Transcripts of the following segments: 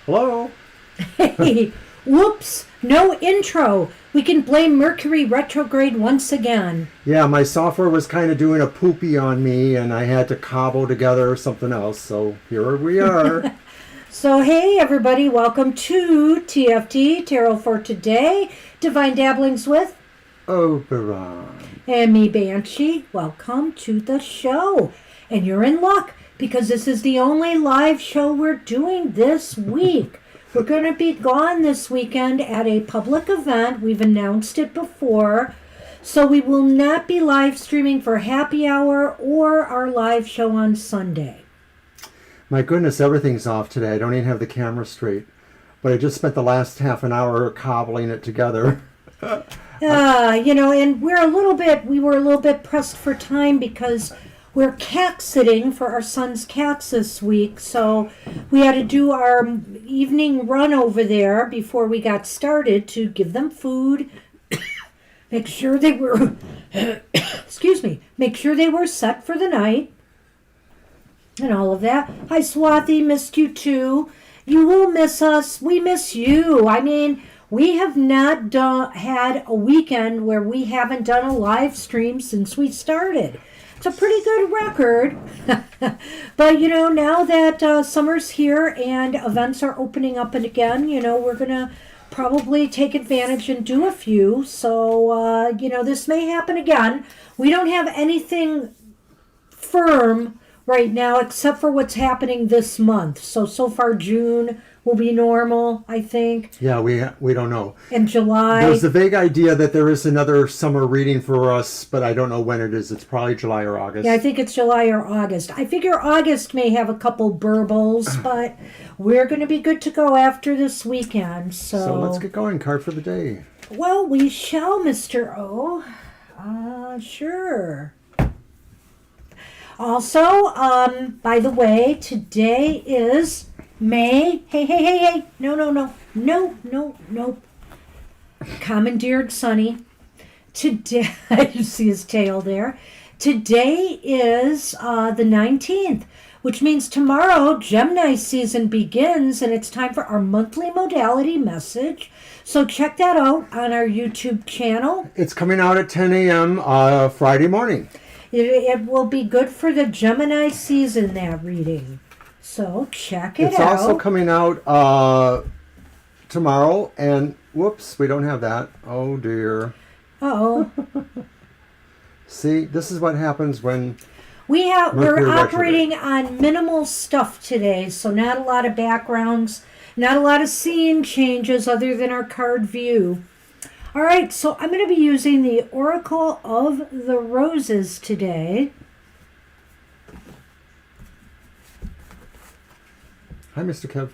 Hello? Hey, whoops, no intro. We can blame Mercury retrograde once again. Yeah, my software was kind of doing a poopy on me and I had to cobble together something else. So here we are. So, hey, everybody, welcome to TFT, Tarot for Today, Divine Dabblings with Oberon. and me, Banshee. Welcome to the show. And you're in luck because this is the only live show we're doing this week. We're going to be gone this weekend at a public event. We've announced it before. So we will not be live streaming for happy hour or our live show on Sunday. My goodness, everything's off today. I don't even have the camera straight. But I just spent the last half an hour cobbling it together. And we were a little bit pressed for time because we're cat sitting for our son's cats this week. So we had to do our evening run over there before we got started to give them food, make sure they were, make sure they were set for the night and all of that. Hi, Swathi, missed you too. You will miss us. We miss you. I mean, we have not had a weekend where we haven't done a live stream since we started. It's a pretty good record. But, now that summer's here and events are opening up again, we're going to probably take advantage and do a few. So, this may happen again. We don't have anything firm right now except for what's happening this month. So far June will be normal, I think. Yeah, we don't know. And July. There's the vague idea that there is another summer reading for us, but I don't know when it is. It's probably July or August. Yeah, I think it's July or August. I figure August may have a couple burbles, but we're going to be good to go after this weekend. So let's get going. Card for the day. Well, we shall, Mr. O. Sure. Also, by the way, today is May. Hey. No. Commandeered Sonny. Today, you see his tail there. Today is the 19th, which means tomorrow Gemini season begins and it's time for our monthly modality message. So check that out on our YouTube channel. It's coming out at 10 a.m. Friday morning. It will be good for the Gemini season, that reading. So check it out. It's also coming out tomorrow, and whoops, we don't have that. Oh dear. Uh-oh. See, this is what happens when We're operating on minimal stuff today, so not a lot of backgrounds, not a lot of scene changes other than our card view. All right, so I'm going to be using the Oracle of the Roses today. Hi, Mr. Kev.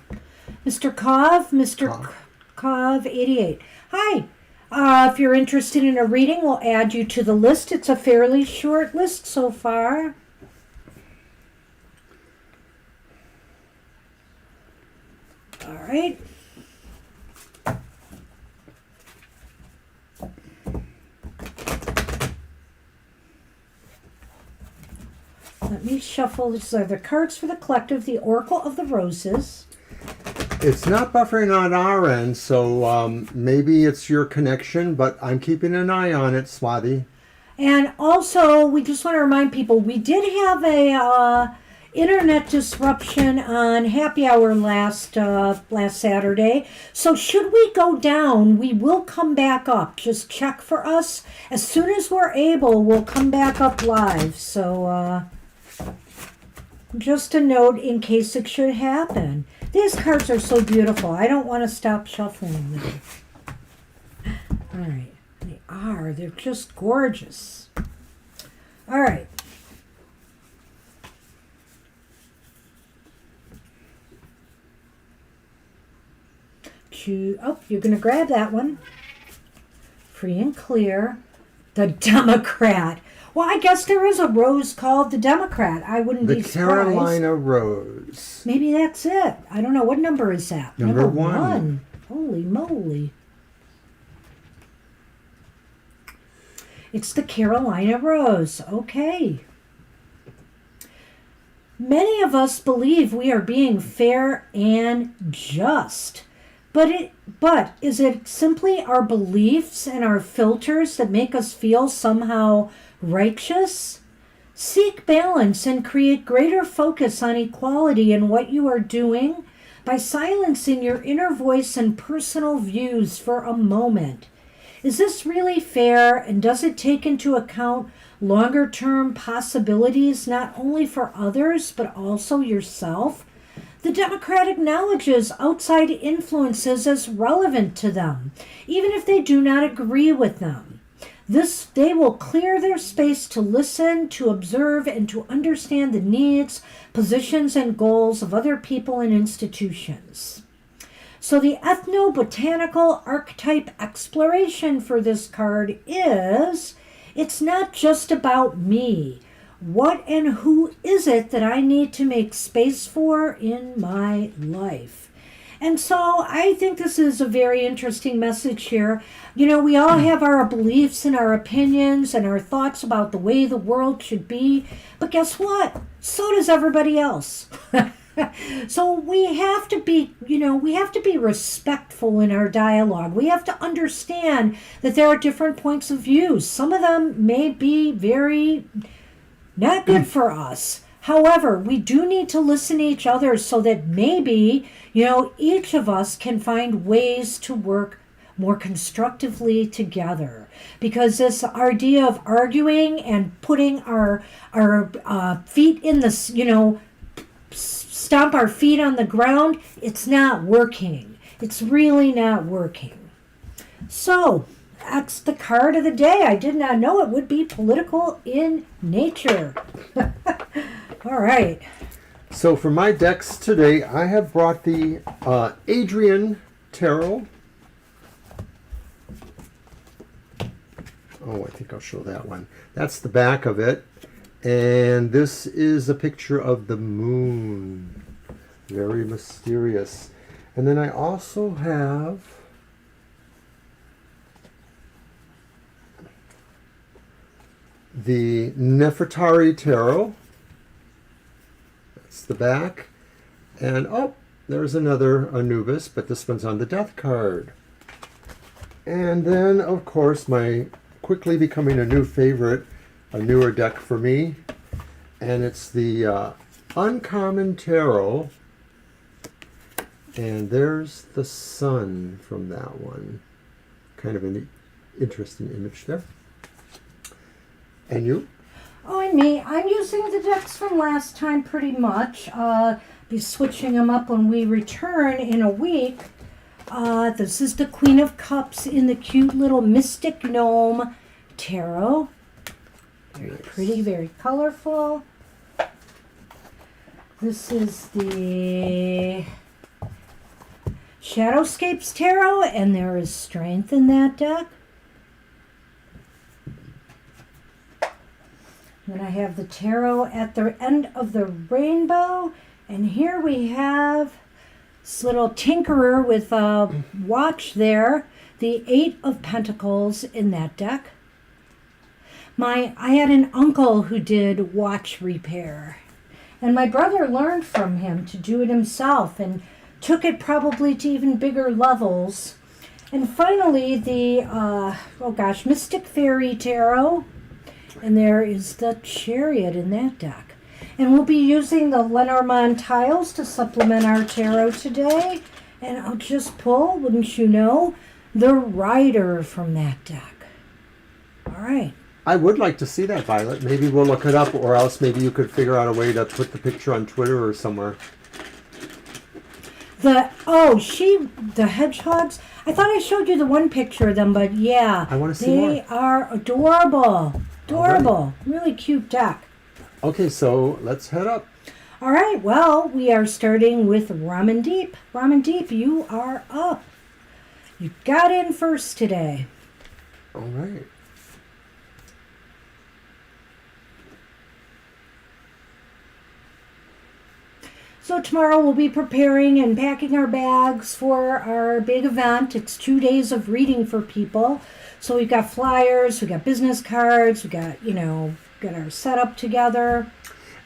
Mr. Kov 88. Hi. If you're interested in a reading, we'll add you to the list. It's a fairly short list so far. All right. Let me shuffle. These are the cards for the collective, the Oracle of the Roses. It's not buffering on our end, so maybe it's your connection, but I'm keeping an eye on it, Swathi. And also, we just want to remind people, we did have a internet disruption on happy hour last Saturday. So should we go down, we will come back up. Just check for us. As soon as we're able, we'll come back up live. So just a note in case it should happen. These cards are so beautiful. I don't want to stop shuffling them. All right. They are. They're just gorgeous. All right. Oh, you're going to grab that one. Free and clear. The Democrat. Well, I guess there is a rose called the Democrat. I wouldn't be surprised. The Carolina Rose. Maybe that's it. I don't know. What number is that? Number one. Holy moly. It's the Carolina Rose. Okay. Many of us believe we are being fair and just. But is it simply our beliefs and our filters that make us feel somehow righteous? Seek balance and create greater focus on equality in what you are doing by silencing your inner voice and personal views for a moment. Is this really fair, and does it take into account longer-term possibilities not only for others but also yourself? The Democrat acknowledges outside influences as relevant to them, even if they do not agree with them. They will clear their space to listen, to observe, and to understand the needs, positions, and goals of other people and institutions. So the ethnobotanical archetype exploration for this card is, it's not just about me. What and who is it that I need to make space for in my life? And so I think this is a very interesting message here. You know, we all have our beliefs and our opinions and our thoughts about the way the world should be. But guess what? So does everybody else. So we have to be, we have to be respectful in our dialogue. We have to understand that there are different points of view. Some of them may be very not good for us. However, we do need to listen to each other so that maybe, each of us can find ways to work more constructively together. Because this idea of arguing and putting our feet in the, stomp our feet on the ground, it's not working. It's really not working. So, that's the card of the day. I did not know it would be political in nature. All right. So for my decks today, I have brought the Adrian Tarot. Oh, I think I'll show that one. That's the back of it. And this is a picture of the moon. Very mysterious. And then I also have the Nefertari Tarot. That's the back. And there's another Anubis, but this one's on the Death card. And then, of course, my quickly becoming a new favorite, a newer deck for me. And it's the Uncommon Tarot. And there's the sun from that one. Kind of an interesting image there. And you? Oh, and me. I'm using the decks from last time pretty much. Be switching them up when we return in a week. This is the Queen of Cups in the cute little Mystic Gnome Tarot. Very pretty, very colorful. This is the Shadowscapes Tarot, and there is strength in that deck. Then I have the tarot at the end of the rainbow. And here we have this little tinkerer with a watch there. The Eight of Pentacles in that deck. I had an uncle who did watch repair. And my brother learned from him to do it himself and took it probably to even bigger levels. And finally the, Mystic Fairy Tarot. And there is the Chariot in that deck. And we'll be using the Lenormand tiles to supplement our tarot today. And I'll just pull, wouldn't you know, the Rider from that deck. All right. I would like to see that, Violet. Maybe we'll look it up, or else maybe you could figure out a way to put the picture on Twitter or somewhere. The hedgehogs. I thought I showed you the one picture of them, but yeah. I want to see more. They are adorable. Adorable. Right. Really cute deck. Okay, so let's head up. All right, well, we are starting with Ramandeep. Ramandeep, you are up. You got in first today. All right. So tomorrow we'll be preparing and packing our bags for our big event. It's 2 days of reading for people. So we've got flyers, we've got business cards, we got, got our setup together.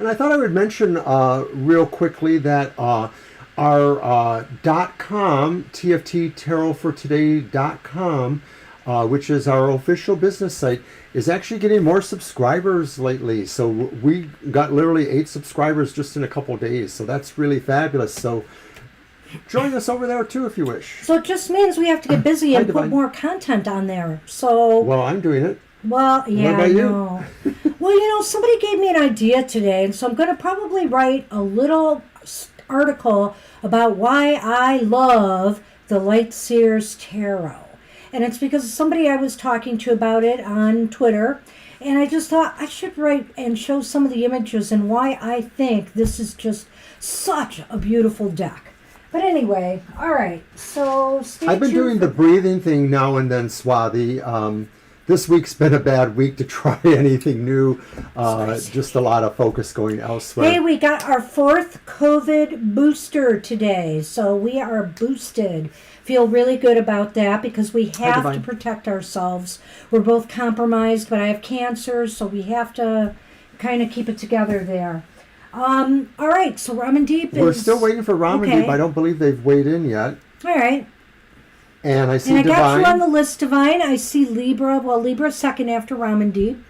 And I thought I would mention real quickly that our .com, TFT tarotfortoday.com, which is our official business site, is actually getting more subscribers lately. So we got literally 8 subscribers just in a couple days. So that's really fabulous. So join us over there too if you wish. So it just means we have to get busy and put more content on there. So well, I'm doing it. Well, yeah, what about I know. Well, somebody gave me an idea today, and so I'm going to probably write a little article about why I love the Light Seers Tarot. And it's because of somebody I was talking to about it on Twitter, and I just thought I should write and show some of the images and why I think this is just such a beautiful deck. But anyway, all right, so stay tuned. I've been doing the breathing thing now and then, Swati. This week's been a bad week to try anything new. Just a lot of focus going elsewhere. Hey, we got our 4th COVID booster today, so we are boosted. Feel really good about that because we have to protect ourselves. We're both compromised, but I have cancer, so we have to kind of keep it together there. All right, so Ramandeep is... We're still waiting for Ramandeep. I don't believe they've weighed in yet. All right. And I see and I Divine. got you on the list, Divine. I see Libra. Well, Libra's second after Ramandeep.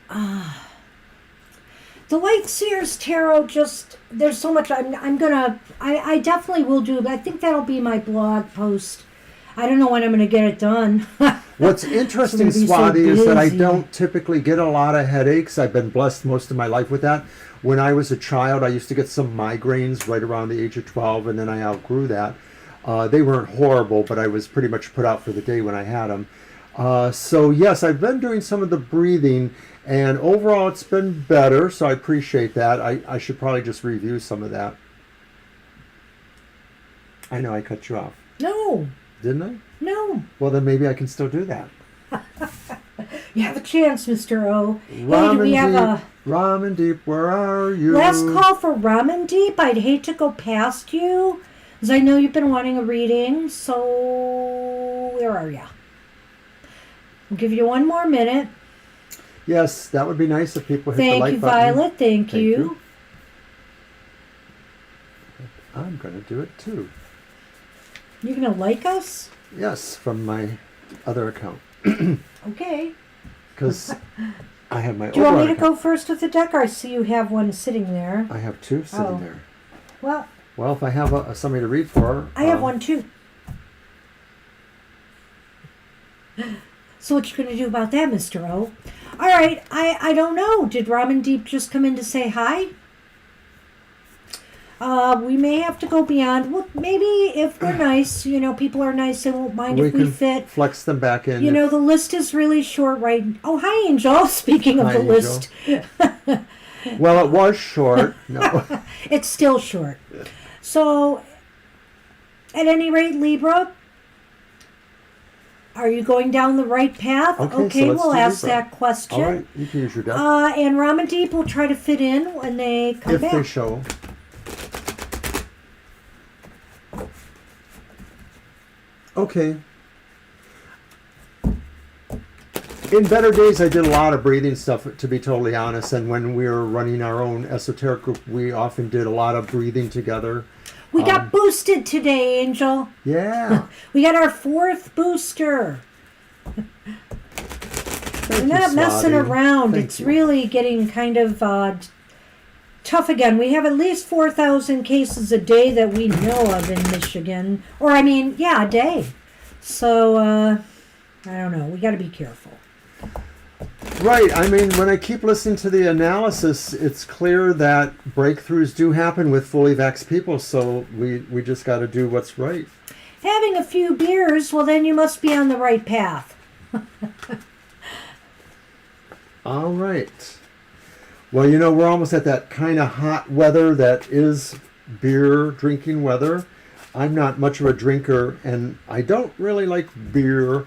The Light Seers Tarot, just, there's so much. I definitely will do. I think that'll be my blog post. I don't know when I'm going to get it done. What's interesting, Swati, is that I don't typically get a lot of headaches. I've been blessed most of my life with that. When I was a child, I used to get some migraines right around the age of 12, and then I outgrew that. They weren't horrible, but I was pretty much put out for the day when I had them. So yes, I've been doing some of the breathing, and overall it's been better, so I appreciate that. I should probably just review some of that. I know I cut you off. No. Didn't I? No. Well, then maybe I can still do that. You have a chance, Mr. O. Ramandeep, where are you? Last call for Ramandeep. I'd hate to go past you, because I know you've been wanting a reading, so where are you? I'll give you one more minute. Yes, that would be nice if people hit the like button. Thank you, Violet. Thank you. I'm going to do it too. You're going to like us? Yes, from my other account. Okay. Because I have my Do you want me to go first with the deck, or I see you have one sitting there? I have 2 sitting there. Well, if I have somebody to read for... I have one too. So what you going to do about that, Mr. O? All right, I don't know. Did Ramandeep just come in to say hi? We may have to go beyond. Well, maybe if we're nice, people are nice, they won't mind if we fit. Flex them back in. The list is really short, right? Oh, hi, Angel. Speaking of the list. Well, it was short. No. It's still short. So, at any rate, Libra, are you going down the right path? Okay, we'll ask that question. All right, you can use your deck. And Ramandeep will try to fit in when they come back. If they show. Okay. In better days, I did a lot of breathing stuff, to be totally honest. And when we were running our own esoteric group, we often did a lot of breathing together. We got boosted today, Angel. Yeah. We got our 4th booster. We're not messing around. It's really getting kind of tough again. We have at least 4,000 cases a day that we know of in Michigan. A day. So, I don't know. We got to be careful. Right. When I keep listening to the analysis, it's clear that breakthroughs do happen with fully vaxxed people, so we just got to do what's right. Having a few beers, well, then you must be on the right path. All right. Well, we're almost at that kind of hot weather that is beer drinking weather. I'm not much of a drinker, and I don't really like beer,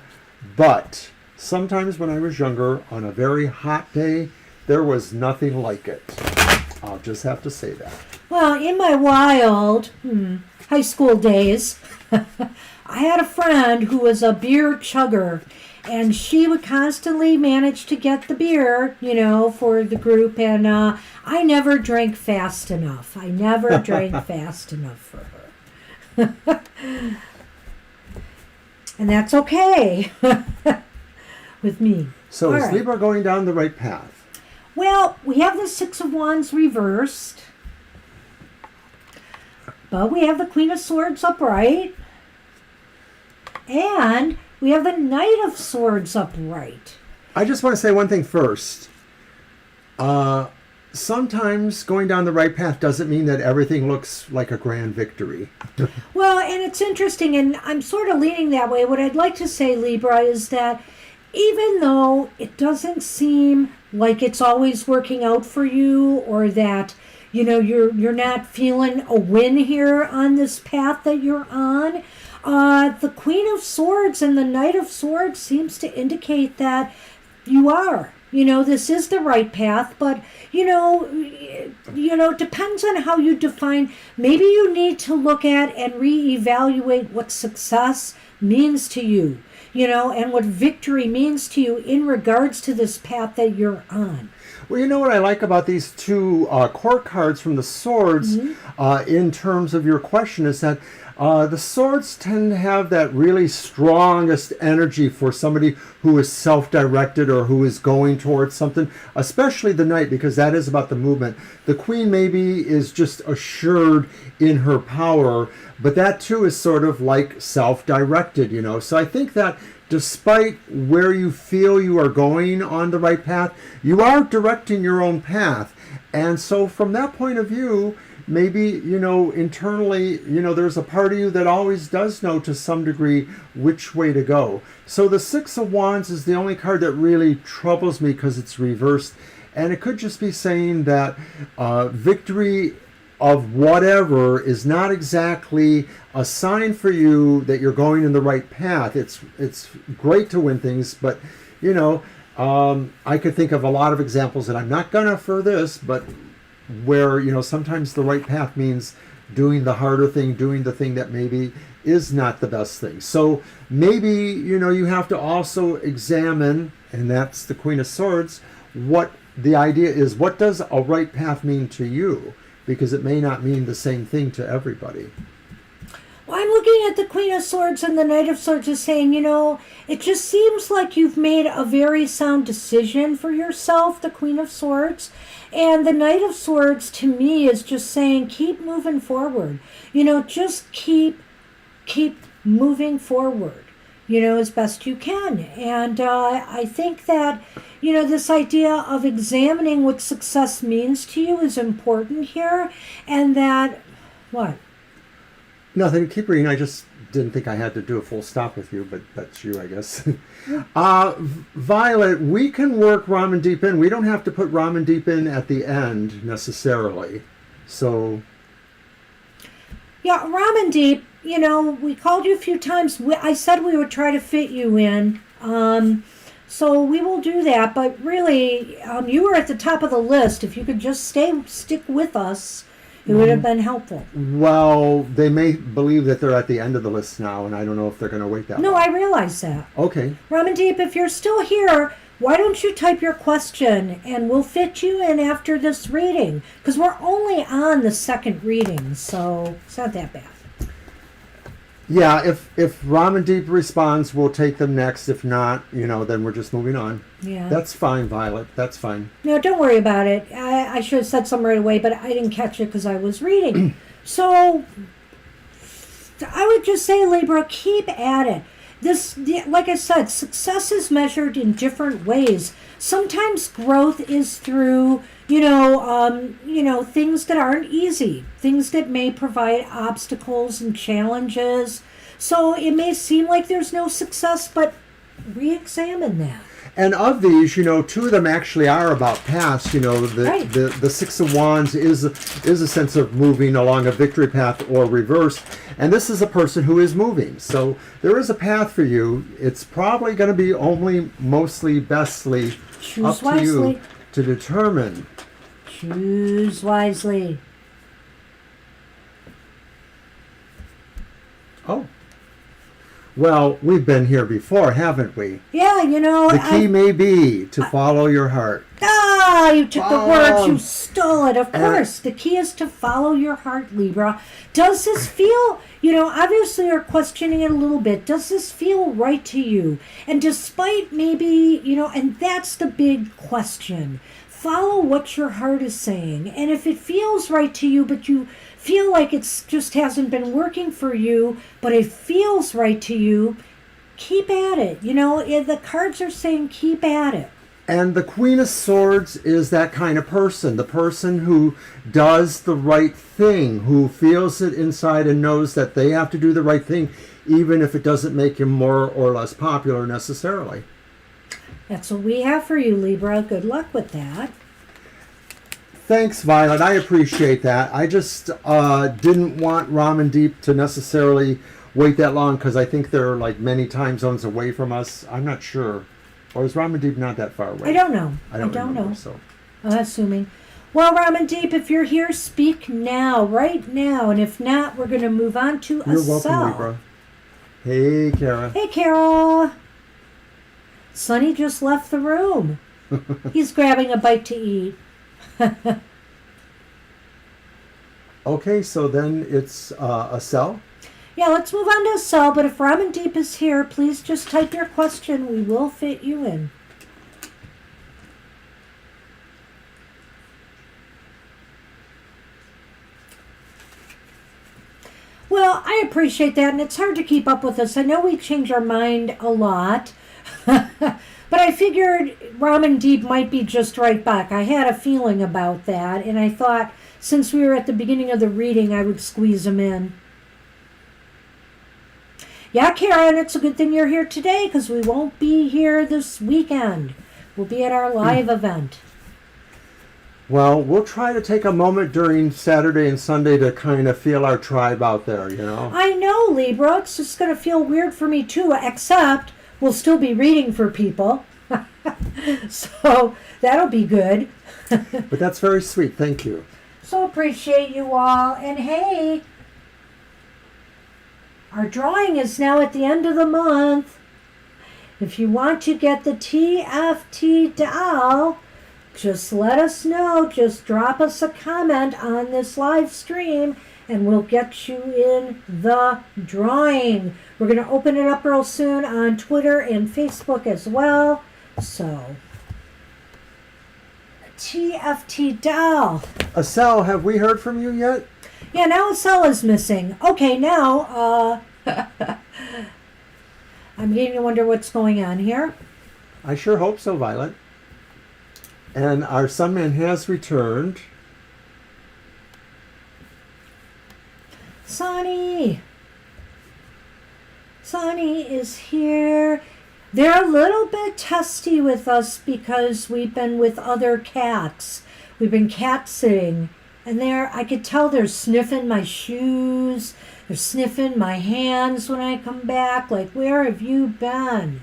but sometimes when I was younger, on a very hot day, there was nothing like it. I'll just have to say that. Well, in my wild high school days, I had a friend who was a beer chugger, and she would constantly manage to get the beer, for the group. And I never drank fast enough. I never drank fast enough for her. And that's okay with me. So All is right. Libra going down the right path? Well, we have the Six of Wands reversed. But we have the Queen of Swords upright. And we have the Knight of Swords upright. I just want to say one thing first. Sometimes going down the right path doesn't mean that everything looks like a grand victory. Well, and it's interesting, and I'm sort of leaning that way. What I'd like to say, Libra, is that even though it doesn't seem like it's always working out for you, or that you're not feeling a win here on this path that you're on, the Queen of Swords and the Knight of Swords seems to indicate that you are. This is the right path, but depends on how you define. Maybe you need to look at and reevaluate what success means to you, and what victory means to you in regards to this path that you're on. Well, you know what I like about these two court cards from the Swords in terms of your question is that the Swords tend to have that really strongest energy for somebody who is self-directed or who is going towards something, especially the Knight, because that is about the movement. The Queen maybe is just assured in her power, but that too is sort of like self-directed, So I think that despite where you feel you are going on the right path, you are directing your own path. And so from that point of view, maybe, internally, there's a part of you that always does know to some degree which way to go. So the Six of Wands is the only card that really troubles me because it's reversed. And it could just be saying that victory of whatever is not exactly a sign for you that you're going in the right path. It's great to win things, but I could think of a lot of examples, and I'm not gonna for this, but where sometimes the right path means doing the harder thing, doing the thing that maybe is not the best thing. So maybe you have to also examine, and that's the Queen of Swords, what the idea is. What does a right path mean to you? Because it may not mean the same thing to everybody. Well, I'm looking at the Queen of Swords and the Knight of Swords is saying, it just seems like you've made a very sound decision for yourself, the Queen of Swords. And the Knight of Swords, to me, is just saying, keep moving forward. Just keep moving forward, as best you can. And I think that, this idea of examining what success means to you is important here. And that, what? Nothing. Keep reading. I just didn't think I had to do a full stop with you, but that's you, I guess. Violet, we can work Ramen Deep in. We don't have to put Ramen Deep in at the end necessarily. So. Yeah, Ramen Deep, we called you a few times. I said we would try to fit you in. So we will do that. But really, you were at the top of the list. If you could just stick with us, it would have been helpful. Well, they may believe that they're at the end of the list now, and I don't know if they're going to wait that long. No, I realize that. Okay. Ramandeep, if you're still here, why don't you type your question, and we'll fit you in after this reading. Because we're only on the second reading, so it's not that bad. Yeah, if Ramandeep responds, we'll take them next. If not, then we're just moving on. Yeah. That's fine, Violet. That's fine. No, don't worry about it. I should have said something right away, but I didn't catch it because I was reading. So I would just say, Libra, keep at it. Like I said, success is measured in different ways. Sometimes growth is through, things that aren't easy, things that may provide obstacles and challenges. So it may seem like there's no success, but re-examine that. And of these, two of them actually are about past. Right. The Six of Wands is a sense of moving along a victory path or reverse. And this is a person who is moving. So there is a path for you. It's probably going to be only mostly bestly Choose up wisely. to you to determine. Choose wisely. Oh. Well, we've been here before, haven't we? Yeah, you know. The key may be to follow your heart. Ah, you took the words, you stole it. Of course, the key is to follow your heart, Libra. Does this feel, obviously you're questioning it a little bit. Does this feel right to you? And despite maybe, and that's the big question. Follow what your heart is saying. And if it feels right to you, but you feel like it's just hasn't been working for you, but it feels right to you, keep at it. The cards are saying keep at it. And the Queen of Swords is that kind of person, the person who does the right thing, who feels it inside and knows that they have to do the right thing, even if it doesn't make him more or less popular necessarily. That's what we have for you, Libra. Good luck with that. Thanks, Violet. I appreciate that. I just didn't want Ramandeep to necessarily wait that long because I think they're like many time zones away from us. I'm not sure. Or is Ramandeep not that far away? I don't know. I don't know. know. So. I'm assuming. Well, Ramandeep, if you're here, speak now, right now. And if not, we're going to move on to You're Asel. welcome, Libra. Hey, Kara. Hey, Kara. Sonny just left the room. He's grabbing a bite to eat. Okay, so then it's Asel. Yeah, let's move on to Asel, but if Ramandeep is here, please just type your question. We will fit you in. Well, I appreciate that, and it's hard to keep up with us. I know we change our mind a lot, but I figured Ramandeep might be just right back. I had a feeling about that, and I thought since we were at the beginning of the reading, I would squeeze him in. Yeah, Karen, it's a good thing you're here today because we won't be here this weekend. We'll be at our live event. Well, we'll try to take a moment during Saturday and Sunday to kind of feel our tribe out there, I know, Libra. It's just going to feel weird for me, too, except we'll still be reading for people. So that'll be good. But that's very sweet. Thank you. So appreciate you all. And hey, our drawing is now at the end of the month. If you want to get the TFT doll, just let us know. Just drop us a comment on this live stream and we'll get you in the drawing. We're going to open it up real soon on Twitter and Facebook as well. So, TFT doll. Asel, have we heard from you yet? Yeah, now Asel is missing. Okay, now, I'm beginning to wonder what's going on here. I sure hope so, Violet. And our Sunman has returned. Sonny is here. They're a little bit testy with us because we've been with other cats. We've been cat sitting. And I could tell they're sniffing my shoes. They're sniffing my hands when I come back. Like, where have you been?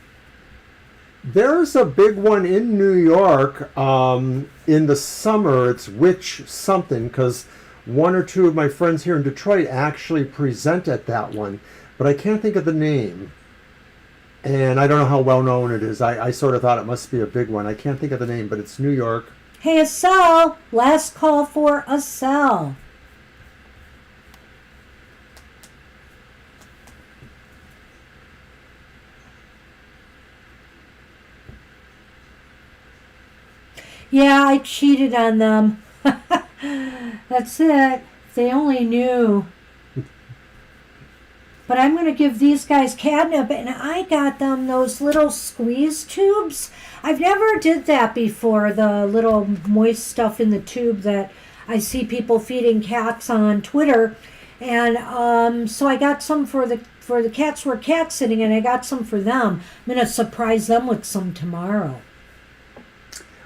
There's a big one in New York in the summer. It's Witch something, because one or two of my friends here in Detroit actually present at that one. But I can't think of the name. And I don't know how well known it is. I sort of thought it must be a big one. I can't think of the name, but it's New York. Hey, Asel. Last call for Asel. Yeah, I cheated on them. That's it. If they only knew. But I'm going to give these guys catnip, and I got them those little squeeze tubes. I've never did that before, the little moist stuff in the tube that I see people feeding cats on Twitter. And so I got some for the cats who are cat sitting, and I got some for them. I'm going to surprise them with some tomorrow.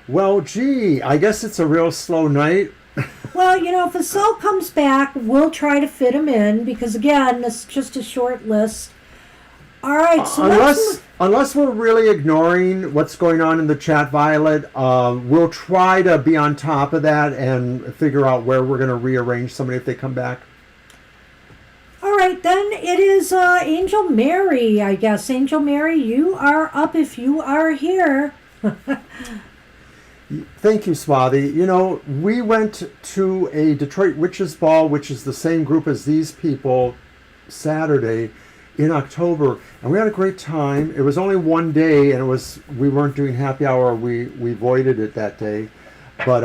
Well, gee, I guess it's a real slow night. Well, if Asel comes back, we'll try to fit him in because, again, this is just a short list. All right, so unless we're really ignoring what's going on in the chat, Violet, we'll try to be on top of that and figure out where we're going to rearrange somebody if they come back. All right, then it is Angel Mary, I guess. Angel Mary, you are up if you are here. Thank you, Swati. You know, we went to a Detroit Witches Ball, which is the same group as these people, Saturday in October, and we had a great time. It was only one day, and we weren't doing happy hour. We avoided it that day, but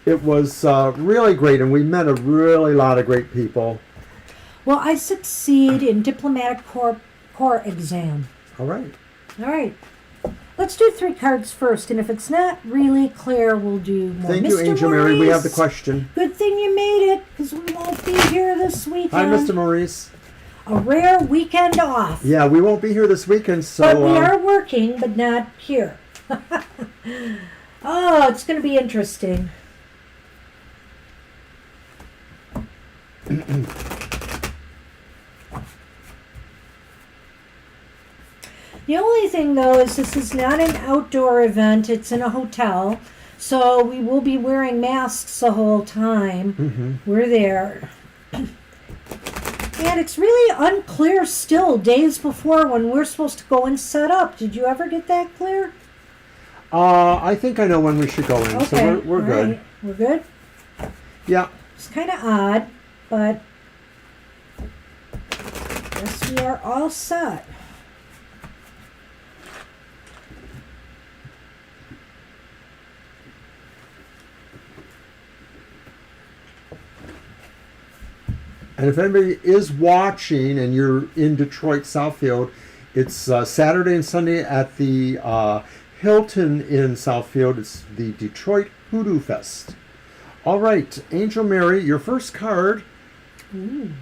it was really great, and we met a really lot of great people. Well, I succeed in diplomatic corps exam. All right. All right. Let's do 3 cards first, and if it's not really clear, we'll do more. Thank you, Mr. Angel Maurice, Mary. We have the question. Good thing you made it, because we won't be here this weekend. Hi, Mr. Maurice. A rare weekend off. Yeah, we won't be here this weekend, so... But we are working, but not here. Oh, it's going to be interesting. The only thing, though, is this is not an outdoor event. It's in a hotel. So we will be wearing masks the whole time. We're there. And it's really unclear still, days before when we're supposed to go and set up. Did you ever get that clear? I think I know when we should go in, Okay. so we're good. Right. We're good? Yeah. It's kind of odd, but I guess we are all set. And if anybody is watching and you're in Detroit, Southfield, it's Saturday and Sunday at the Hilton in Southfield. It's the Detroit Hoodoo Fest. All right, Angel Mary, your first card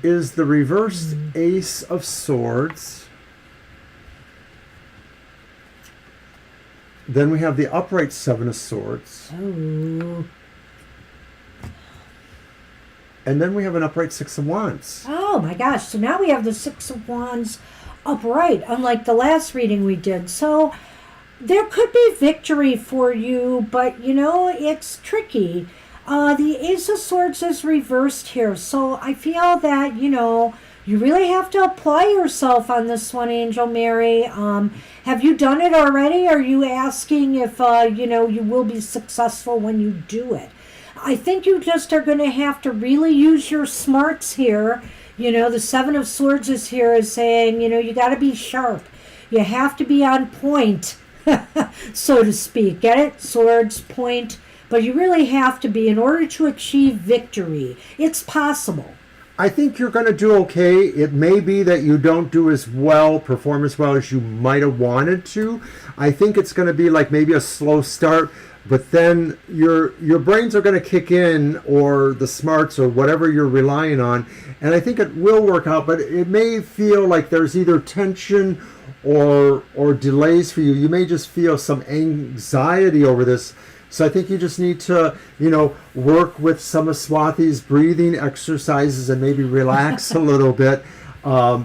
is the reversed Ace of Swords. Then we have the upright Seven of Swords. Oh. And then we have an upright Six of Wands. Oh my gosh. So now we have the Six of Wands upright, unlike the last reading we did. So there could be victory for you, but you know, it's tricky. The Ace of Swords is reversed here. So I feel that, you know, you really have to apply yourself on this one, Angel Mary. Have you done it already? Are you asking if, you know, you will be successful when you do it? I think you just are going to have to really use your smarts here. You know, the Seven of Swords is here is saying, you know, you got to be sharp. You have to be on point, so to speak. Get it? Swords, point. But you really have to be in order to achieve victory. It's possible. I think you're going to do okay. It may be that you don't do as well, perform as well as you might have wanted to. I think it's going to be like maybe a slow start, but then your brains are going to kick in, or the smarts, or whatever you're relying on, and I think it will work out. But it may feel like there's either tension or delays for you. You may just feel some anxiety over this. So I think you just need to, you know, work with some of Swati's breathing exercises and maybe relax a little bit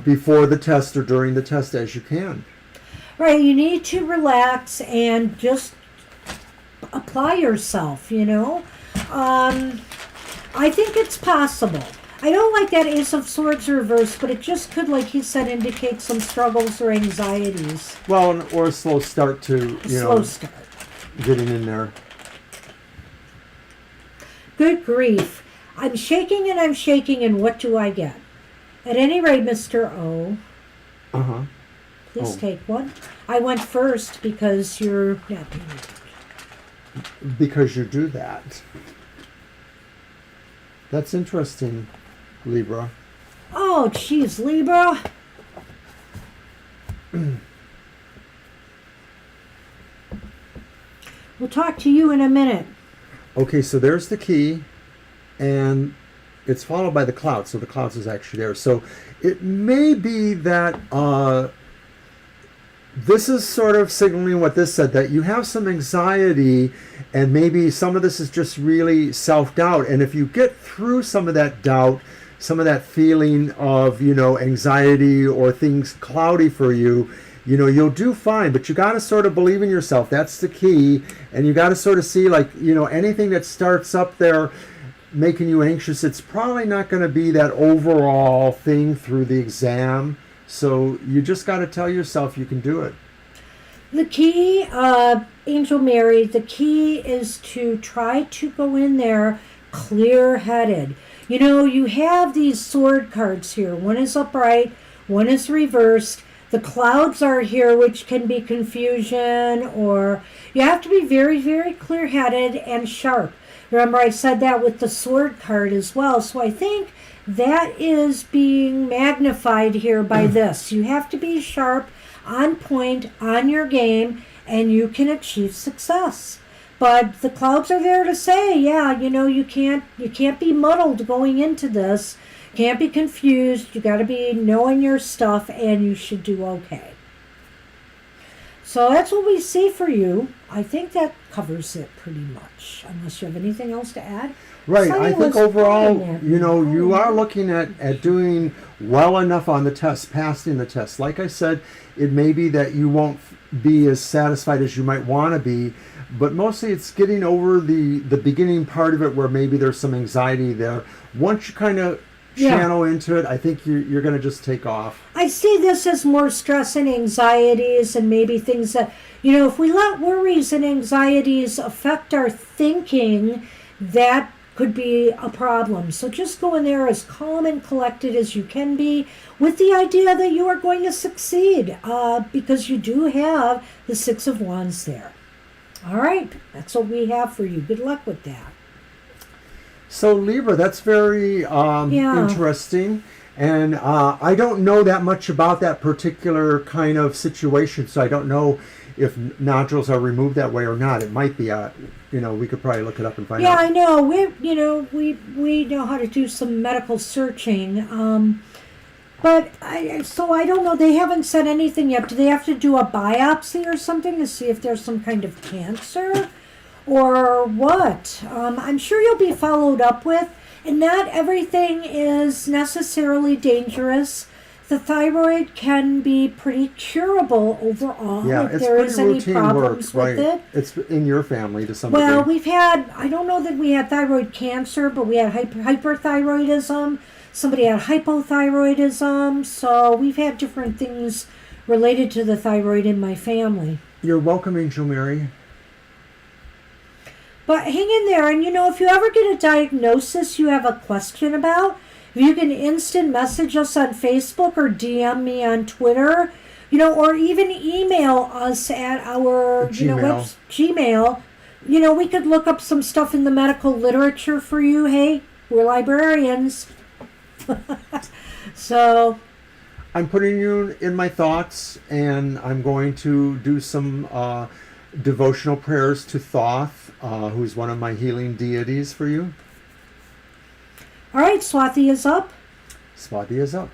before the test or during the test as you can. Right, you need to relax and just apply yourself, you know. I think it's possible. I don't like that Ace of Swords reverse, but it just could, like he said, indicate some struggles or anxieties. Well, or a slow start to, Slow start. Getting in there. Good grief. I'm shaking, and what do I get? At any rate, Mr. O, Uh-huh. please take one. I went first because you're not paying attention. Because you do that. That's interesting, Libra. Oh, geez, Libra. We'll talk to you in a minute. Okay, so there's the key, and it's followed by the clouds. So the clouds is actually there. So it may be that this is sort of signaling what this said, that you have some anxiety, and maybe some of this is just really self-doubt. And if you get through some of that doubt, some of that feeling of, you know, anxiety or things cloudy for you, you know, you'll do fine. But you got to sort of believe in yourself. That's the key. And you got to sort of see, like, you know, anything that starts up there, making you anxious, it's probably not going to be that overall thing through the exam. So you just got to tell yourself you can do it. The key, Angel Mary, the key is to try to go in there clear-headed. You know, you have these sword cards here. One is upright, one is reversed. The clouds are here, which can be confusion, or you have to be very, very clear-headed and sharp. Remember, I said that with the sword card as well. So I think that is being magnified here by this. You have to be sharp, on point, on your game, and you can achieve success. But the clouds are there to say, yeah, you know, you can't be muddled going into this. Can't be confused. You got to be knowing your stuff, and you should do okay. So that's what we see for you. I think that covers it pretty much, unless you have anything else to add. Right. Sunny I think was overall, pointing at you know, me. you are looking at doing well enough on the test, passing the test. Like I said, it may be that you won't be as satisfied as you might want to be, but mostly it's getting over the beginning part of it where maybe there's some anxiety there. Once you kind of channel into it, I think you're going to just take off. I see this as more stress and anxieties and maybe things that, you know, if we let worries and anxieties affect our thinking, that could be a problem. So just go in there as calm and collected as you can be with the idea that you are going to succeed because you do have the Six of Wands there. All right, that's what we have for you. Good luck with that. So Libra, that's very interesting. And I don't know that much about that particular kind of situation, so I don't know if nodules are removed that way or not. It might be, you know, we could probably look it up and find out. Yeah, I know. We know how to do some medical searching. But I don't know. They haven't said anything yet. Do they have to do a biopsy or something to see if there's some kind of cancer or what? I'm sure you'll be followed up with. And not everything is necessarily dangerous. The thyroid can be pretty curable overall if there is any problems with it. It's in your family to some Well, degree. we've had, I don't know that we had thyroid cancer, but we had hyperthyroidism. Somebody had hypothyroidism. So we've had different things related to the thyroid in my family. You're welcome, Angel Mary. But hang in there, and you know, if you ever get a diagnosis you have a question about, you can instant message us on Facebook or DM me on Twitter, you know, or even email us at our Gmail. You know, we could look up some stuff in the medical literature for you. Hey, we're librarians. So I'm putting you in my thoughts, and I'm going to do some devotional prayers to Thoth, who's one of my healing deities for you. all right, Swathi is up. Swati is up.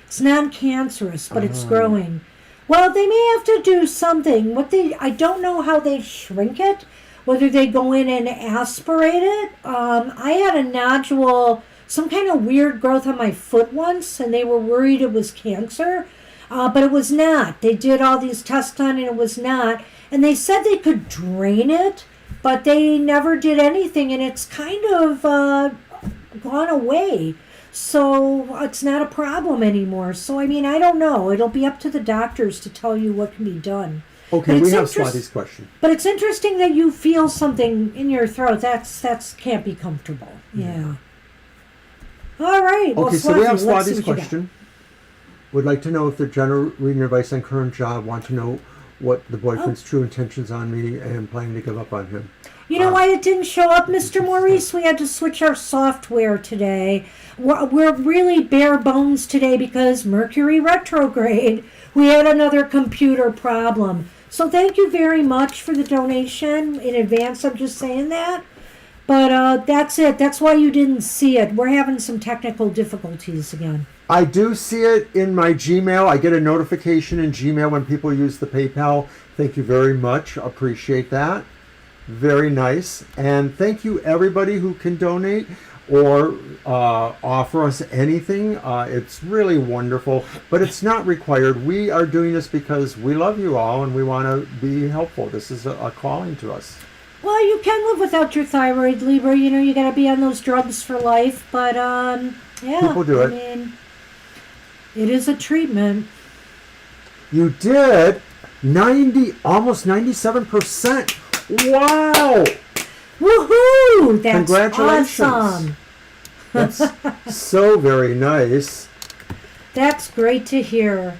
It's non-cancerous, but it's growing. Well, they may have to do something. I don't know how they shrink it, whether they go in and aspirate it. I had a nodule, some kind of weird growth on my foot once, and they were worried it was cancer, but it was not. They did all these tests on it, and it was not. And they said they could drain it, but they never did anything, and it's kind of gone away. So it's not a problem anymore. So, I mean, I don't know. It'll be up to the doctors to tell you what can be done. Okay, we have Swati's question. But it's interesting that you feel something in your throat. That's can't be comfortable. Yeah. All right. Well, Okay, so we have Swati, let's see Swati's what you got. question. Would like to know if they're general reading your advice on current job, want to know what the boyfriend's true intentions on me and planning to give up on him. You know why it didn't show up, Mr. Maurice? We had to switch our software today. We're really bare bones today because Mercury retrograde. We had another computer problem. So thank you very much for the donation in advance. I'm just saying that. But that's it. That's why you didn't see it. We're having some technical difficulties again. I do see it in my Gmail. I get a notification in Gmail when people use the PayPal. Thank you very much. Appreciate that. Very nice. And thank you everybody who can donate. or offer us anything. It's really wonderful, but it's not required. We are doing this because we love you all and we want to be helpful. This is a calling to us. Well, you can live without your thyroid, Libra. You know, you got to be on those drugs for life. But, yeah. People do it. I mean, it is a treatment. You did almost 97%. Wow! Woohoo! That's Congratulations. awesome. That's so very nice. That's great to hear.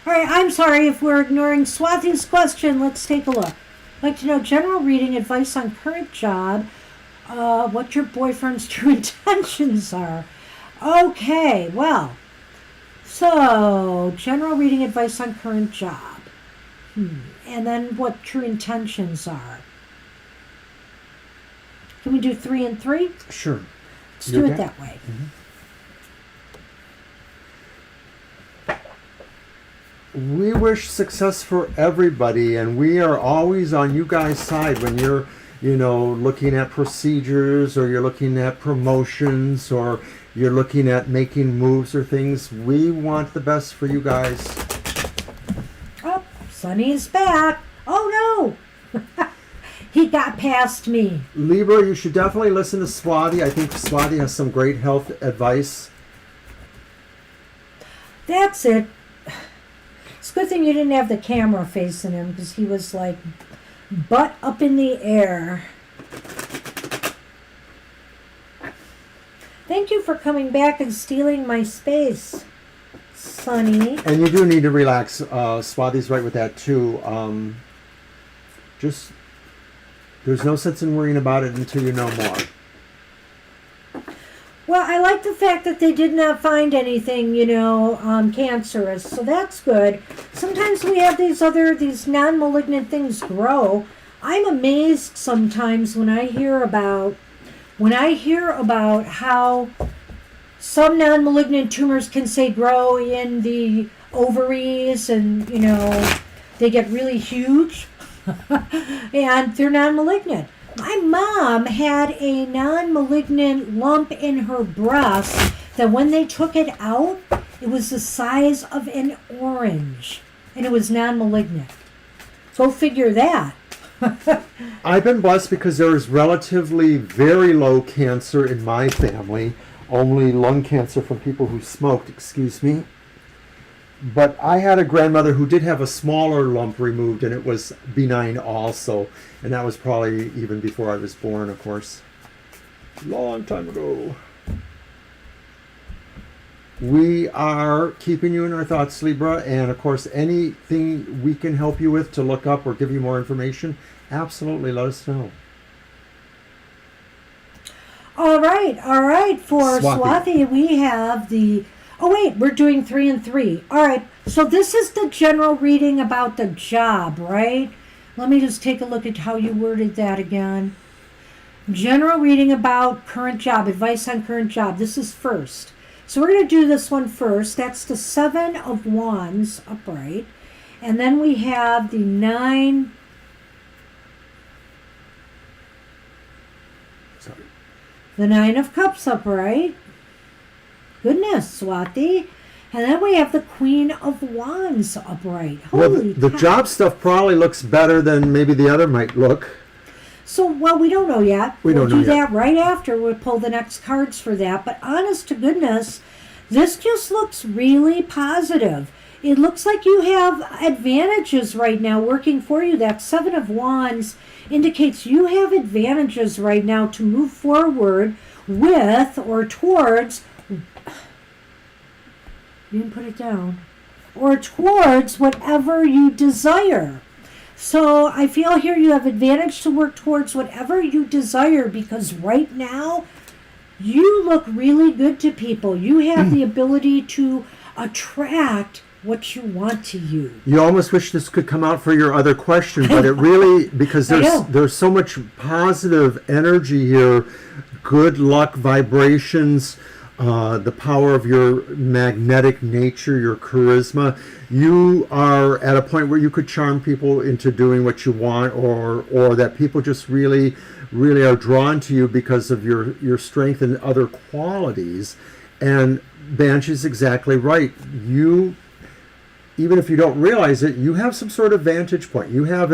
All right, I'm sorry if we're ignoring Swathi's question. Let's take a look. I'd like to know general reading advice on current job, what your boyfriend's true intentions are. Okay, well, so general reading advice on current job. And then what true intentions are. Can we do 3 and 3? Sure. Let's do it that way. We wish success for everybody, and we are always on you guys' side when you're, looking at procedures, or you're looking at promotions, or you're looking at making moves or things. We want the best for you guys. Oh, Sonny's back. Oh no! He got past me. Libra, you should definitely listen to Swathi. I think Swathi has some great health advice. That's it. It's a good thing you didn't have the camera facing him, because he was like butt up in the air. Thank you for coming back and stealing my space, Sonny. And you do need to relax. Swathi's right with that too. There's no sense in worrying about it until you know more. Well, I like the fact that they did not find anything, cancerous, so that's good. Sometimes we have these non-malignant things grow. I'm amazed sometimes when I hear about how some non-malignant tumors can say grow in the ovaries, and they get really huge and they're non-malignant. My mom had a non-malignant lump in her breast that when they took it out, it was the size of an orange, and it was non-malignant. Go figure that. I've been blessed because there is relatively very low cancer in my family, only lung cancer from people who smoked, excuse me. But I had a grandmother who did have a smaller lump removed, and it was benign also. And that was probably even before I was born, of course. Long time ago. We are keeping you in our thoughts, Libra. And, of course, anything we can help you with to look up or give you more information, absolutely let us know. All right. For Swathi, we have the... Oh, wait, we're doing 3 and 3. All right, so this is the general reading about the job, right? Let me just take a look at how you worded that again. General reading about current job, advice on current job. This is first. So we're going to do this one first. That's the 7 of Wands upright. And then we have the 9... Sorry. The 9 of Cups upright. Goodness, Swathi. And then we have the Queen of Wands upright. Holy the job stuff probably looks better than maybe the other might look. So, well, we don't know yet. We'll do that right after. We'll pull the next cards for that. But honest to goodness, this just looks really positive. It looks like you have advantages right now working for you. That 7 of Wands indicates you have advantages right now to move forward with or towards... You didn't put it down. Or towards whatever you desire. So I feel here you have advantage to work towards whatever you desire, because right now you look really good to people. You have the ability to attract what you want to you. You almost wish this could come out for your other question, but it really, because there's so much positive energy here, good luck vibrations. the power of your magnetic nature, your charisma. You are at a point where you could charm people into doing what you want, or that people just really are drawn to you because of your strength and other qualities. And Banshee's exactly right. You, even if you don't realize it, you have some sort of vantage point. You have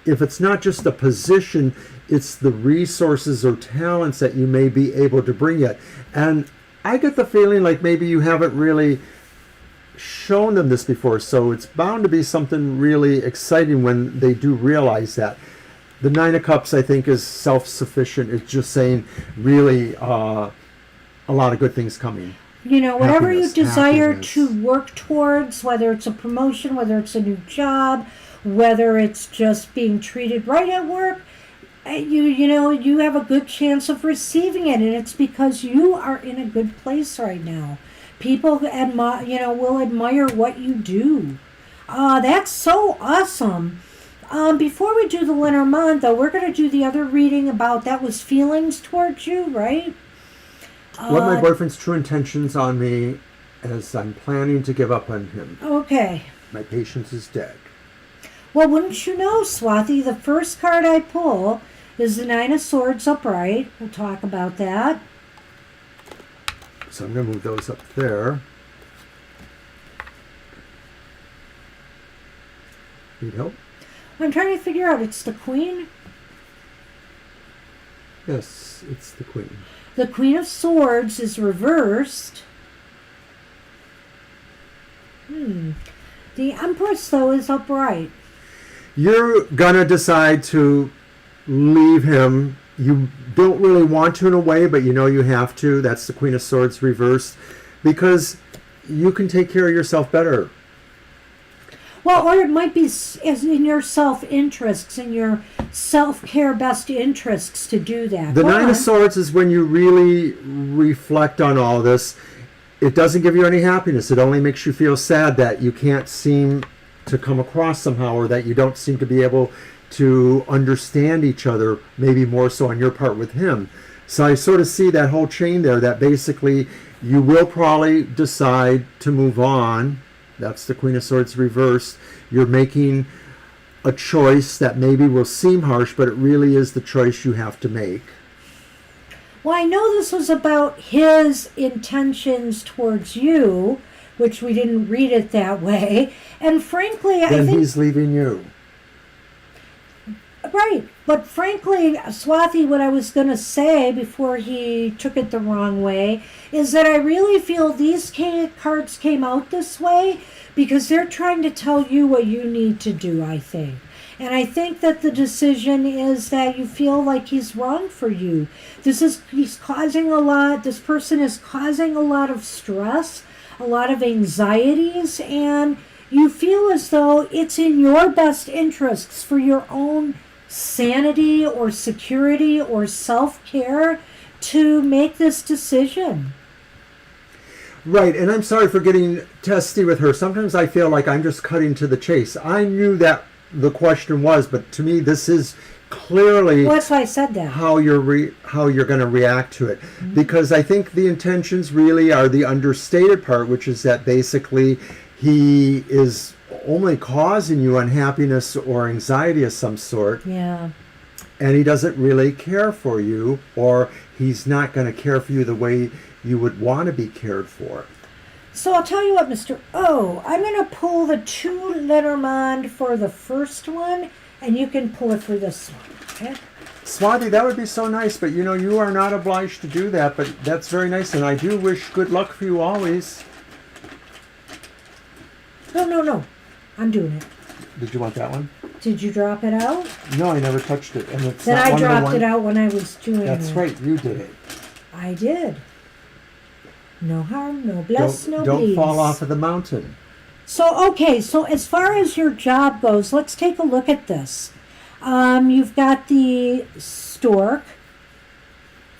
if it's not just a position, it's the resources or talents that you may be able to bring it. And I get the feeling like maybe you haven't really shown them this before, so it's bound to be something really exciting when they do realize that. The Nine of Cups, I think, is self-sufficient. It's just saying really a lot of good things coming. You know, whatever Happiness, you desire happiness. to work towards, whether it's a promotion, whether it's a new job, whether it's just being treated right at work, you have a good chance of receiving it, and it's because you are in a good place right now. People will admire what you do. That's so awesome. Before we do the Lenormand, though, we're going to do the other reading about that was feelings towards you, right? What my boyfriend's true intentions on me as I'm planning to give up on him. Okay. My patience is dead. Well, wouldn't you know, Swathi, the first card I pull is the Nine of Swords upright. We'll talk about that. So I'm going to move those up there. Need help? I'm trying to figure out, it's the Queen? Yes, it's the Queen. The Queen of Swords is reversed. The Empress, though, is upright. You're going to decide to leave him. You don't really want to in a way, but you know you have to. That's the Queen of Swords reversed. Because you can take care of yourself better. Well, or it might be in your self-interests, in your self-care best interests to do that. The Nine of Swords is when you really reflect on all this. It doesn't give you any happiness. It only makes you feel sad that you can't seem to come across somehow, or that you don't seem to be able to understand each other, maybe more so on your part with him. So I sort of see that whole chain there, that basically you will probably decide to move on. That's the Queen of Swords reversed. You're making a choice that maybe will seem harsh, but it really is the choice you have to make. Well, I know this was about his intentions towards you, which we didn't read it that way. And frankly, I Then think... he's leaving you. Right. But frankly, Swathi, what I was going to say before he took it the wrong way is that I really feel these cards came out this way because they're trying to tell you what you need to do, I think. And I think that the decision is that you feel like he's wrong for you. He's causing a lot, this person is causing a lot of stress, a lot of anxieties, and you feel as though it's in your best interests for your own sanity or security or self-care to make this decision. Right, and I'm sorry for getting testy with her. Sometimes I feel like I'm just cutting to the chase. I knew that the question was, but to me this is clearly Well, that's why I said that. how you're going to react to it. Mm-hmm. Because I think the intentions really are the understated part, which is that basically he is only causing you unhappiness or anxiety of some sort. Yeah. And he doesn't really care for you, or he's not going to care for you the way you would want to be cared for. So I'll tell you what, Mr. O, I'm going to pull the 2 Lenormand for the first one, and you can pull it for this one, okay? Swathi, that would be so nice, but you know, you are not obliged to do that, but that's very nice, and I do wish good luck for you always. No. I'm doing it. Did you want that one? Did you drop it out? No, I never touched it. And it's Then not I one of the dropped one- it out when I was doing it. That's right, you did it. I did. No harm, no bless, no Don't bleeds. fall off of the mountain. So, okay, so as far as your job goes, let's take a look at this. You've got the stork,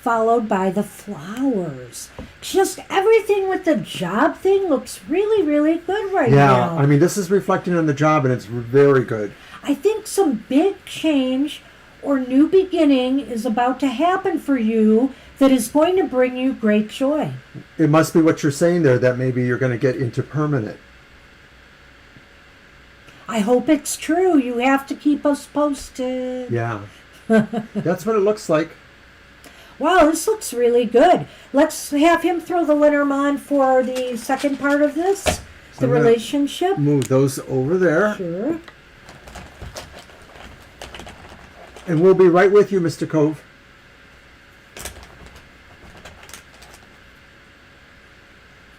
followed by the flowers. Just everything with the job thing looks really, really good right now. Yeah, I mean, this is reflecting on the job, and it's very good. I think some big change or new beginning is about to happen for you that is going to bring you great joy. It must be what you're saying there, that maybe you're going to get into permanent. I hope it's true. You have to keep us posted. Yeah. That's what it looks like. Wow, this looks really good. Let's have him throw the Lenormand for the second part of this, So the I'm gonna relationship. Move those over there. Sure. And we'll be right with you, Mr. Cove.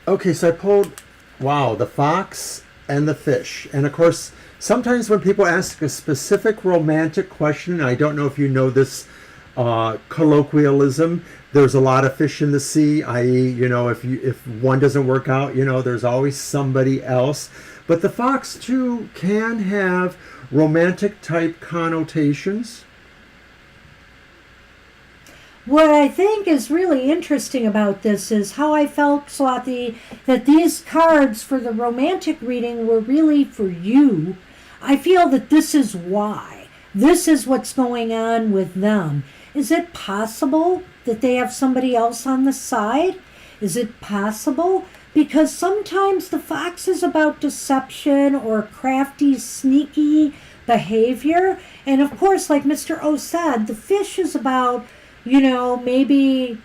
Okay, so I pulled, wow, the fox and the fish. And of course, sometimes when people ask a specific romantic question, and I don't know if you know this colloquialism, there's a lot of fish in the sea, i.e., you know, if one doesn't work out, you know, there's always somebody else. But the fox, too, can have romantic type connotations. What I think is really interesting about this is how I felt, Swati, that these cards for the romantic reading were really for you. I feel that this is why. This is what's going on with them. Is it possible that they have somebody else on the side? Is it possible? Because sometimes the fox is about deception or crafty, sneaky behavior. And of course, like Mr. O said, the fish is about, you know, maybe,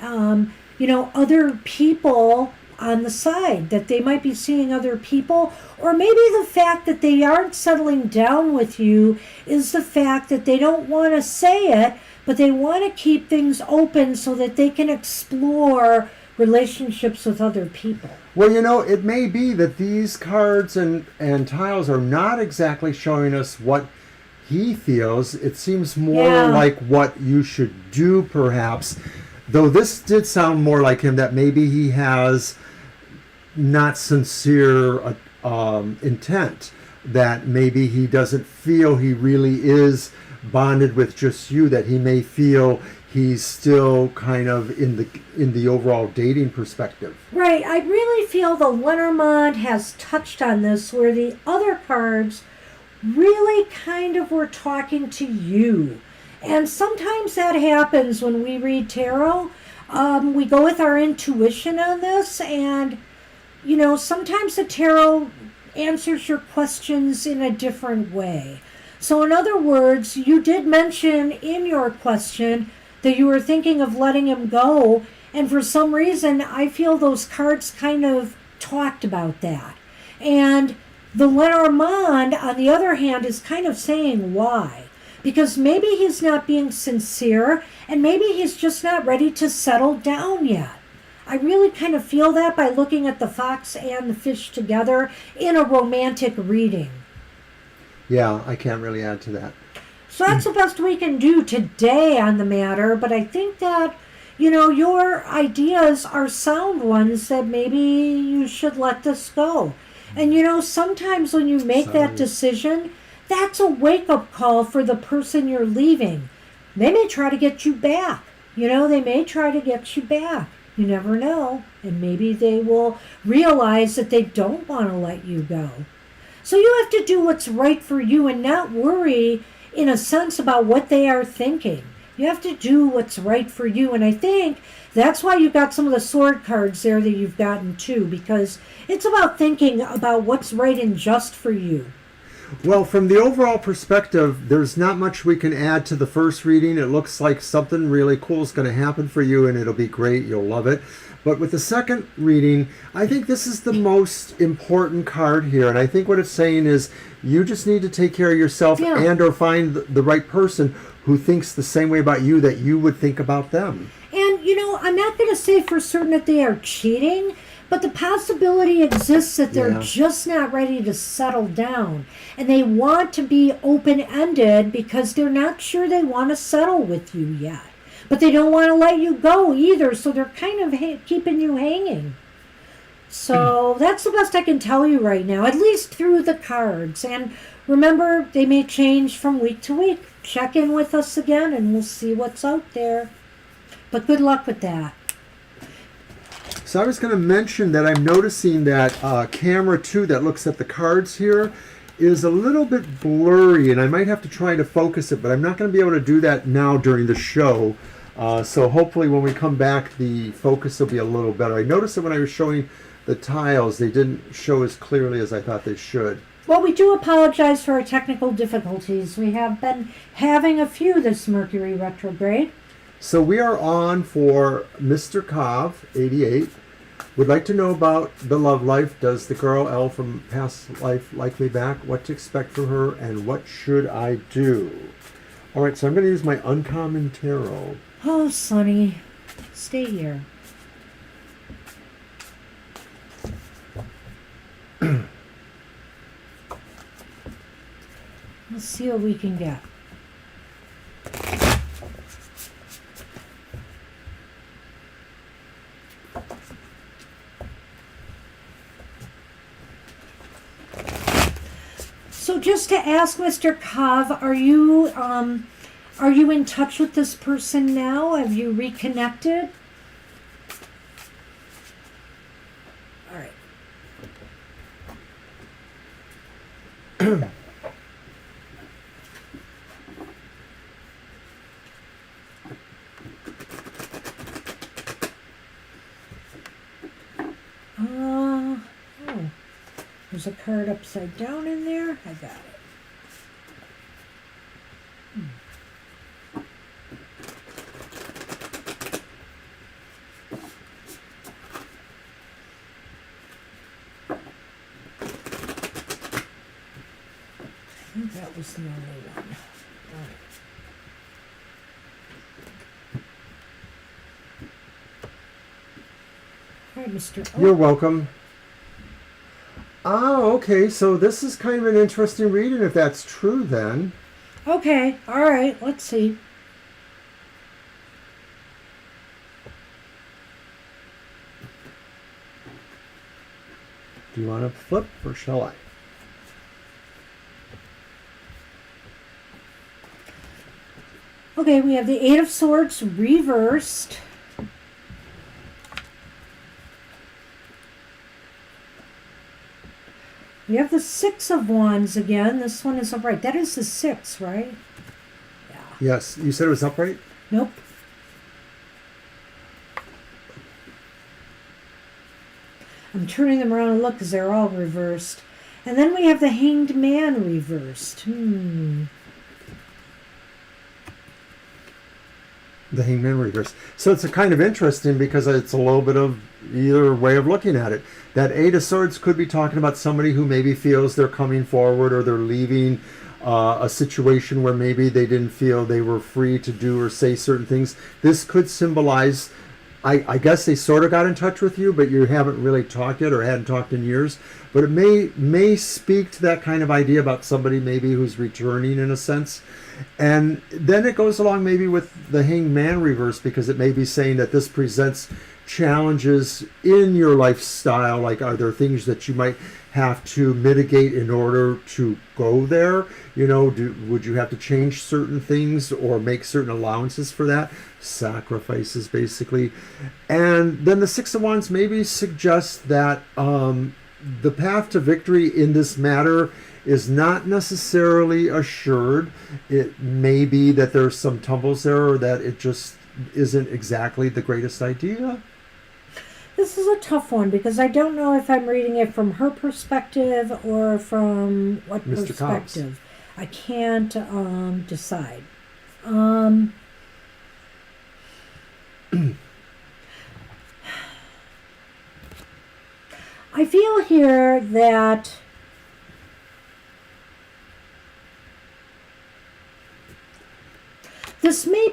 other people on the side, that they might be seeing other people, or maybe the fact that they aren't settling down with you is the fact that they don't want to say it, but they want to keep things open so that they can explore relationships with other people. Well, you know, it may be that these cards and tiles are not exactly showing us what he feels. It seems more like what you should do, perhaps. Though this did sound more like him, that maybe he has not sincere intent, that maybe he doesn't feel he really is bonded with just you, that he may feel he's still kind of in the overall dating perspective. Right. I really feel the Lenormand has touched on this, where the other cards really kind of were talking to you. And sometimes that happens when we read tarot. We go with our intuition on this, and, you know, sometimes the tarot answers your questions in a different way. So in other words, you did mention in your question that you were thinking of letting him go, and for some reason, I feel those cards kind of talked about that. And the Lenormand, on the other hand, is kind of saying why. Because maybe he's not being sincere, and maybe he's just not ready to settle down yet. I really kind of feel that by looking at the fox and the fish together in a romantic reading. Yeah, I can't really add to that. So that's the best we can do today on the matter, but I think that, you know, your ideas are sound ones, that maybe you should let this go. And, you know, sometimes when you make that decision, that's a wake-up call for the person you're leaving. They may try to get you back. You know, they may try to get you back. You never know. And maybe they will realize that they don't want to let you go. So you have to do what's right for you and not worry, in a sense, about what they are thinking. You have to do what's right for you. And I think that's why you got some of the sword cards there that you've gotten too, because it's about thinking about what's right and just for you. Well, from the overall perspective, there's not much we can add to the first reading. It looks like something really cool is going to happen for you, and it'll be great. You'll love it. But with the second reading, I think this is the most important card here. And I think what it's saying is you just need to take care of yourself and or find the right person who thinks the same way about you that you would think about them. And, you know, I'm not going to say for certain that they are cheating, but the possibility exists that they're just not ready to settle down. And they want to be open-ended because they're not sure they want to settle with you yet. But they don't want to let you go either, so they're kind of keeping you hanging. So that's the best I can tell you right now, at least through the cards. And remember, they may change from week to week. Check in with us again, and we'll see what's out there. But good luck with that. So I was going to mention that I'm noticing that camera 2 that looks at the cards here is a little bit blurry, and I might have to try to focus it, but I'm not going to be able to do that now during the show. So hopefully when we come back, the focus will be a little better. I noticed that when I was showing the tiles, they didn't show as clearly as I thought they should. Well, we do apologize for our technical difficulties. We have been having a few this Mercury retrograde. So we are on for Mr. Cov, 88. Would like to know about the love life. Does the girl L from past life like me back? What to expect from her, and what should I do? All right, so I'm going to use my Uncommon Tarot. Oh, Sonny, stay here. Let's see what we can get. So just to ask Mr. Cov, are you in touch with this person now? Have you reconnected? All right. There's a card upside down in there. I got it. I think that was the only one. All right, Mr. O. You're welcome. Oh, okay. So this is kind of an interesting reading, if that's true, then. Okay. All right. Let's see. Do you want to flip, or shall I? Okay, we have the Eight of Swords reversed. We have the Six of Wands again. This one is upright. That is the six, right? Yeah. Yes. You said it was upright? Nope. I'm turning them around and look because they're all reversed. And then we have the Hanged Man reversed. The Hangman reverse. So it's a kind of interesting because it's a little bit of either way of looking at it. That Eight of Swords could be talking about somebody who maybe feels they're coming forward, or they're leaving a situation where maybe they didn't feel they were free to do or say certain things. This could symbolize, I guess they sort of got in touch with you, but you haven't really talked yet, or hadn't talked in years. But it may speak to that kind of idea about somebody maybe who's returning in a sense. And then it goes along maybe with the Hanged Man reverse, because it may be saying that this presents challenges in your lifestyle. Like, are there things that you might have to mitigate in order to go there? You know, would you have to change certain things or make certain allowances for that? Sacrifices, basically. And then the Six of Wands maybe suggests that the path to victory in this matter is not necessarily assured. It may be that there's some tumbles there, or that it just isn't exactly the greatest idea. This is a tough one because I don't know if I'm reading it from her perspective or from what Mr. perspective. I can't decide. I feel here that this may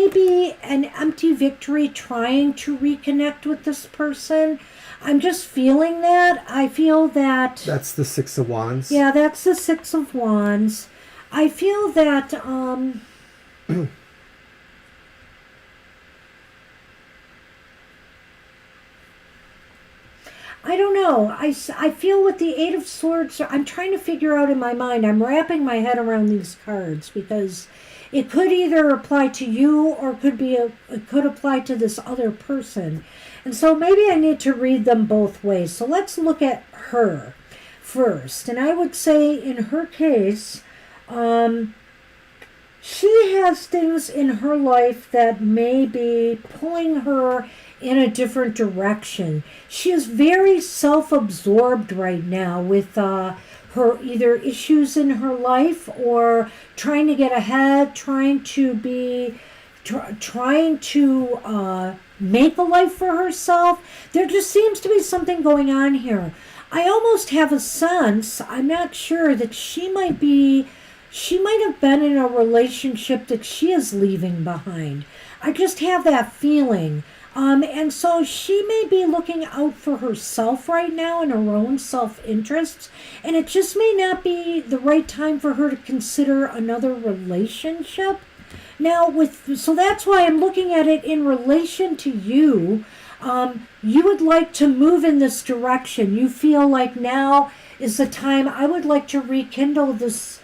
be an empty victory trying to reconnect with this person. I'm just feeling that. I feel that... That's the Six of Wands. Yeah, that's the Six of Wands. I feel that... I don't know. I feel with the Eight of Swords, I'm trying to figure out in my mind, I'm wrapping my head around these cards because it could either apply to you or it could apply to this other person. And so maybe I need to read them both ways. So let's look at her. first. And I would say in her case, she has things in her life that may be pulling her in a different direction. She is very self-absorbed right now with her either issues in her life or trying to get ahead, trying to make a life for herself. There just seems to be something going on here. I almost have a sense, I'm not sure, that she might have been in a relationship that she is leaving behind. I just have that feeling. And so she may be looking out for herself right now and her own self-interests. And it just may not be the right time for her to consider another relationship. Now, so that's why I'm looking at it in relation to you. You would like to move in this direction. You feel like now is the time. I would like to rekindle this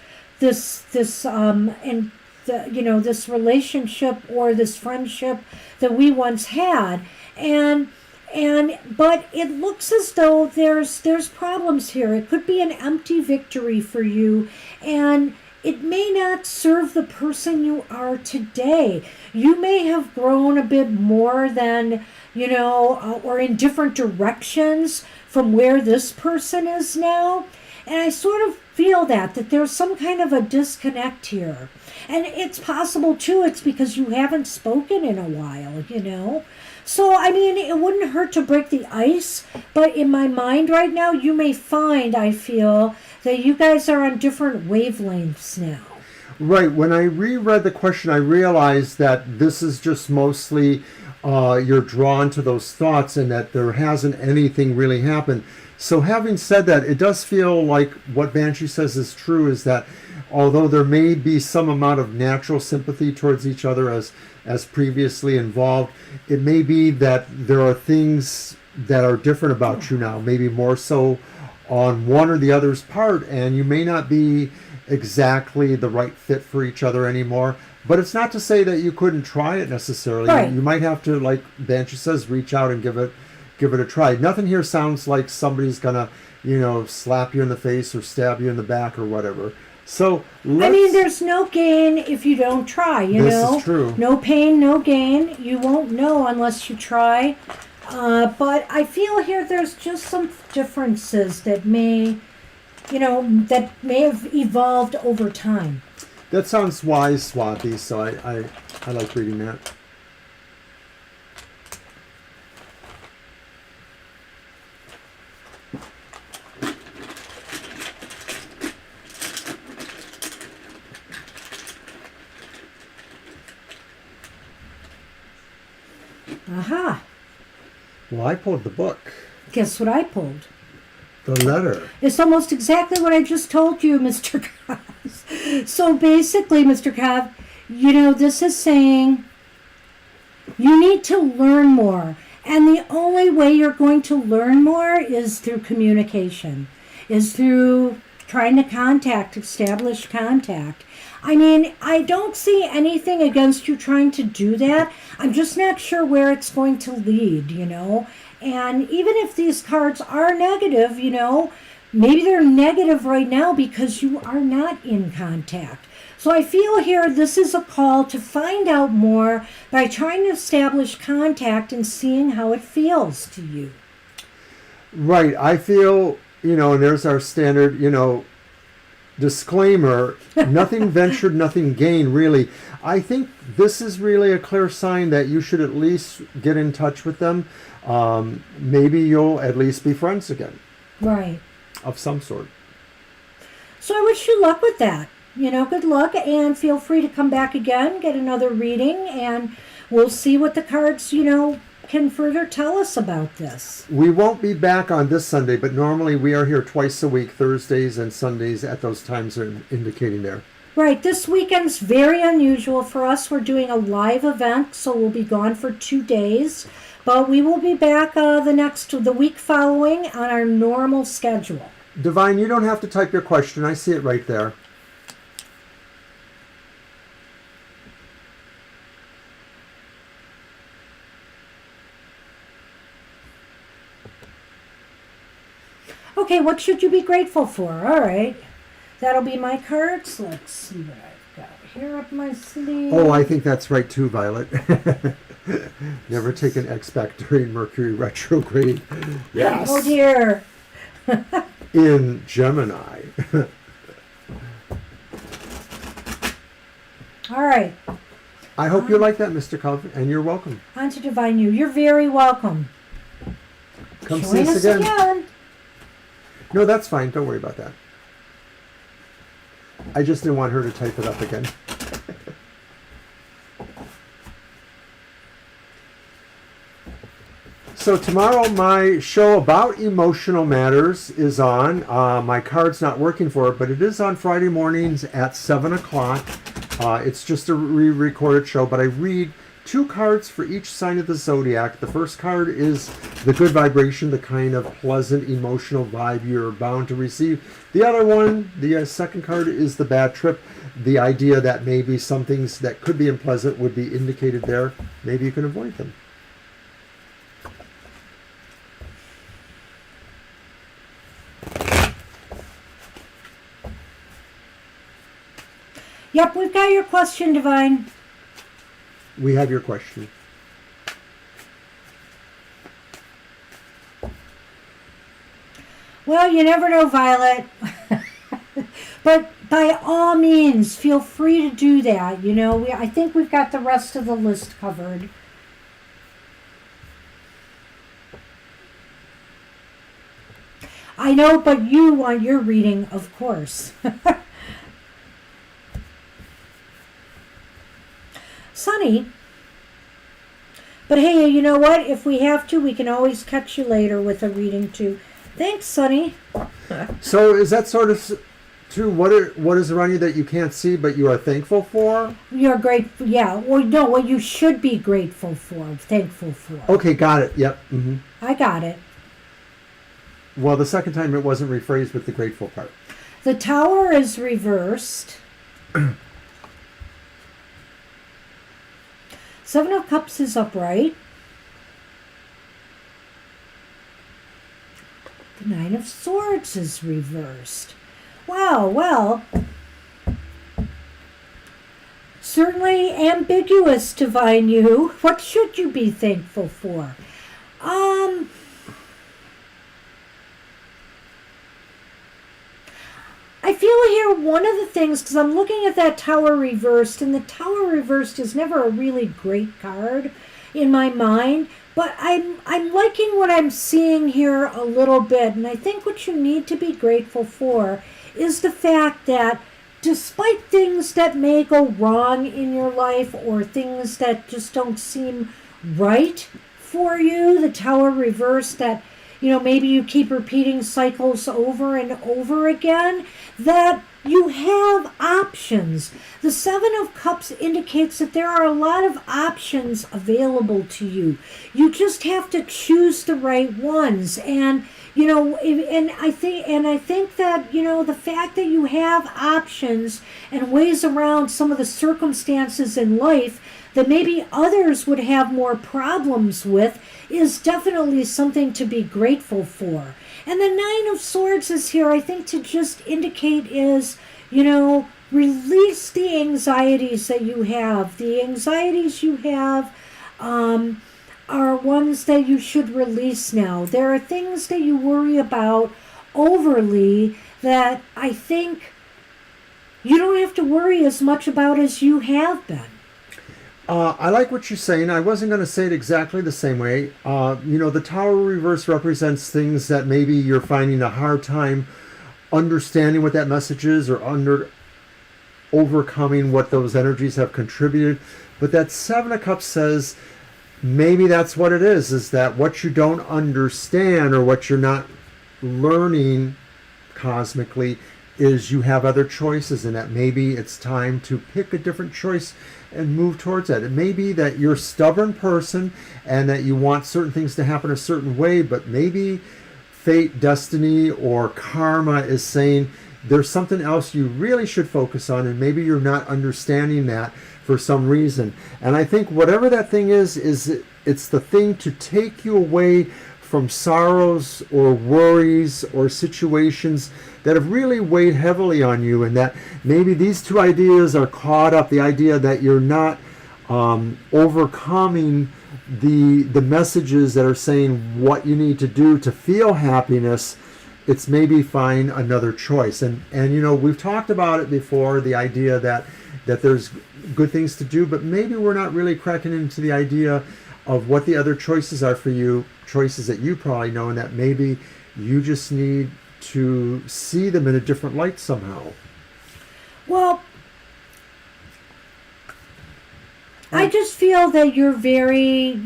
relationship or this friendship that we once had, but it looks as though there's problems here. It could be an empty victory for you, and it may not serve the person you are today. You may have grown a bit more than, or in different directions from where this person is now. And I sort of feel that there's some kind of a disconnect here. And it's possible, too, it's because you haven't spoken in a while. So, I mean, it wouldn't hurt to break the ice, but in my mind right now, you may find, I feel, that you guys are on different wavelengths now. Right. When I reread the question, I realized that this is just mostly you're drawn to those thoughts and that there hasn't anything really happened. So having said that, it does feel like what Banshee says is true, is that although there may be some amount of natural sympathy towards each other as previously involved, it may be that there are things that are different about you now, maybe more so on one or the other's part, and you may not be exactly the right fit for each other anymore. But it's not to say that you couldn't try it necessarily. Right. You might have to, like Banshee says, reach out and give it a try. Nothing here sounds like somebody's gonna, slap you in the face or stab you in the back or whatever. So there's no gain if you don't try, This is true. No pain, no gain. You won't know unless you try. But I feel here there's just some differences that may have evolved over time. That sounds wise, Swati, so I like reading that. Aha. Well, I pulled the book. Guess what I pulled? The letter. It's almost exactly what I just told you, Mr. Cobb. So basically, Mr. Cobb, this is saying you need to learn more. And the only way you're going to learn more is through communication, is through trying to establish contact. I mean, I don't see anything against you trying to do that. I'm just not sure where it's going to lead, And even if these cards are negative, maybe they're negative right now because you are not in contact. So I feel here this is a call to find out more by trying to establish contact and seeing how it feels to you. Right. I feel, and there's our standard, disclaimer, nothing ventured, nothing gained, really. I think this is really a clear sign that you should at least get in touch with them. Maybe you'll at least be friends again. Right. Of some sort. So I wish you luck with that. Good luck, and feel free to come back again, get another reading, and we'll see what the cards, can further tell us about this. We won't be back on this Sunday, but normally we are here twice a week, Thursdays and Sundays at those times are indicating there. Right, this weekend's very unusual for us. We're doing a live event, so we'll be gone for 2 days, but we will be back the week following on our normal schedule. Divine, you don't have to type your question. I see it right there. Okay, what should you be grateful for? All right. That'll be my cards. Let's see what I've got here up my sleeve. Oh, I think that's right too, Violet. Never take an X back during Mercury retrograde. Yes. Oh, dear. In Gemini. All right. I hope you like that, Mr. Calvin, and you're welcome. On to Divine You. You're very welcome. Come Join see us us again. No, that's fine. Don't worry about that. I just didn't want her to type it up again. So tomorrow my show about emotional matters is on. My card's not working for it, but it is on Friday mornings at 7 o'clock. It's just a re-recorded show, but I read 2 cards for each sign of the zodiac. The first card is the good vibration, the kind of pleasant emotional vibe you're bound to receive. The other one, the second card, is the bad trip. The idea that maybe some things that could be unpleasant would be indicated there. Maybe you can avoid them. Yep, we've got your question, Divine. We have your question. Well, you never know, Violet. But by all means, feel free to do that. You know, I think we've got the rest of the list covered. I know, but you want your reading, of course. Sunny. But hey, you know what? If we have to, we can always catch you later with a reading too. Thanks, Sunny. So is that sort of true? What is around you that you can't see but you are thankful for? You're grateful, yeah. Well, no, what you should be grateful for, thankful for. Okay, got it. Yep. Mm-hmm. I got it. Well, the second time it wasn't rephrased with the grateful part. The Tower is reversed. 7 of Cups is upright. The 9 of Swords is reversed. Wow, well, certainly ambiguous, Divine You. What should you be thankful for? I feel here one of the things, because I'm looking at that Tower reversed, and the Tower reversed is never a really great card in my mind, but I'm liking what I'm seeing here a little bit, and I think what you need to be grateful for is the fact that despite things that may go wrong in your life or things that just don't seem right for you, the Tower reversed, that maybe you keep repeating cycles over and over again, that you have options. The 7 of Cups indicates that there are a lot of options available to you. You just have to choose the right ones. And, I think that, the fact that you have options and ways around some of the circumstances in life that maybe others would have more problems with is definitely something to be grateful for. And the 9 of Swords is here, I think, to just indicate is, release the anxieties that you have. The anxieties you have are ones that you should release now. There are things that you worry about overly that I think you don't have to worry as much about as you have been. I like what you're saying. I wasn't going to say it exactly the same way. The Tower reverse represents things that maybe you're finding a hard time understanding what that message is or overcoming what those energies have contributed. But that 7 of Cups says maybe that's what it is that what you don't understand or what you're not learning cosmically is you have other choices, and that maybe it's time to pick a different choice and move towards that. It may be that you're a stubborn person and that you want certain things to happen a certain way, but maybe fate, destiny, or karma is saying there's something else you really should focus on, and maybe you're not understanding that for some reason. And I think whatever that thing is it's the thing to take you away from sorrows or worries or situations that have really weighed heavily on you, and that maybe these two ideas are caught up. The idea that you're not overcoming the messages that are saying what you need to do to feel happiness. It's maybe find another choice. And we've talked about it before, the idea that there's good things to do, but maybe we're not really cracking into the idea of what the other choices are for you, choices that you probably know, and that maybe you just need to see them in a different light somehow. Well, I just feel that you're very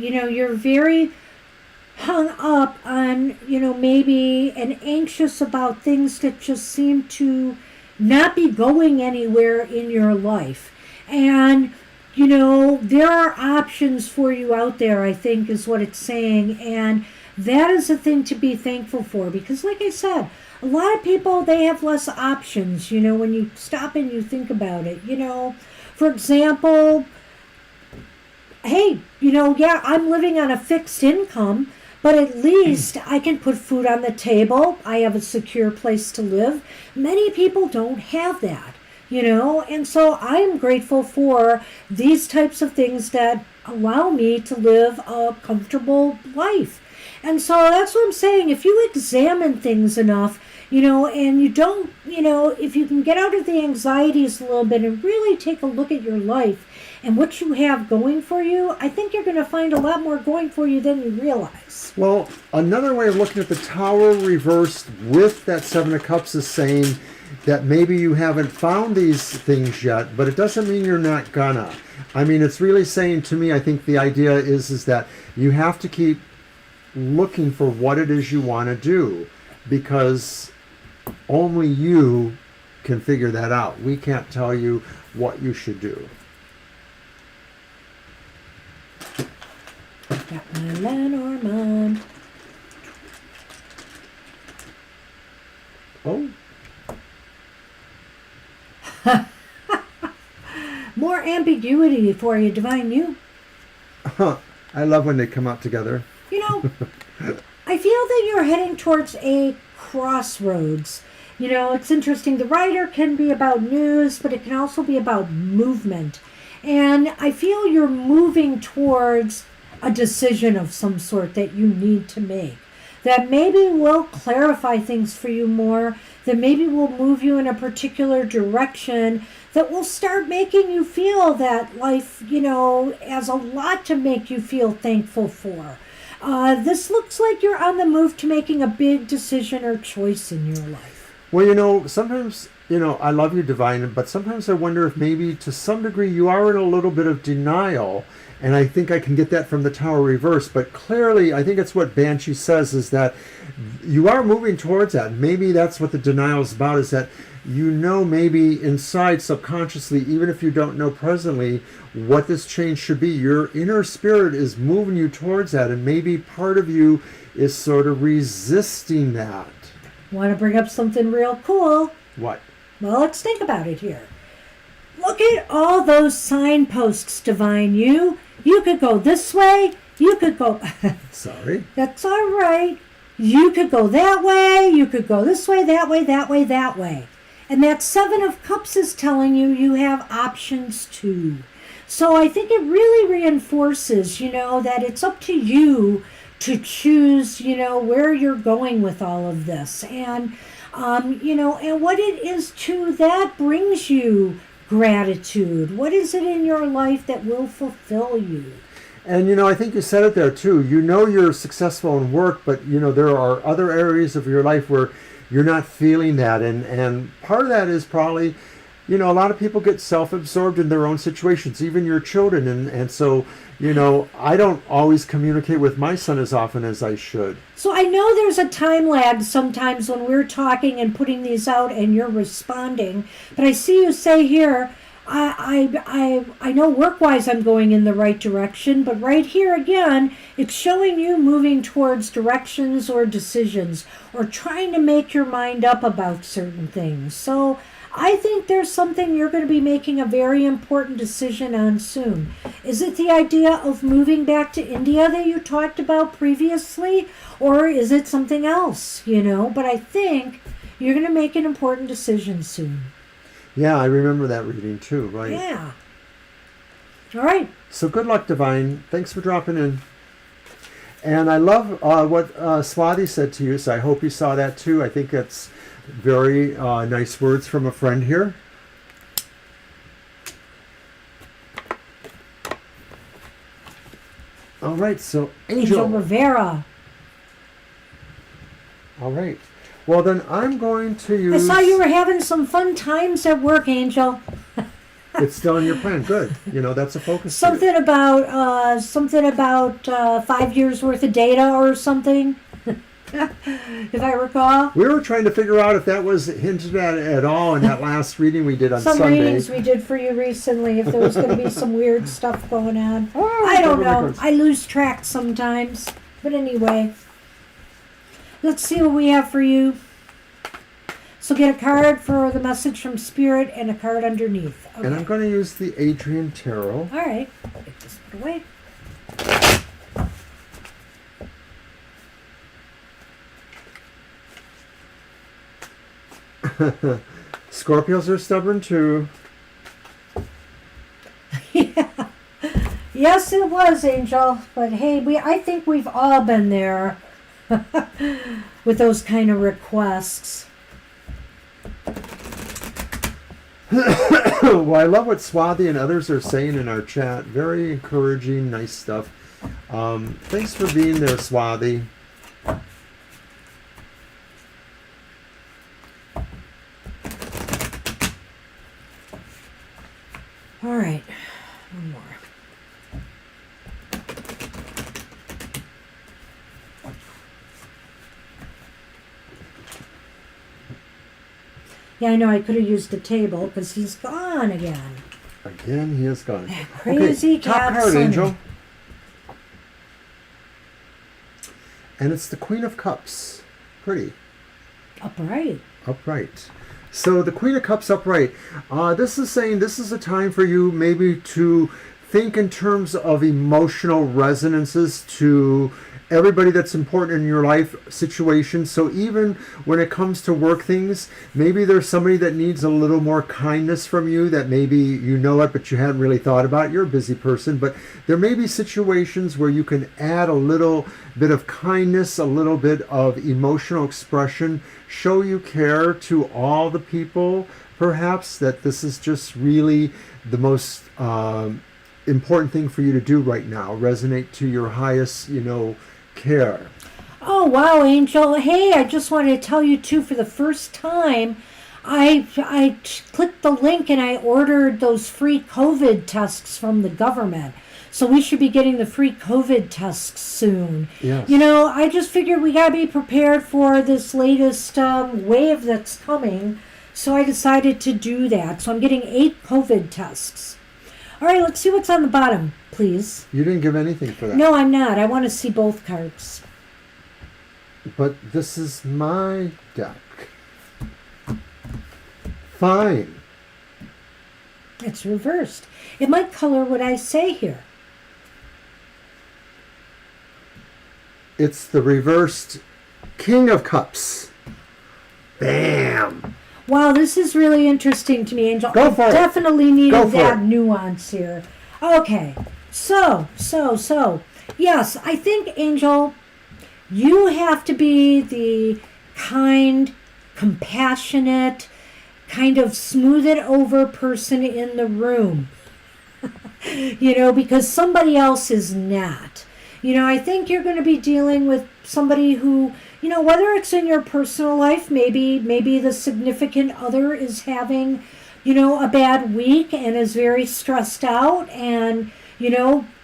hung up on, maybe and anxious about things that just seem to not be going anywhere in your life. And, there are options for you out there, I think is what it's saying. And that is a thing to be thankful for, because like I said, a lot of people, they have less options, when you stop and you think about it. For example, hey, I'm living on a fixed income, but at least I can put food on the table. I have a secure place to live. Many people don't have that, and so I'm grateful for these types of things that allow me to live a comfortable life. And so that's what I'm saying. If you examine things enough, and you don't, if you can get out of the anxieties a little bit and really take a look at your life and what you have going for you, I think you're going to find a lot more going for you than you realize. Well, another way of looking at the Tower reversed with that Seven of Cups is saying that maybe you haven't found these things yet, but it doesn't mean you're not gonna. I mean, it's really saying to me, I think the idea is that you have to keep looking for what it is you want to do, because only you can figure that out. We can't tell you what you should do. Got my Lenormand. Oh. More ambiguity for you, Divine You. I love when they come out together. I feel that you're heading towards a crossroads. It's interesting. The writer can be about news, but it can also be about movement. And I feel you're moving towards a decision of some sort that you need to make, that maybe will clarify things for you more, that maybe will move you in a particular direction, that will start making you feel that life, has a lot to make you feel thankful for. This looks like you're on the move to making a big decision or choice in your life. Well, sometimes, I love you, Divine, but sometimes I wonder if maybe to some degree you are in a little bit of denial. And I think I can get that from the Tower reverse. But clearly, I think it's what Banshee says, is that you are moving towards that. Maybe that's what the denial is about, is that maybe inside subconsciously, even if you don't know presently what this change should be, your inner spirit is moving you towards that. And maybe part of you is sort of resisting that. Want to bring up something real cool? What? Well, let's think about it here. Look at all those signposts, Divine You. You could go this way. You could go... Sorry. That's all right. You could go that way. You could go this way, that way, that way, that way. And that Seven of Cups is telling you you have options too. So I think it really reinforces, that it's up to you to choose, where you're going with all of this. And, and what it is too that brings you gratitude. What is it in your life that will fulfill you? And, I think you said it there too. You're successful in work, but, there are other areas of your life where you're not feeling that. And part of that is probably, a lot of people get self-absorbed in their own situations, even your children. And so, I don't always communicate with my son as often as I should. So I know there's a time lag sometimes when we're talking and putting these out and you're responding. But I see you say here, I know work-wise I'm going in the right direction, but right here again, it's showing you moving towards directions or decisions or trying to make your mind up about certain things. So I think there's something you're going to be making a very important decision on soon. Is it the idea of moving back to India that you talked about previously? Or is it something else, But I think you're going to make an important decision soon. Yeah, I remember that reading too, right? Yeah. All right. So good luck, Divine. Thanks for dropping in. And I love what Swati said to you, so I hope you saw that too. I think that's very nice words from a friend here. All right, so Angel Rivera. All right. Well, then I'm going to use... I saw you were having some fun times at work, Angel. It's still in your plan. Good. That's a focus. Something about 5 years worth of data or something, if I recall. We were trying to figure out if that was hinted at all in that last reading we did on some Sunday. Readings we did for you recently, if there was going to be some weird stuff going on. Oh, I don't know. I lose track sometimes. But anyway, let's see what we have for you. So get a card for the message from Spirit and a card underneath. Okay. And I'm going to use the Adrian Tarot. All right. Get this put away. Scorpios are stubborn too. Yeah. Yes, it was, Angel. But hey, I think we've all been there with those kind of requests. Well, I love what Swati and others are saying in our chat. Very encouraging, nice stuff. Thanks for being there, Swati. All right, one more. Yeah, I know I could have used the table because he's gone again. Again, he is gone. Crazy okay, top card, Sonny. Angel. And it's the Queen of Cups. Pretty. Upright. Upright. So the Queen of Cups upright. This is saying this is a time for you maybe to think in terms of emotional resonances to everybody that's important in your life situation. So even when it comes to work things, maybe there's somebody that needs a little more kindness from you that maybe you know it, but you hadn't really thought about. You're a busy person, but there may be situations where you can add a little bit of kindness, a little bit of emotional expression, show you care to all the people, perhaps, that this is just really the most important thing for you to do right now. Resonate to your highest, care. Oh, wow, Angel. Hey, I just wanted to tell you, too, for the first time, I clicked the link and I ordered those free COVID tests from the government. So we should be getting the free COVID tests soon. Yes. I just figured we got to be prepared for this latest wave that's coming. So I decided to do that. So I'm getting 8 COVID tests. All right, let's see what's on the bottom, please. You didn't give anything for that. No, I'm not. I want to see both cards. But this is my deck. Fine. It's reversed. It might color what I say here. It's the reversed King of Cups. Bam. Wow, this is really interesting to me, Angel. Go for I it. definitely needed Go for that it. nuance here. Okay, so, yes, I think, Angel, you have to be the kind, compassionate, kind of smooth it over person in the room. Because somebody else is not. I think you're going to be dealing with somebody who, whether it's in your personal life, maybe the significant other is having, a bad week and is very stressed out and,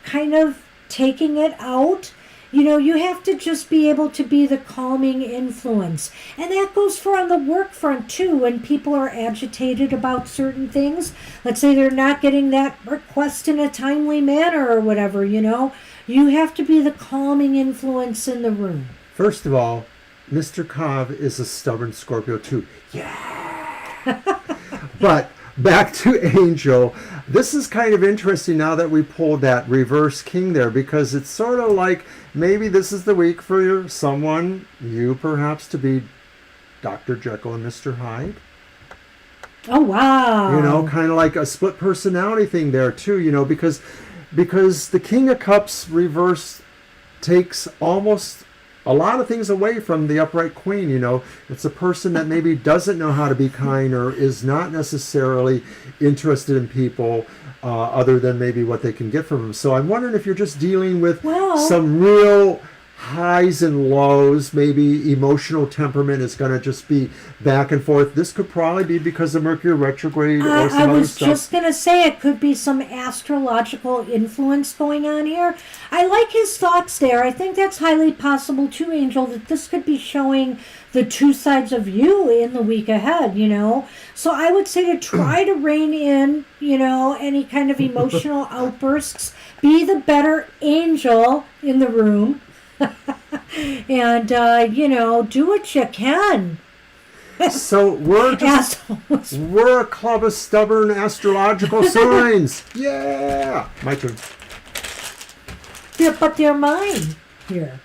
kind of taking it out. You have to just be able to be the calming influence. And that goes for on the work front, too, when people are agitated about certain things. Let's say they're not getting that request in a timely manner or whatever, You have to be the calming influence in the room. First of all, Mr. Cobb is a stubborn Scorpio too. Yeah. But back to Angel. This is kind of interesting now that we pulled that reverse king there, because it's sort of like maybe this is the week for someone, you perhaps, to be Dr. Jekyll and Mr. Hyde. Oh, wow. You know, kind of like a split personality thing there too, you know, because the King of Cups reverse takes almost a lot of things away from the upright queen. You know, it's a person that maybe doesn't know how to be kind or is not necessarily interested in people other than maybe what they can get from them. So I'm wondering if you're just dealing with some real highs and lows. Maybe emotional temperament is going to just be back and forth. This could probably be because of Mercury retrograde or some I other was stuff. just going to say it could be some astrological influence going on here. I like his thoughts there. I think that's highly possible too, Angel, that this could be showing the two sides of you in the week ahead, you know. So I would say to try to rein in, you know, any kind of emotional outbursts. Be the better angel in the room. And, you know, do what you can. So we're a club of stubborn astrological signs. Yeah. My turn. But they're mine here.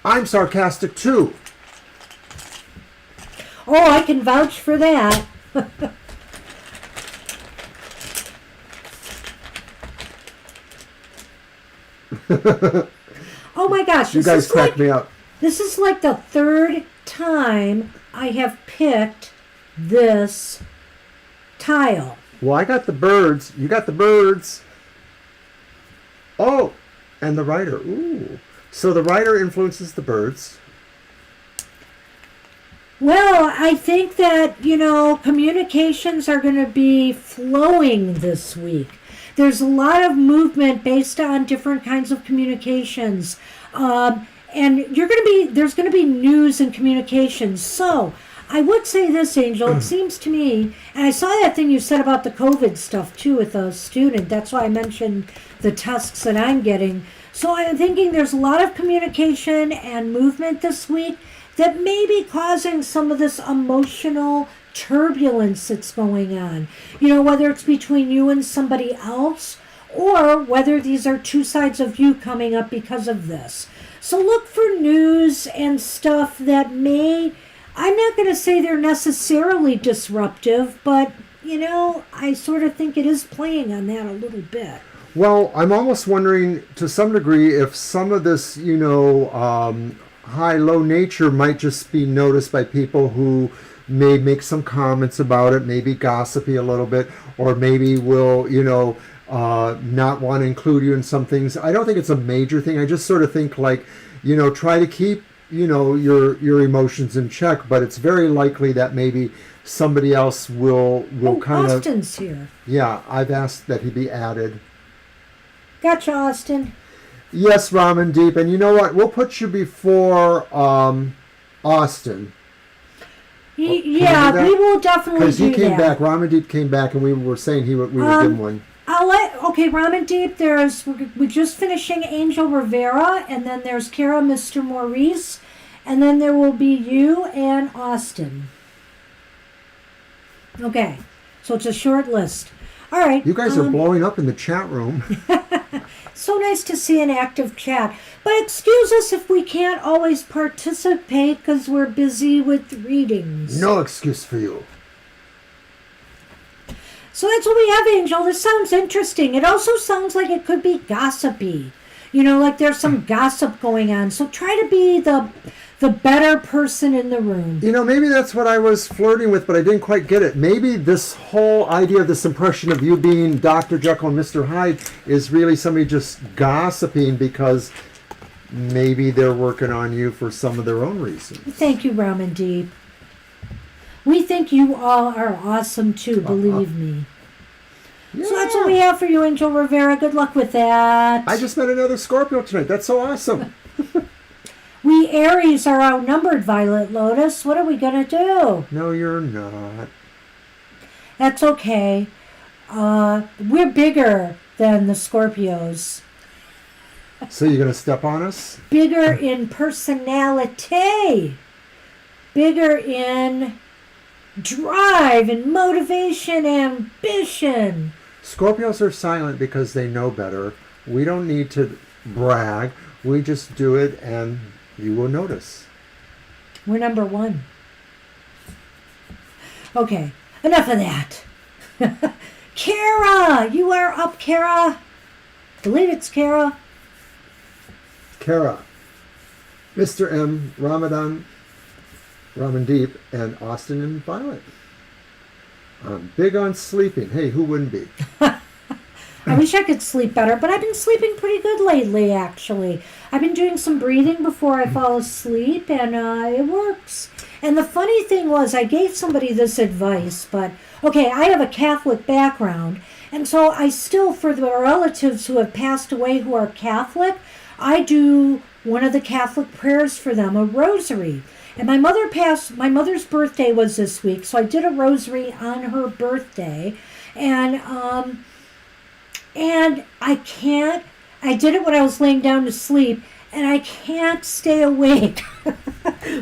I'm sarcastic too. Oh, I can vouch for that. Oh my gosh. You guys crack me up. This is like the third time I have picked this tile. Well, I got the birds. You got the birds. Oh, and the writer. Ooh. So the writer influences the birds. Well, I think that, you know, communications are going to be flowing this week. There's a lot of movement based on different kinds of communications. And there's going to be news and communications. So I would say this, Angel, it seems to me, and I saw that thing you said about the COVID stuff too with a student. That's why I mentioned the tests that I'm getting. So I'm thinking there's a lot of communication and movement this week that may be causing some of this emotional turbulence that's going on. You know, whether it's between you and somebody else, or whether these are two sides of you coming up because of this. So look for news and stuff that may, I'm not going to say they're necessarily disruptive, but, you know, I sort of think it is playing on that a little bit. Well, I'm almost wondering to some degree if some of this, you know, high-low nature might just be noticed by people who may make some comments about it, maybe gossipy a little bit, or maybe will, you know, not want to include you in some things. I don't think it's a major thing. I just sort of think like, you know, try to keep, you know, your emotions in check, but it's very likely that maybe somebody else will kind of... Austin's here. Yeah, I've asked that he be added. Gotcha, Austin. Yes, Ramen Deep, and you know what? We'll put you before Austin. Yeah, we will definitely do that. Because he came back, Ramen Deep came back, and we were saying we would give him one. Okay, Ramen Deep, we're just finishing Angel Rivera, and then there's Kara, Mr. Maurice, and then there will be you and Austin. Okay, so it's a short list. All right. You guys are blowing up in the chat room. So nice to see an active chat. But excuse us if we can't always participate because we're busy with readings. No excuse for you. So that's what we have, Angel. This sounds interesting. It also sounds like it could be gossipy. You know, like there's some gossip going on. So try to be the better person in the room. You know, maybe that's what I was flirting with, but I didn't quite get it. Maybe this whole idea of this impression of you being Dr. Jekyll and Mr. Hyde is really somebody just gossiping because maybe they're working on you for some of their own reasons. Thank you, Ramen Deep. We think you all are awesome too, believe me. Yeah. So that's what we have for you, Angel Rivera. Good luck with that. I just met another Scorpio tonight. That's so awesome. We Aries are outnumbered, Violet Lotus. What are we going to do? No, you're not. That's okay. We're bigger than the Scorpios. So you're going to step on us? Bigger in personality. Bigger in drive and motivation, ambition. Scorpios are silent because they know better. We don't need to brag. We just do it and you will notice. We're number 1. Okay, enough of that. Kara, you are up, Kara. I believe it's Kara. Kara, Mr. M, Ramandeep, and Austin and Violet. I'm big on sleeping. Hey, who wouldn't be? I wish I could sleep better, but I've been sleeping pretty good lately, actually. I've been doing some breathing before I fall asleep, and it works. And the funny thing was, I gave somebody this advice, but, okay, I have a Catholic background, and so I still, for the relatives who have passed away who are Catholic, I do one of the Catholic prayers for them, a rosary. And my mother's birthday was this week, so I did a rosary on her birthday, and I did it when I was laying down to sleep, and I can't stay awake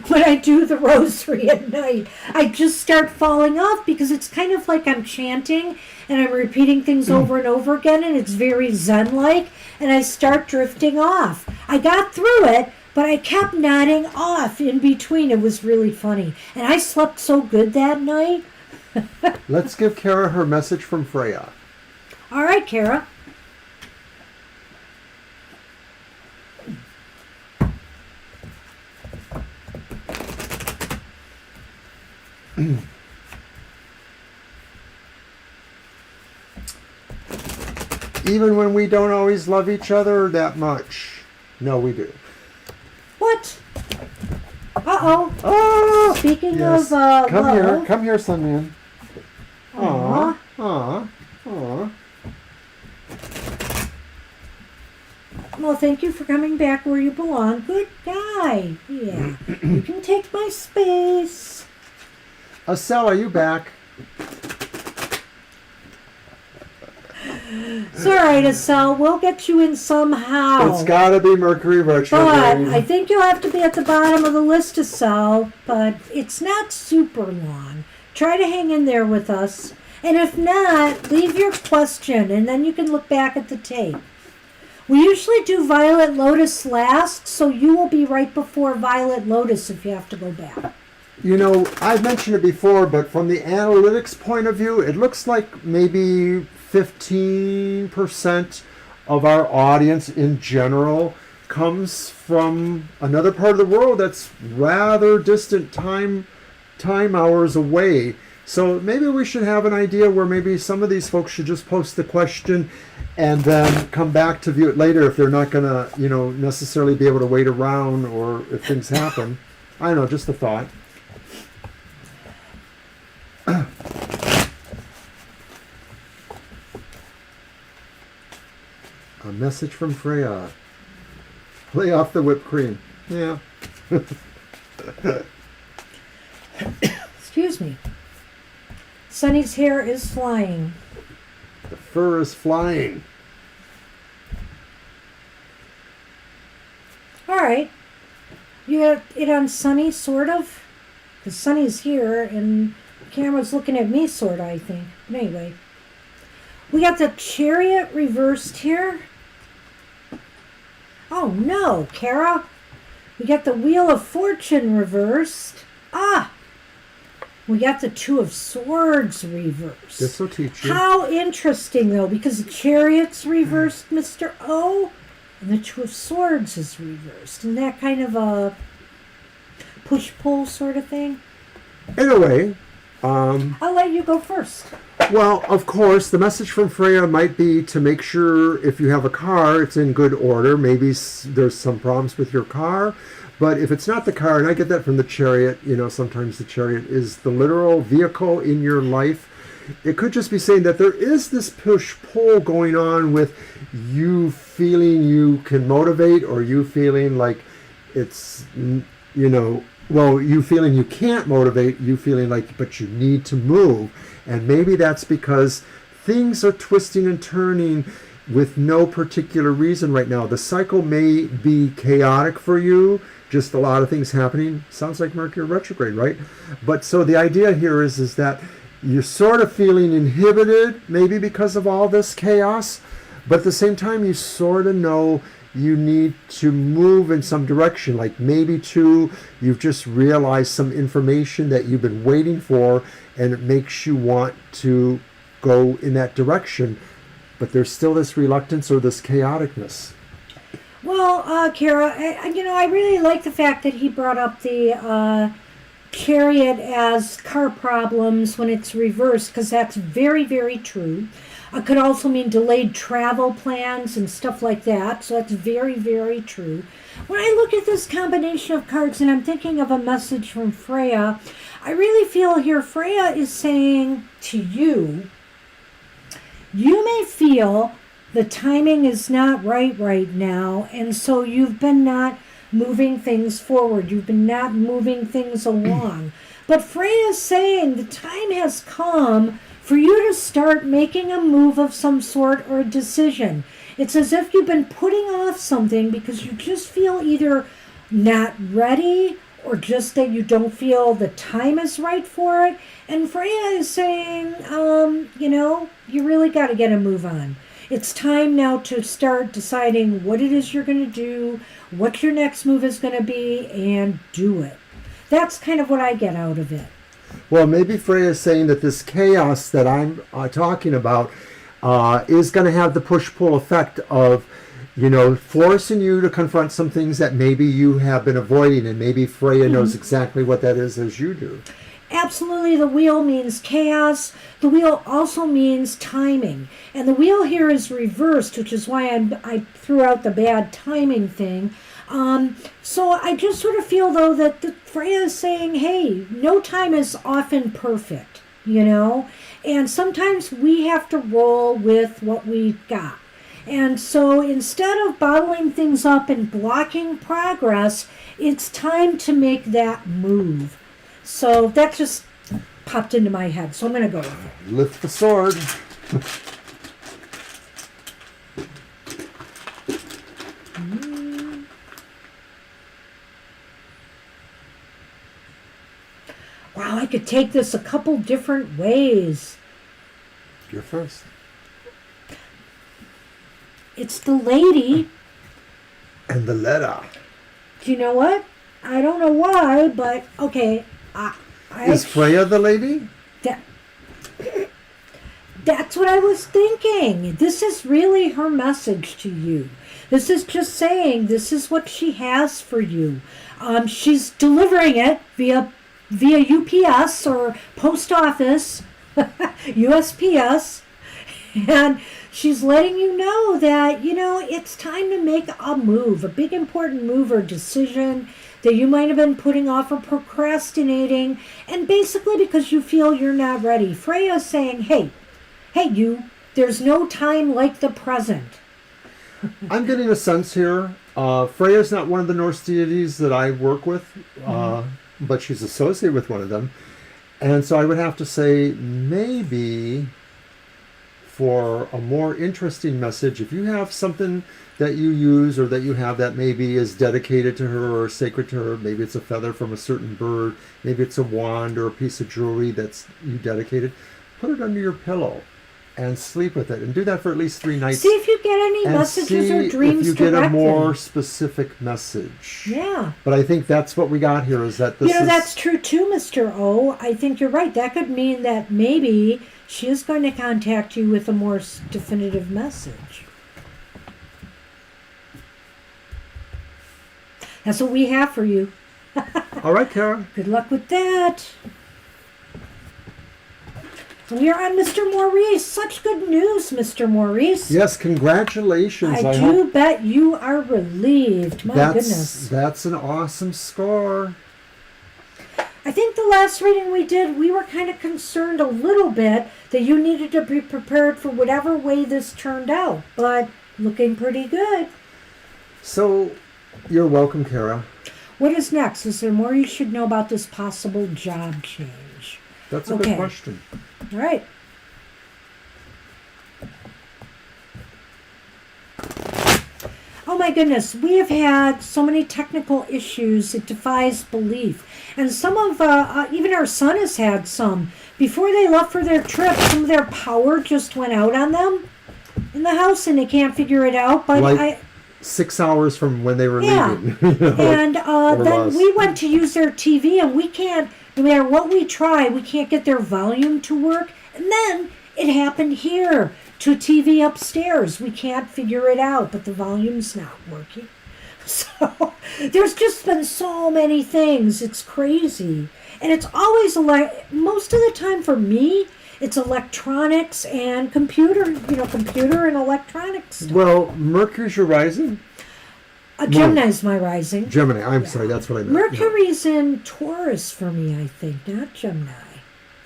when I do the rosary at night. I just start falling off because it's kind of like I'm chanting and I'm repeating things over and over again, and it's very Zen-like, and I start drifting off. I got through it, but I kept nodding off in between. It was really funny. And I slept so good that night. Let's give Kara her message from Freya. All right, Kara. Even when we don't always love each other that much. No, we do. What? Uh-oh. Oh! Speaking Yes. of Come love. here. Come here, Sunman. Aw. Aw. Aw. Well, thank you for coming back where you belong. Good guy. Yeah. You can take my space. Estelle, are you back? It's all right, Estelle. We'll get you in somehow. It's got to be Mercury But retrograde. I think you'll have to be at the bottom of the list, Estelle. But it's not super long. Try to hang in there with us. And if not, leave your question, and then you can look back at the tape. We usually do Violet Lotus last, so you will be right before Violet Lotus if you have to go back. You know, I've mentioned it before, but from the analytics point of view, it looks like maybe 15% of our audience in general comes from another part of the world that's rather distant time hours away. So maybe we should have an idea where maybe some of these folks should just post the question and then come back to view it later if they're not going to, necessarily be able to wait around, or if things happen. I don't know, just a thought. A message from Freya. Lay off the whipped cream. Yeah. Excuse me. Sunny's hair is flying. The fur is flying. All right. You got it on Sunny, sort of? Because Sunny's here, and the camera's looking at me, sort of, I think. But anyway. We got the Chariot reversed here. Oh, no, Kara. We got the Wheel of Fortune reversed. Ah! We got the Two of Swords reversed. This will teach you. How interesting, though, because the Chariot's reversed, Mr. O, and the Two of Swords is reversed. Isn't that kind of a push-pull sort of thing? In a way. I'll let you go first. Well, of course, the message from Freya might be to make sure if you have a car, it's in good order. Maybe there's some problems with your car. But if it's not the car, and I get that from the Chariot, sometimes the Chariot is the literal vehicle in your life. It could just be saying that there is this push-pull going on with you feeling you can motivate, or you feeling like it's, you feeling you can't motivate, you feeling like, but you need to move. And maybe that's because things are twisting and turning with no particular reason right now. The cycle may be chaotic for you, just a lot of things happening. Sounds like Mercury retrograde, right? But so the idea here is that you're sort of feeling inhibited, maybe because of all this chaos, but at the same time, you sort of know you need to move in some direction. Like maybe too, you've just realized some information that you've been waiting for, and it makes you want to go in that direction, but there's still this reluctance or this chaoticness. Well, Kara, I really like the fact that he brought up the chariot as car problems when it's reversed, because that's very, very true. It could also mean delayed travel plans and stuff like that, so that's very, very true. When I look at this combination of cards and I'm thinking of a message from Freya, I really feel here Freya is saying to you, you may feel the timing is not right now, and so you've been not moving things forward. You've been not moving things along. But Freya's saying the time has come for you to start making a move of some sort or a decision. It's as if you've been putting off something because you just feel either not ready or just that you don't feel the time is right for it. And Freya is saying, you really got to get a move on. It's time now to start deciding what it is you're going to do, what your next move is going to be, and do it. That's kind of what I get out of it. Well, maybe Freya is saying that this chaos that I'm talking about is going to have the push-pull effect of, forcing you to confront some things that maybe you have been avoiding, and maybe Freya knows exactly what that is as you do. Absolutely, the wheel means chaos. The wheel also means timing. And the wheel here is reversed, which is why I threw out the bad timing thing. So I just sort of feel, though, that Freya is saying, hey, no time is often perfect, and sometimes we have to roll with what we got. And so instead of bottling things up and blocking progress, it's time to make that move. So that just popped into my head, so I'm going to go with it. Lift the sword. Wow, I could take this a couple different ways. You're first. It's the lady. And the letter. Do you know what? I don't know why, but okay. Is Freya the lady? That's what I was thinking. This is really her message to you. This is just saying this is what she has for you. She's delivering it via UPS or post office, USPS, and she's letting you know that, it's time to make a move, a big important move or decision that you might have been putting off or procrastinating, and basically because you feel you're not ready. Freya's saying, hey, you, there's no time like the present. I'm getting a sense here. Freya's not one of the Norse deities that I work with, but she's associated with one of them. And so I would have to say maybe for a more interesting message, if you have something that you use or that you have that maybe is dedicated to her or sacred to her, maybe it's a feather from a certain bird, maybe it's a wand or a piece of jewelry that's you dedicated, put it under your pillow and sleep with it, and do that for at least 3 nights. See if you get any messages or dreams if you get a more specific message. Yeah. But I think that's what we got here, is that this is... that's true too, Mr. O. I think you're right. That could mean that maybe she is going to contact you with a more definitive message. That's what we have for you. All right, Kara. Good luck with that. We are on Mr. Maurice. Such good news, Mr. Maurice. Yes, congratulations. I do bet you are relieved. My goodness. That's an awesome score. I think the last reading we did, we were kind of concerned a little bit that you needed to be prepared for whatever way this turned out, but looking pretty good. So, you're welcome, Kara. What is next? Is there more you should know about this possible job change? That's a good question. All right. Oh my goodness, we have had so many technical issues, it defies belief. And some of, even our son has had some. Before they left for their trip, some of their power just went out on them in the house, and they can't figure it out. But like 6 hours from when they were leaving. And then less. we went to use their TV, and we can't, no matter what we try, we can't get their volume to work. And then it happened here to TV upstairs. We can't figure it out, but the volume's not working. So there's just been so many things. It's crazy. And it's always, most of the time for me, it's electronics and computer and electronics stuff. Well, Mercury's your rising? Gemini's my rising. Gemini, I'm sorry, that's what I meant. Mercury's in Taurus for me, I think, not Gemini.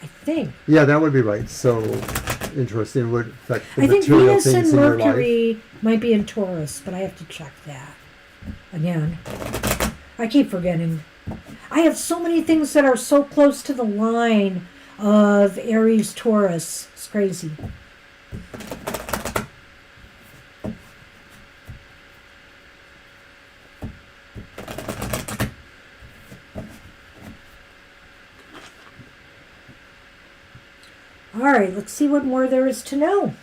I think. Yeah, that would be right. So, interesting. It would affect the I think material Venus things and in your life. Mercury might be in Taurus, but I have to check that. Again, I keep forgetting. I have so many things that are so close to the line of Aries, Taurus. It's crazy. All right, let's see what more there is to know.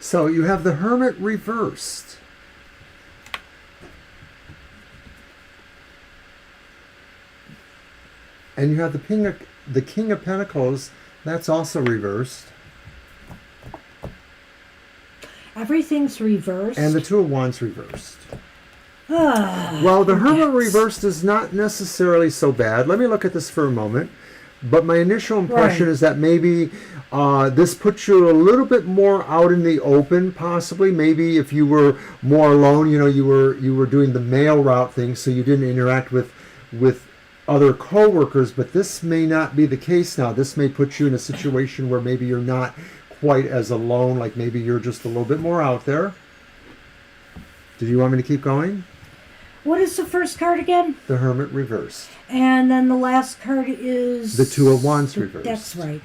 So you have the Hermit reversed. And you have the King of Pentacles. That's also reversed. Everything's reversed. And the Two of Wands reversed. Ah, Well, the Hermit yes. reversed is not necessarily so bad. Let me look at this for a moment. But my initial impression Right. is that maybe this puts you a little bit more out in the open, possibly. Maybe if you were more alone, you were doing the mail route thing, so you didn't interact with other co-workers. But this may not be the case now. This may put you in a situation where maybe you're not quite as alone, like maybe you're just a little bit more out there. Did you want me to keep going? What is the first card again? The Hermit reversed. And then the last card is... The Two of Wands reversed. That's right.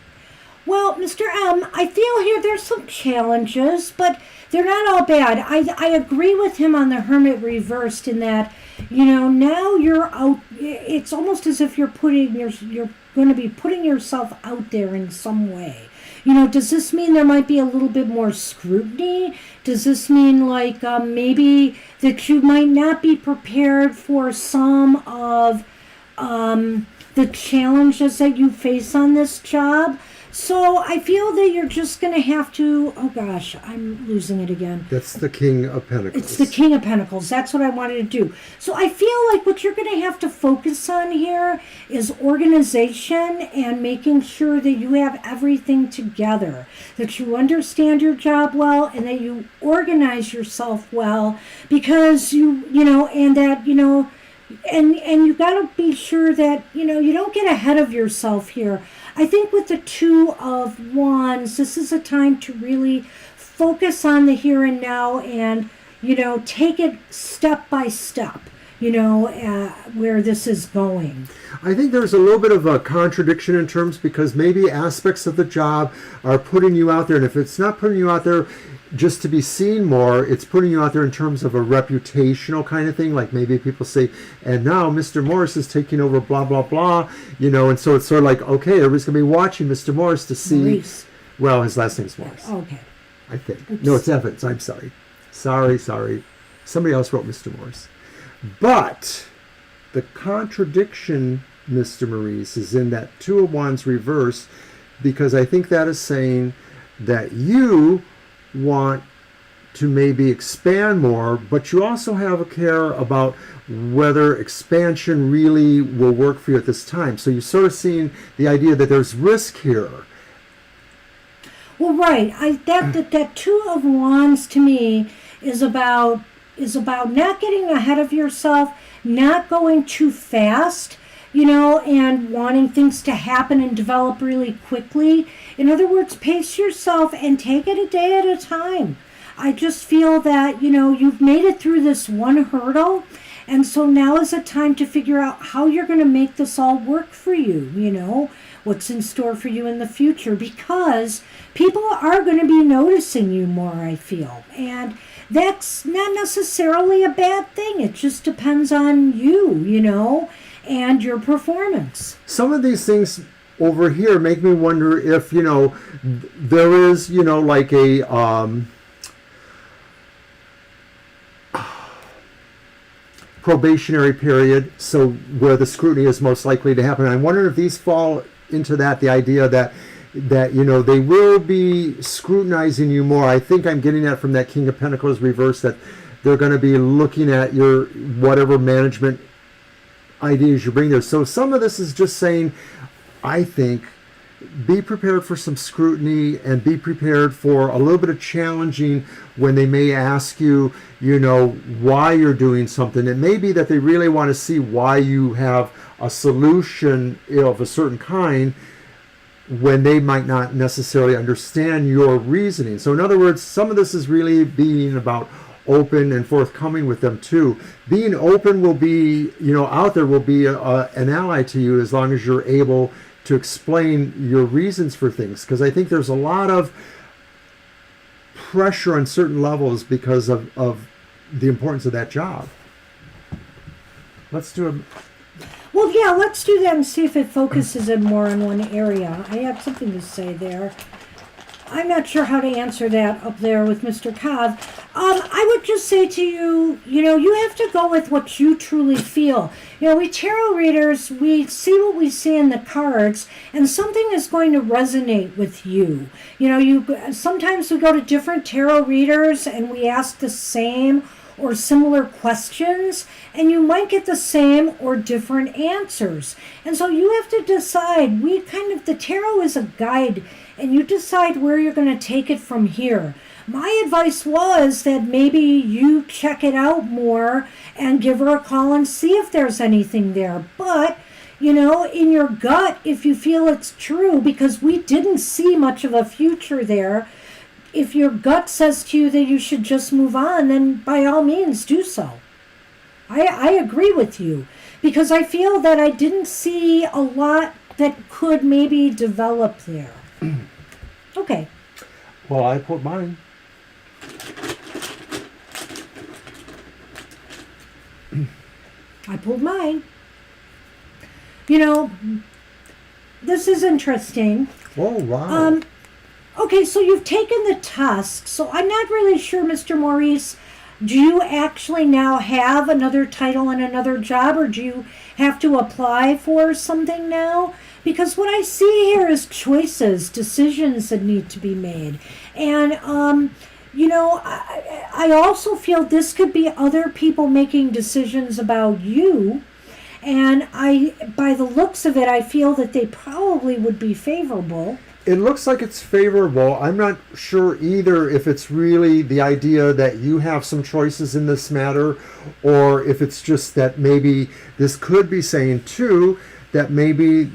Well, Mr. M, I feel here there's some challenges, but they're not all bad. I agree with him on the Hermit reversed in that, now you're out. It's almost as if you're going to be putting yourself out there in some way. Does this mean there might be a little bit more scrutiny? Does this mean maybe that you might not be prepared for some of the challenges that you face on this job? So I feel that you're just going to have to, oh gosh, I'm losing it again. That's the King of Pentacles. It's the King of Pentacles. That's what I wanted to do. So I feel like what you're going to have to focus on here is organization and making sure that you have everything together, that you understand your job well and that you organize yourself well, because and you got to be sure that, you don't get ahead of yourself here. I think with the Two of Wands, this is a time to really focus on the here and now and, take it step by step, where this is going. I think there's a little bit of a contradiction in terms, because maybe aspects of the job are putting you out there. And if it's not putting you out there just to be seen more, it's putting you out there in terms of a reputational kind of thing. Like maybe people say, and now Mr. Morris is taking over blah, blah, blah, and so it's sort of like, okay, everybody's going to be watching Mr. Morris to see. Maurice. Well, his last name's Morris. Okay. I think. Oops. No, it's Evans. I'm sorry. Sorry. Somebody else wrote Mr. Morris. But the contradiction, Mr. Maurice, is in that Two of Wands reverse, because I think that is saying that you want to maybe expand more, but you also have a care about whether expansion really will work for you at this time. So you're sort of seeing the idea that there's risk here. Well, right. That Two of Wands to me is about not getting ahead of yourself, not going too fast, and wanting things to happen and develop really quickly. In other words, pace yourself and take it a day at a time. I just feel that, you've made it through this one hurdle, And so now is the time to figure out how you're going to make this all work for you, what's in store for you in the future, because people are going to be noticing you more, I feel. And that's not necessarily a bad thing. It just depends on you, and your performance. Some of these things over here make me wonder if, there is, like a probationary period, so where the scrutiny is most likely to happen. I wonder if these fall into that, the idea that they will be scrutinizing you more. I think I'm getting that from that King of Pentacles reverse, that they're going to be looking at your whatever management ideas you bring there. So some of this is just saying, I think, be prepared for some scrutiny and be prepared for a little bit of challenging when they may ask you, why you're doing something. It may be that they really want to see why you have a solution of a certain kind when they might not necessarily understand your reasoning. So in other words, some of this is really being about open and forthcoming with them too. Being open will be, out there will be an ally to you as long as you're able to explain your reasons for things. Because I think there's a lot of pressure on certain levels because of the importance of that job. Let's do a... Well, yeah, let's do that and see if it focuses in more on one area. I have something to say there. I'm not sure how to answer that up there with Mr. Cobb. I would just say to you, you have to go with what you truly feel. We tarot readers, we see what we see in the cards, and something is going to resonate with you. Sometimes we go to different tarot readers and we ask the same or similar questions, and you might get the same or different answers. And so you have to decide. The tarot is a guide, and you decide where you're going to take it from here. My advice was that maybe you check it out more and give her a call and see if there's anything there. But, in your gut, if you feel it's true, because we didn't see much of a future there, if your gut says to you that you should just move on, then by all means do so. I agree with you, because I feel that I didn't see a lot that could maybe develop there. Okay. Well, I put mine. I pulled mine. This is interesting. Oh, wow. Okay, so you've taken the test. So I'm not really sure, Mr. Maurice, do you actually now have another title and another job, or do you have to apply for something now? Because what I see here is choices, decisions that need to be made. And, I also feel this could be other people making decisions about you. And by the looks of it, I feel that they probably would be favorable. It looks like it's favorable. I'm not sure either if it's really the idea that you have some choices in this matter, or if it's just that maybe this could be saying too that maybe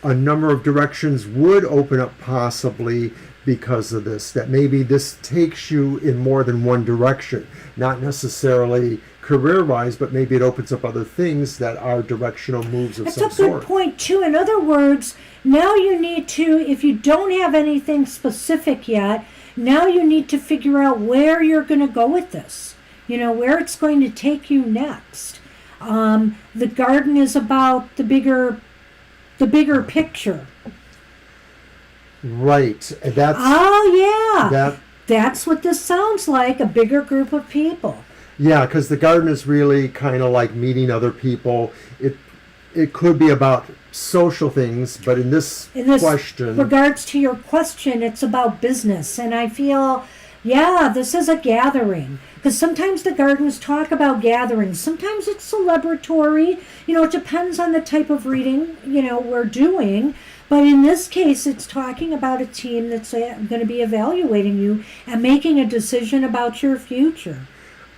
a number of directions would open up possibly because of this, that maybe this takes you in more than one direction, not necessarily career-wise, but maybe it opens up other things that are directional moves of some sort. That's a good point, too. In other words, now you need to, if you don't have anything specific yet, now you need to figure out where you're going to go with this, where it's going to take you next. The garden is about the bigger picture. Right. That's, that's what this sounds like, a bigger group of people. Yeah, because the garden is really kind of like meeting other people. It could be about social things, but in this question... regards to your question, it's about business. And I feel, this is a gathering. Because sometimes the gardens talk about gatherings. Sometimes it's celebratory. It depends on the type of reading, we're doing. But in this case, it's talking about a team that's going to be evaluating you and making a decision about your future.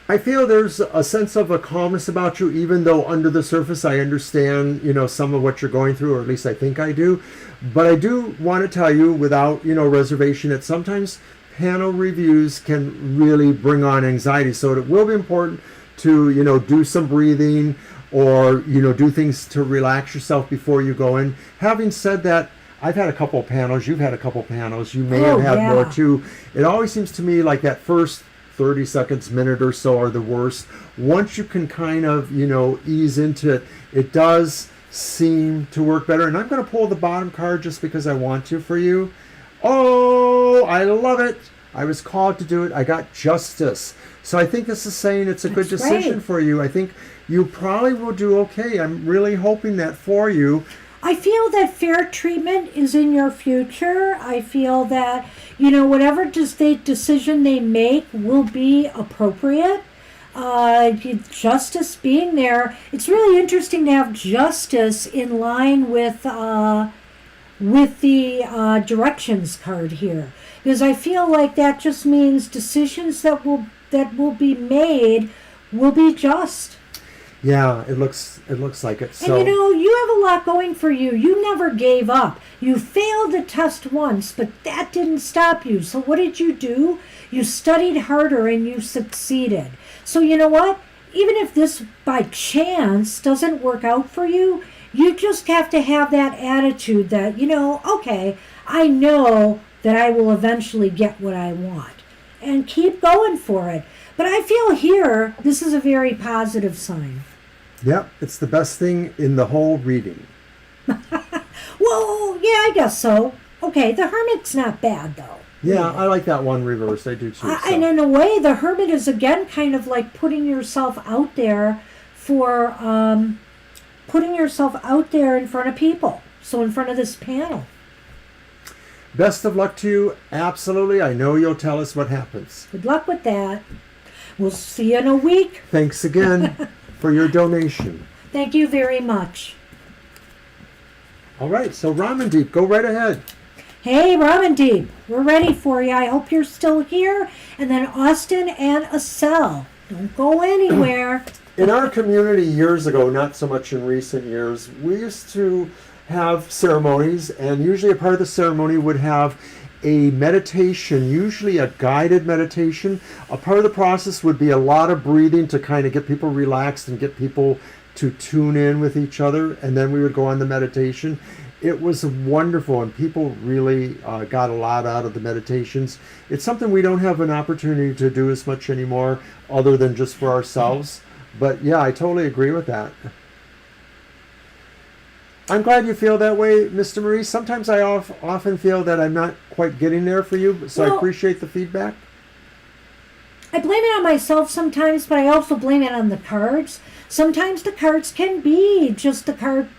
I feel there's a sense of a calmness about you, even though under the surface I understand, some of what you're going through, or at least I think I do. But I do want to tell you without, reservation that sometimes panel reviews can really bring on anxiety. So it will be important to, do some breathing or, do things to relax yourself before you go in. Having said that, I've had a couple of panels. You've had a couple of panels. You may have had more too. It always seems to me like that first 30 seconds, minute or so are the worst. Once you can kind of, ease into it, it does seem to work better. And I'm going to pull the bottom card just because I want to for you. Oh, I love it. I was called to do it. I got justice. So I think this is saying it's a good decision for you. I think you probably will do okay. I'm really hoping that for you. I feel that fair treatment is in your future. I feel that, whatever decision they make will be appropriate. Justice being there. It's really interesting to have justice in line with the directions card here. Because I feel like that just means decisions that will be made will be just. Yeah, it looks like it. So. And you have a lot going for you. You never gave up. You failed a test once, but that didn't stop you. So what did you do? You studied harder and you succeeded. So you know what? Even if this by chance doesn't work out for you, you just have to have that attitude that, okay, I know that I will eventually get what I want. And keep going for it. But I feel here, this is a very positive sign. Yep, it's the best thing in the whole reading. Well, yeah, I guess so. Okay, the Hermit's not bad, though. Yeah, I like that one reversed. I do, too. And in a way, the Hermit is, again, kind of like putting yourself out there for... putting yourself out there in front of people. So in front of this panel. Best of luck to you. Absolutely. I know you'll tell us what happens. Good luck with that. We'll see you in a week. Thanks again for your donation. Thank you very much. All right. So Ramandeep, go right ahead. Hey, Ramandeep. We're ready for you. I hope you're still here. And then Austin and Acel. Don't go anywhere. In our community years ago, not so much in recent years, we used to have ceremonies, and usually a part of the ceremony would have a meditation, usually a guided meditation. A part of the process would be a lot of breathing to kind of get people relaxed and get people to tune in with each other, and then we would go on the meditation. It was wonderful, and people really got a lot out of the meditations. It's something we don't have an opportunity to do as much anymore, other than just for ourselves. But yeah, I totally agree with that. I'm glad you feel that way, Mr. Marie. Sometimes I often feel that I'm not quite getting there for you, so I appreciate the feedback. I blame it on myself sometimes, but I also blame it on the cards. Sometimes the cards can be just the cards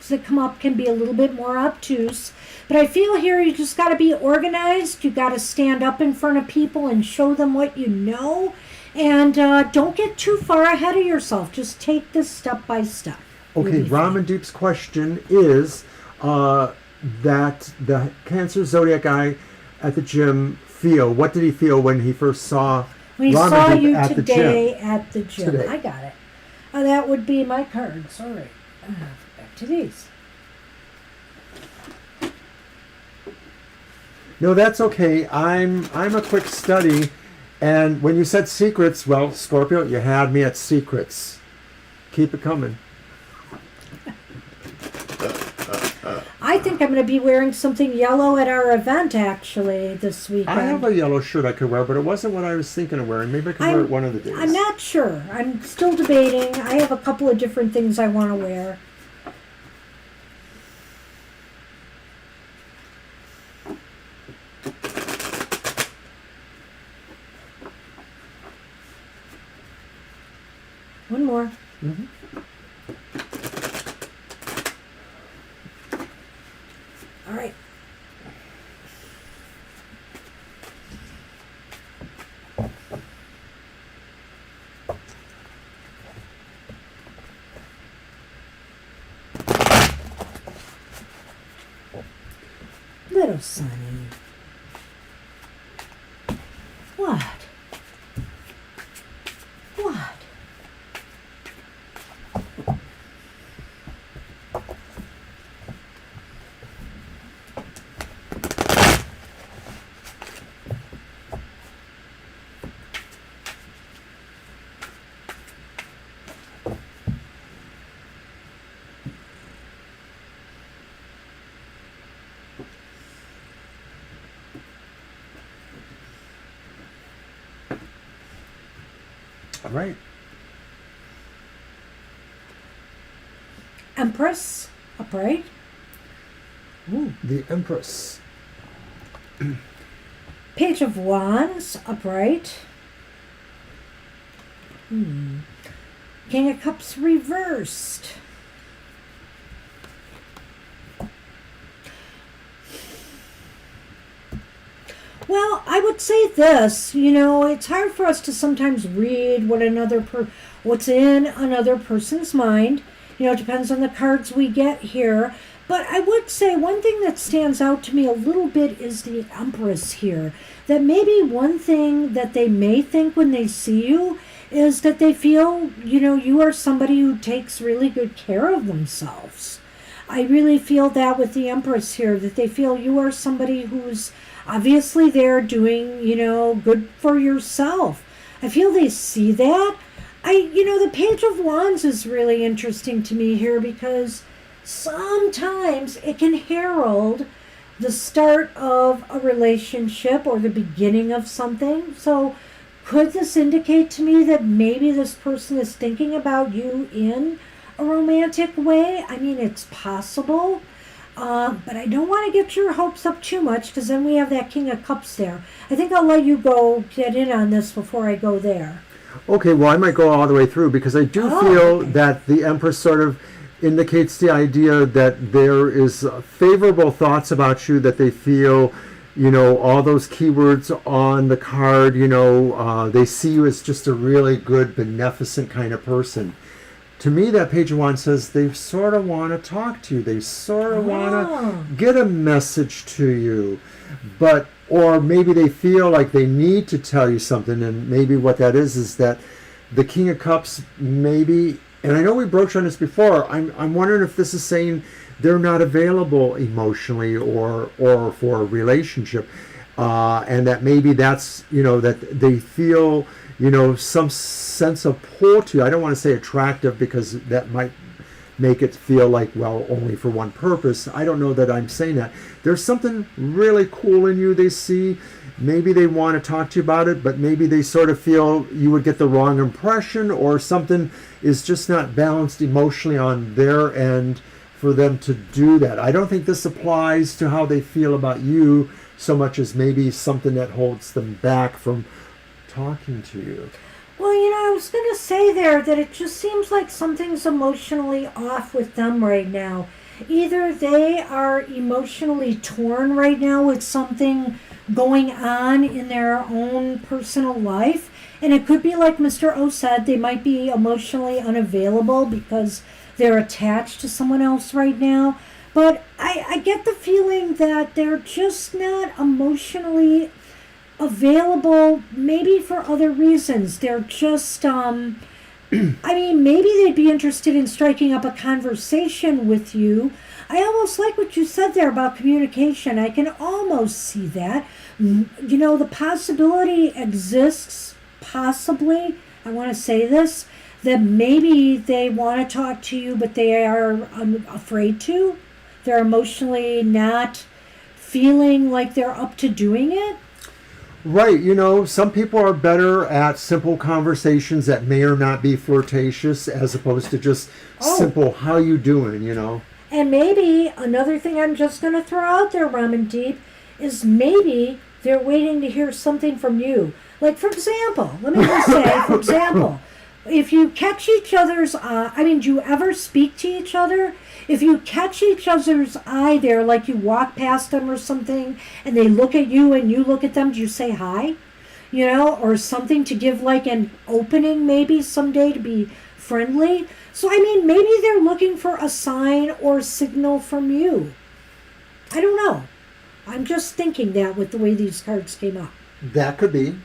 that come up can be a little bit more obtuse. But I feel here you just got to be organized. You got to stand up in front of people and show them what you know. And don't get too far ahead of yourself. Just take this step by step. Okay, Ramandeep's question is that the Cancer Zodiac guy at the gym what did he feel when he first saw Ramandeep at the gym? At the gym. Today. I got it. That would be my cards. All right. Back to these. No, that's okay. I'm a quick study. And when you said secrets, well, Scorpio, you had me at secrets. Keep it coming. I think I'm going to be wearing something yellow at our event, actually, this weekend. I have a yellow shirt I could wear, but it wasn't what I was thinking of wearing. Maybe I could wear it one of the days. I'm not sure. I'm still debating. I have a couple of different things I want to wear. One more. Mm-hmm. All right. Little Sonny. What? What? All right. Empress, upright. Ooh. The Empress. Page of Wands, upright. King of Cups reversed. Well, I would say this, it's hard for us to sometimes read what's in another person's mind. It depends on the cards we get here. But I would say one thing that stands out to me a little bit is the Empress here. That maybe one thing that they may think when they see you is that they feel, you are somebody who takes really good care of themselves. I really feel that with the Empress here, that they feel you are somebody who's obviously there doing, good for yourself. I feel they see that. The Page of Wands is really interesting to me here because sometimes it can herald the start of a relationship or the beginning of something. So could this indicate to me that maybe this person is thinking about you in a romantic way? I mean, it's possible. But I don't want to get your hopes up too much because then we have that King of Cups there. I think I'll let you go get in on this before I go there. Okay, well, I might go all the way through because I do feel that the Empress sort of indicates the idea that there is favorable thoughts about you, that they feel, all those keywords on the card, they see you as just a really good, beneficent kind of person. To me, that Page of Wands says they sort of want to talk to you. They sort of want to get a message to you. Or maybe they feel like they need to tell you something, and maybe what that is that the King of Cups maybe, and I know we broached on this before, I'm wondering if this is saying they're not available emotionally or for a relationship, and that maybe that's, that they feel, some sense of pull to you. I don't want to say attractive because that might make it feel like, well, only for one purpose. I don't know that I'm saying that. There's something really cool in you they see. Maybe they want to talk to you about it, but maybe they sort of feel you would get the wrong impression or something is just not balanced emotionally on their end for them to do that. I don't think this applies to how they feel about you so much as maybe something that holds them back from talking to you. Well, I was going to say there that it just seems like something's emotionally off with them right now. Either they are emotionally torn right now with something going on in their own personal life, and it could be like Mr. O said, they might be emotionally unavailable because they're attached to someone else right now. But I get the feeling that they're just not emotionally available, maybe for other reasons. They're just, maybe they'd be interested in striking up a conversation with you. I almost like what you said there about communication. I can almost see that. The possibility exists, possibly, I want to say this, that maybe they want to talk to you, but they are afraid to. They're emotionally not feeling like they're up to doing it. Right, some people are better at simple conversations that may or not be flirtatious as opposed to just simple, how you doing, And maybe another thing I'm just going to throw out there, Ramen Deep, is maybe they're waiting to hear something from you. Like, for example, let me just say, for example, if you catch each other's do you ever speak to each other? If you catch each other's eye there, like you walk past them or something, and they look at you and you look at them, do you say hi? Or something to give like an opening maybe someday to be friendly. So, maybe they're looking for a sign or signal from you. I don't know. I'm just thinking that with the way these cards came up. That could be.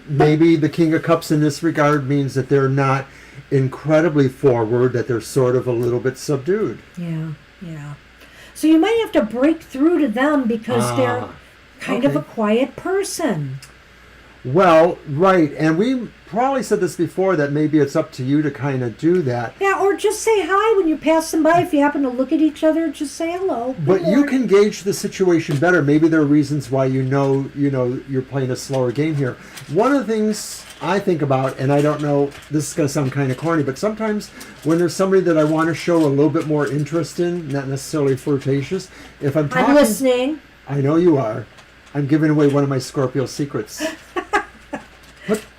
Maybe the King of Cups in this regard means that they're not incredibly forward, that they're sort of a little bit subdued. Yeah. So you might have to break through to them because they're kind of a quiet person. Well, right. And we probably said this before, that maybe it's up to you to kind of do that. Yeah, or just say hi when you pass them by. If you happen to look at each other, just say hello. But you can gauge the situation better. Maybe there are reasons why you're playing a slower game here. One of the things I think about, and I don't know, this is going to sound kind of corny, but sometimes when there's somebody that I want to show a little bit more interest in, not necessarily flirtatious, if I'm talking... I'm listening. I know you are. I'm giving away one of my Scorpio secrets.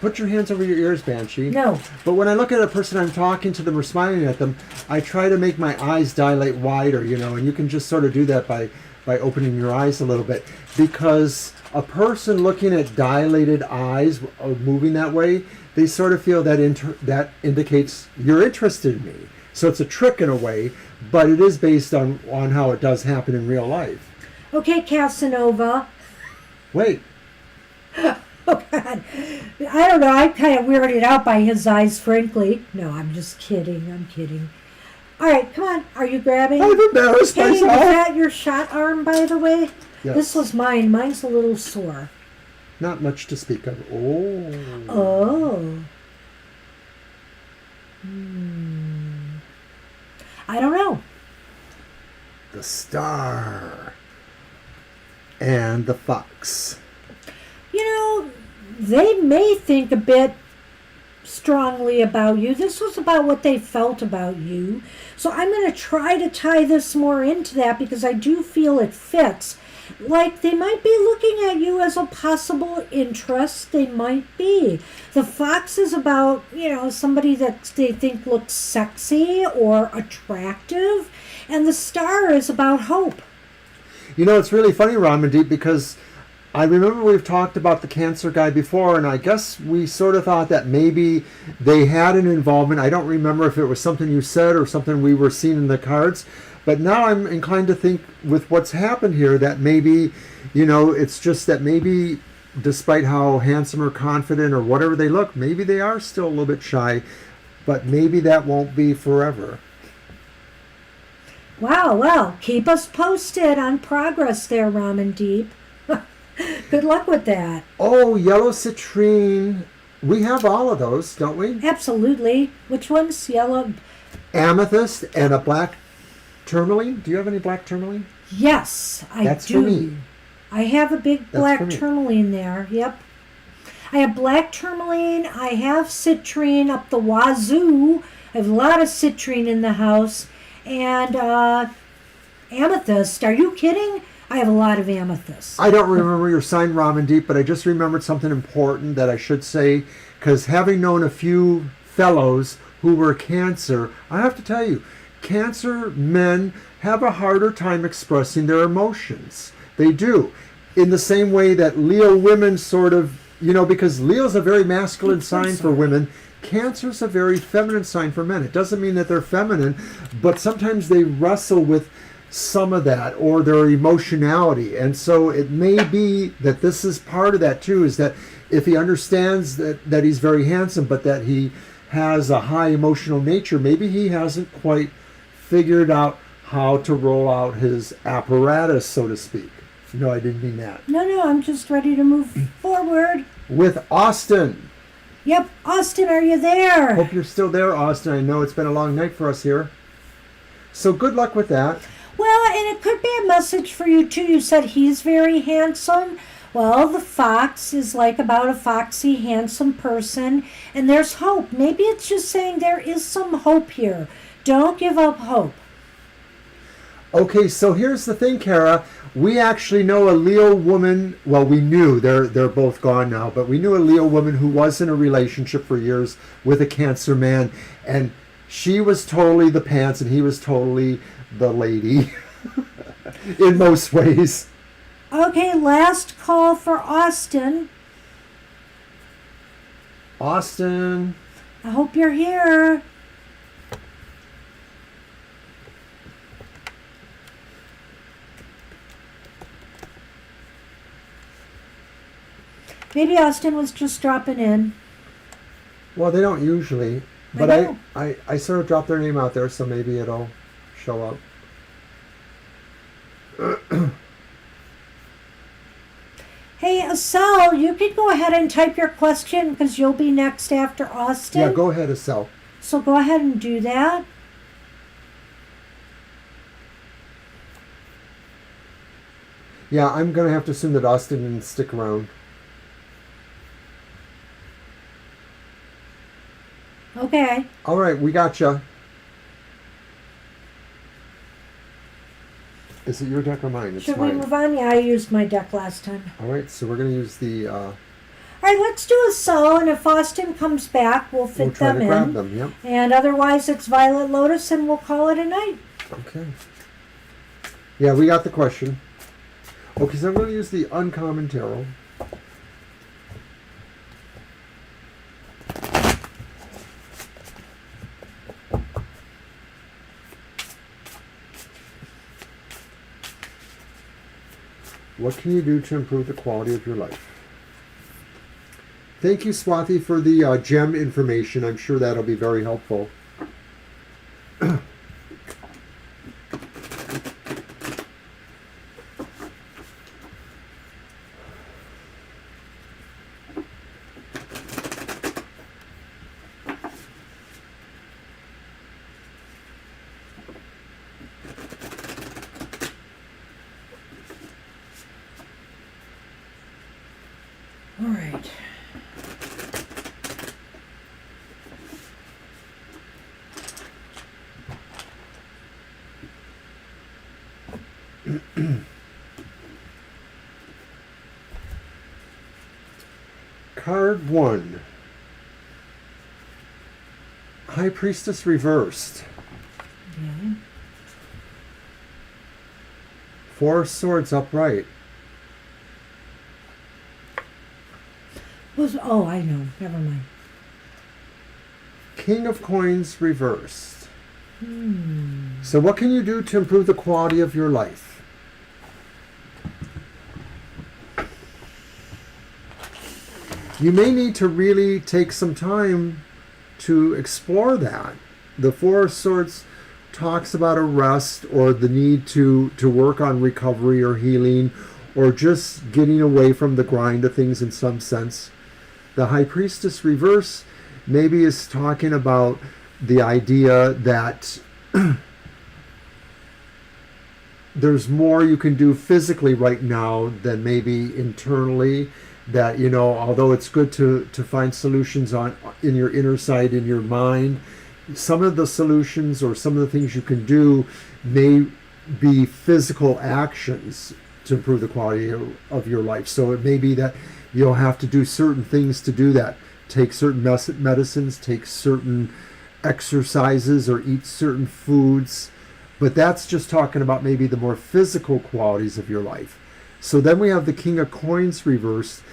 Put your hands over your ears, Banshee. No. But when I look at a person, I'm talking to them or smiling at them, I try to make my eyes dilate wider, and you can just sort of do that by opening your eyes a little bit. Because a person looking at dilated eyes or moving that way, they sort of feel that that indicates you're interested in me. So it's a trick in a way, but it is based on how it does happen in real life. Okay, Casanova. Wait. Oh, God. I don't know. I'm kind of weirded out by his eyes, frankly. No, I'm just kidding. I'm kidding. All right, come on. Are you grabbing? I've embarrassed Hey, was myself. that your shot arm, by the way? Yes. This was mine. Mine's a little sore. Not much to speak of. Oh. Oh. I don't know. The Star. And the Fox. They may think a bit strongly about you. This was about what they felt about you. So I'm going to try to tie this more into that because I do feel it fits. Like they might be looking at you as a possible interest. They might be. The Fox is about, somebody that they think looks sexy or attractive. And the Star is about hope. It's really funny, Ramandeep, because I remember we've talked about the Cancer guy before, and I guess we sort of thought that maybe they had an involvement. I don't remember if it was something you said or something we were seeing in the cards, but now I'm inclined to think with what's happened here that maybe, it's just that maybe despite how handsome or confident or whatever they look, maybe they are still a little bit shy, but maybe that won't be forever. Wow, well, keep us posted on progress there, Ramandeep. Good luck with that. Oh, yellow citrine. We have all of those, don't we? Absolutely. Which one's yellow? Amethyst and a black tourmaline. Do you have any black tourmaline? Yes, I do. That's for me. I have a big That's black for me. tourmaline there. Yep. I have black tourmaline. I have citrine up the wazoo. I have a lot of citrine in the house. And amethyst. Are you kidding? I have a lot of amethyst. I don't remember your sign, Ramandeep, but I just remembered something important that I should say, because having known a few fellows who were Cancer, I have to tell you, Cancer men have a harder time expressing their emotions. They do. In the same way that Leo women sort of, because Leo's a very masculine sign for women, Cancer's a very feminine sign for men. It doesn't mean that they're feminine, but sometimes they wrestle with some of that or their emotionality. And so it may be that this is part of that too, is that if he understands that he's very handsome, but that he has a high emotional nature, maybe he hasn't quite figured out how to roll out his apparatus, so to speak. No, I didn't mean that. No, I'm just ready to move forward. With Austin. Yep, Austin, are you there? Hope you're still there, Austin. I know it's been a long night for us here. So good luck with that. Well, and it could be a message for you too. You said he's very handsome. Well, the Fox is like about a foxy, handsome person, and there's hope. Maybe it's just saying there is some hope here. Don't give up hope. Okay, so here's the thing, Kara. We actually know a Leo woman. Well, we knew they're both gone now, but we knew a Leo woman who was in a relationship for years with a Cancer man, and she was totally the pants, and he was totally the lady in most ways. Okay, last call for Austin. Austin. I hope you're here. Maybe Austin was just dropping in. Well, they don't usually, but I know. I sort of dropped their name out there, so maybe it'll show up. Hey, Asal, you can go ahead and type your question because you'll be next after Austin. Yeah, go ahead, Estelle. So go ahead and do that. Yeah, I'm going to have to assume that Austin didn't stick around. Okay. All right, we got you. Is it your deck or mine? It's Should we mine. move on? Yeah, I used my deck last time. All right, so we're going to use the... All right, let's do a soul, and if Austin comes back, we'll fit we'll try them to grab in. them, yep. And otherwise, it's Violet Lotus, and we'll call it a night. Okay. Yeah, we got the question. Okay, so I'm going to use the Uncommon Tarot. What can you do to improve the quality of your life? Thank you, Swati, for the gem information. I'm sure that'll be very helpful. All right. Card 1. High Priestess reversed. Okay. 4 Swords upright. Oh, I know. Never mind. King of Coins reversed. So what can you do to improve the quality of your life? You may need to really take some time to explore that. The 4 of Swords talks about a rest or the need to work on recovery or healing or just getting away from the grind of things in some sense. The High Priestess reverse maybe is talking about the idea that there's more you can do physically right now than maybe internally. That, you know, although it's good to find solutions in your inner side, in your mind, some of the solutions or some of the things you can do may be physical actions to improve the quality of your life. So it may be that you'll have to do certain things to do that. Take certain medicines, take certain exercises, or eat certain foods. But that's just talking about maybe the more physical qualities of your life. So then we have the King of Coins reversed.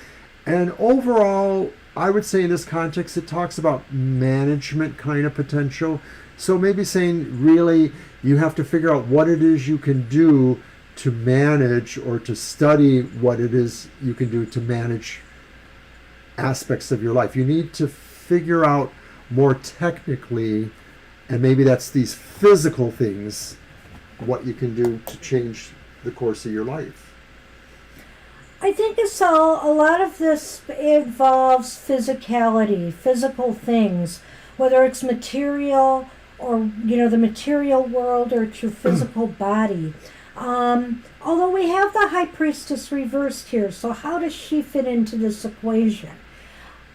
And overall, I would say in this context, it talks about management kind of potential. So maybe saying really you have to figure out what it is you can do to manage or to study what it is you can do to manage aspects of your life. You need to figure out more technically, and maybe that's these physical things, what you can do to change the course of your life. I think it's a lot of this involves physicality, physical things, whether it's material or, you know, the material world or it's your physical body. Although we have the High Priestess reversed here, so how does she fit into this equation?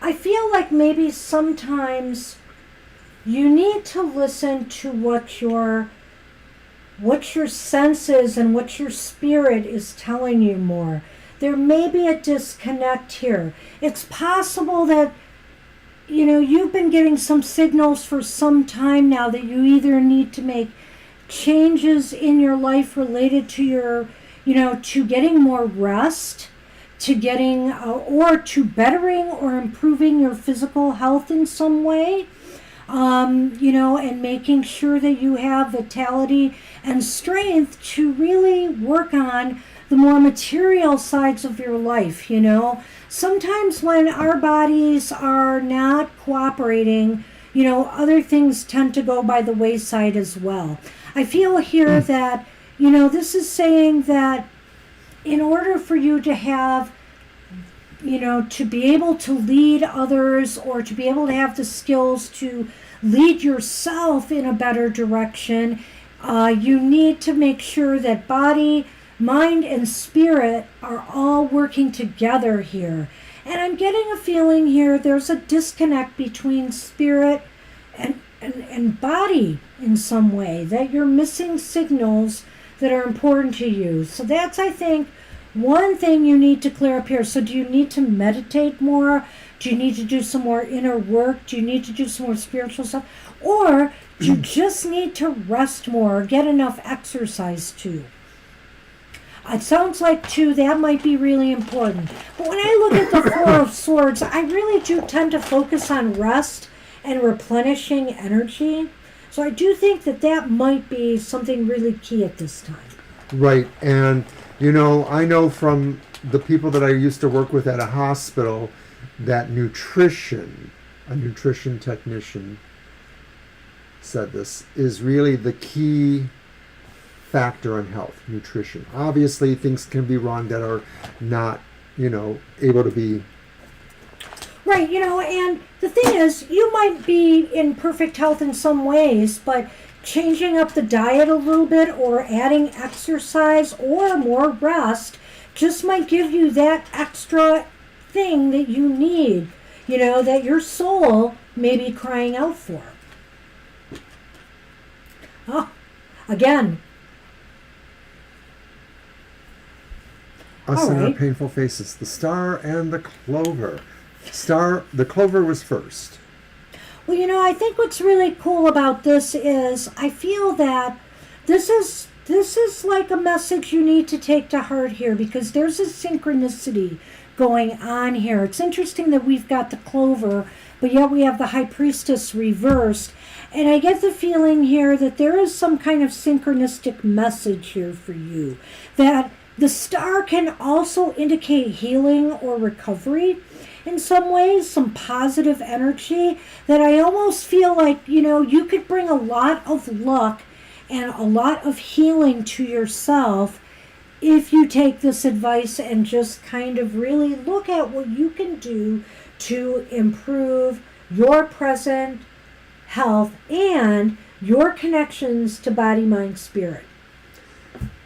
I feel like maybe sometimes you need to listen to what your senses and what your spirit is telling you more. There may be a disconnect here. It's possible that, you know, you've been getting some signals for some time now that you either need to make changes in your life related to your, you know, to getting more rest, to getting, or to bettering or improving your physical health in some way, you know, and making sure that you have vitality and strength to really work on the more material sides of your life, you know. Sometimes when our bodies are not cooperating, you know, other things tend to go by the wayside as well. I feel here that, you know, this is saying that in order for you to have, you know, to be able to lead others or to be able to have the skills to lead yourself in a better direction, you need to make sure that body, mind, and spirit are all working together here. And I'm getting a feeling here there's a disconnect between spirit, and body in some way, that you're missing signals that are important to you. So that's, I think, one thing you need to clear up here. So do you need to meditate more? Do you need to do some more inner work? Do you need to do some more spiritual stuff? Or do you just need to rest more or get enough exercise too? It sounds like, too, that might be really important. But when I look at the Four of Swords, I really do tend to focus on rest and replenishing energy. So I do think that that might be something really key at this time. Right. And, you know, I know from the people that I used to work with at a hospital that nutrition, a nutrition technician said this, is really the key factor in health, nutrition. Obviously, things can be wrong that are not, you know, able to be. Right, you know, and the thing is, you might be in perfect health in some ways, but changing up the diet a little bit or adding exercise or more rest just might give you that extra thing that you need, you know, that your soul may be crying out for. Oh, again. Us and our right. painful faces. The Star and the Clover. The Clover was first. Well, you know, I think what's really cool about this is I feel that this is like a message you need to take to heart here, because there's a synchronicity going on here. It's interesting that we've got the Clover, but yet we have the High Priestess reversed. And I get the feeling here that there is some kind of synchronistic message here for you. That the Star can also indicate healing or recovery in some ways, some positive energy that I almost feel like, you know, you could bring a lot of luck and a lot of healing to yourself if you take this advice and just kind of really look at what you can do to improve your present health and your connections to body, mind, spirit.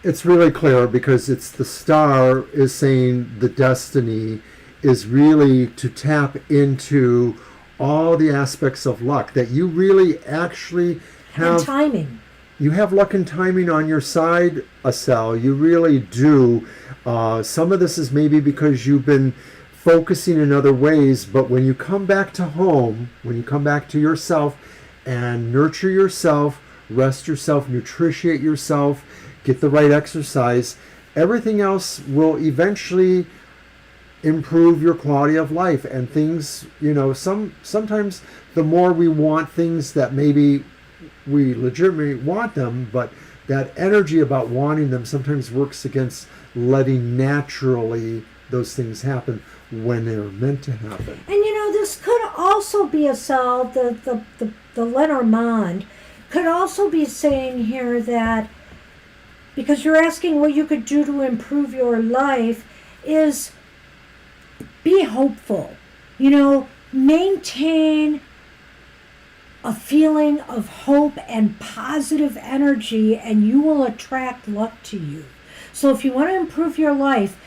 It's really clear because it's the Star is saying the destiny is really to tap into all the aspects of luck that you really actually have. And timing. You have luck and timing on your side, Asel. You really do. Some of this is maybe because you've been focusing in other ways, but when you come back to home, when you come back to yourself and nurture yourself, rest yourself, nutritiate yourself, get the right exercise, everything else will eventually improve your quality of life. And things, you know, sometimes the more we want things that maybe we legitimately want them, but that energy about wanting them sometimes works against letting naturally those things happen when they're meant to happen. And you know, this could also be the Lenormand could also be saying here that, because you're asking what you could do to improve your life, is be hopeful. You know, maintain a feeling of hope and positive energy, and you will attract luck to you. So if you want to improve your life,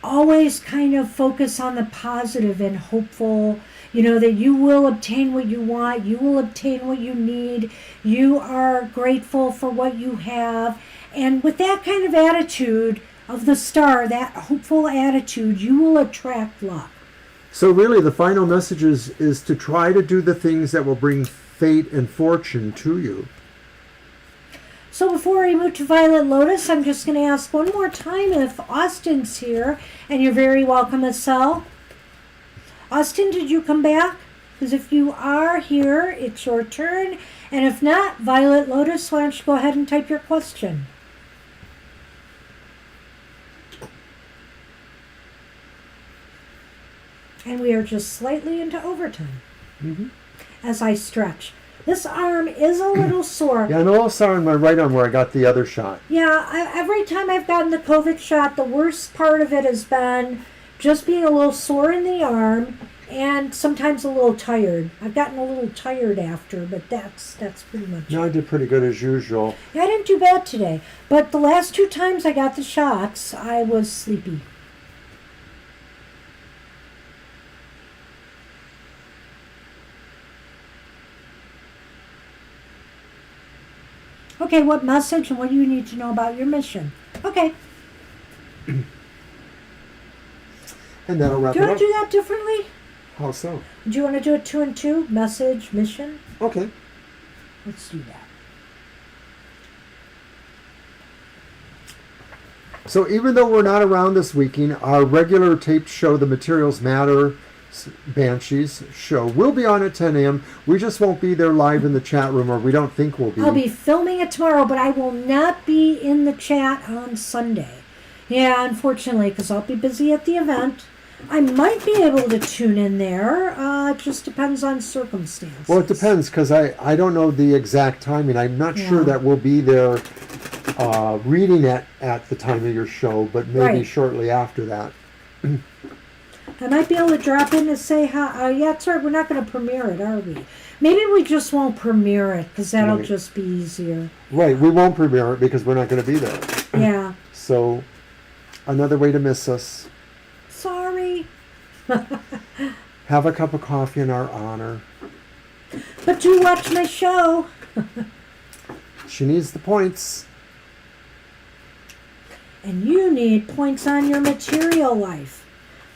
always kind of focus on the positive and hopeful, you know, that you will obtain what you want, you will obtain what you need, you are grateful for what you have. And with that kind of attitude of the Star, that hopeful attitude, you will attract luck. So really the final message is to try to do the things that will bring fate and fortune to you. So before we move to Violet Lotus, I'm just going to ask one more time if Austin's here, and you're very welcome, Asel. Austin, did you come back? Because if you are here, it's your turn. And if not, Violet Lotus, why don't you go ahead and type your question. And we are just slightly into overtime as I stretch. This arm is a little sore. Yeah, I'm a little sore on my right arm where I got the other shot. Yeah, every time I've gotten the COVID shot, the worst part of it has been just being a little sore in the arm and sometimes a little tired. I've gotten a little tired after, but that's pretty much No, it. I did pretty good as usual. Yeah, I didn't do bad today. But the last 2 times I got the shots, I was sleepy. Okay, what message and what do you need to know about your mission? Okay. And that'll wrap Do you it want up. to do that differently? How so? Do you want to do it 2 and 2? Message, mission? Okay. Let's do that. So even though we're not around this weekend, our regular taped show, The Materials Matter Banshees show, will be on at 10 a.m. We just won't be there live in the chat room, or we don't think we'll be. I'll be filming it tomorrow, but I will not be in the chat on Sunday. Yeah, unfortunately, because I'll be busy at the event. I might be able to tune in there. It just depends on circumstances. Well, it depends, because I don't know the exact timing. I'm not sure Yeah. that we'll be there reading at the time of your show, but maybe Right. shortly after that. I might be able to drop in and say, yeah, it's right, we're not going to premiere it, are we? Maybe we just won't premiere it, because that'll Right. just be easier. Right, we won't premiere it because we're not going to be there. Yeah. So, another way to miss us. Sorry. Have a cup of coffee in our honor. But do watch my show. She needs the points. And you need points on your material life.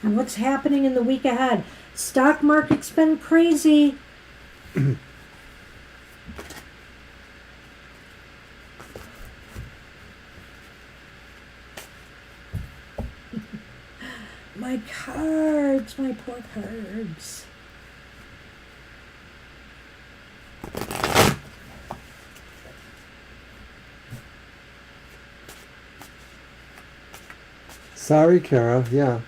And what's happening in the week ahead? Stock market's been crazy. My cards, my poor cards. Sorry, Kara. Yeah.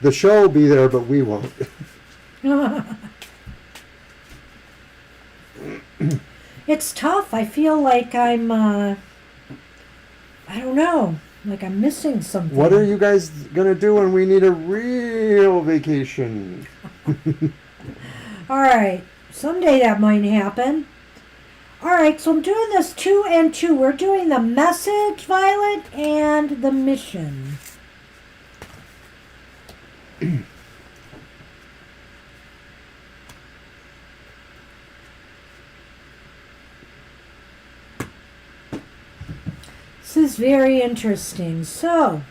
The show will be there, but we won't. It's tough. I feel like I'm, I don't know, like I'm missing something. What are you guys going to do when we need a real vacation? All right. Someday that might happen. All right. So I'm doing this 2 and 2. We're doing the message, Violet, and the mission. This is very interesting. So,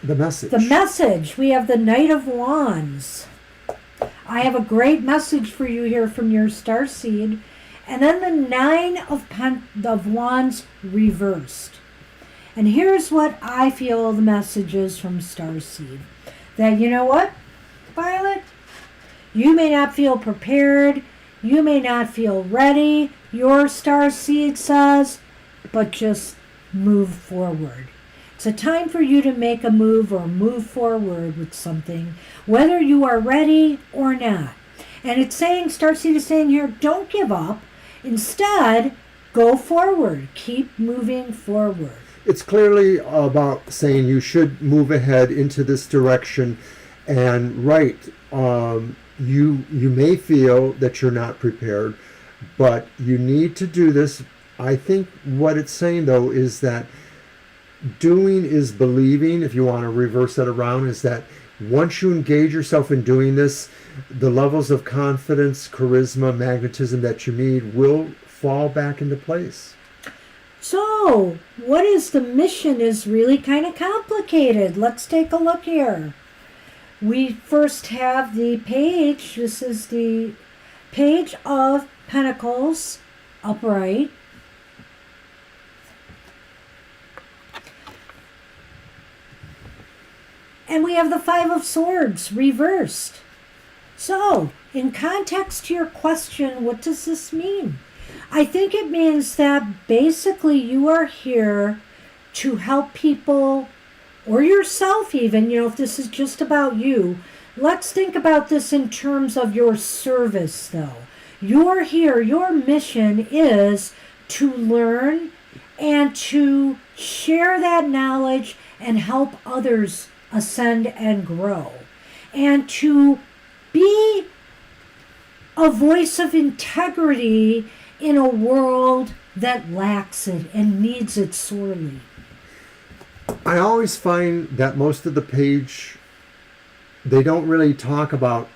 The message. the message, we have the Knight of Wands. I have a great message for you here from your starseed. And then the Nine of Wands reversed. And here's what I feel the message is from starseed. That, you know what, Violet? You may not feel prepared. You may not feel ready. Your starseed says, but just move forward. It's a time for you to make a move or move forward with something, whether you are ready or not. And it's saying, starseed is saying here, don't give up. Instead, go forward. Keep moving forward. It's clearly about saying you should move ahead into this direction. And you may feel that you're not prepared, but you need to do this. I think what it's saying, though, is that doing is believing. If you want to reverse that around, is that once you engage yourself in doing this, the levels of confidence, charisma, magnetism that you need will fall back into place. So, what is the mission is really kind of complicated. Let's take a look here. We first have the page. This is the Page of Pentacles, upright. And we have the Five of Swords, reversed. So, in context to your question, what does this mean? I think it means that basically you are here to help people, or yourself even, if this is just about you. Let's think about this in terms of your service, though. You're here, your mission is to learn and to share that knowledge and help others ascend and grow. And to be a voice of integrity in a world that lacks it and needs it sorely. I always find that most of the page, they don't really talk about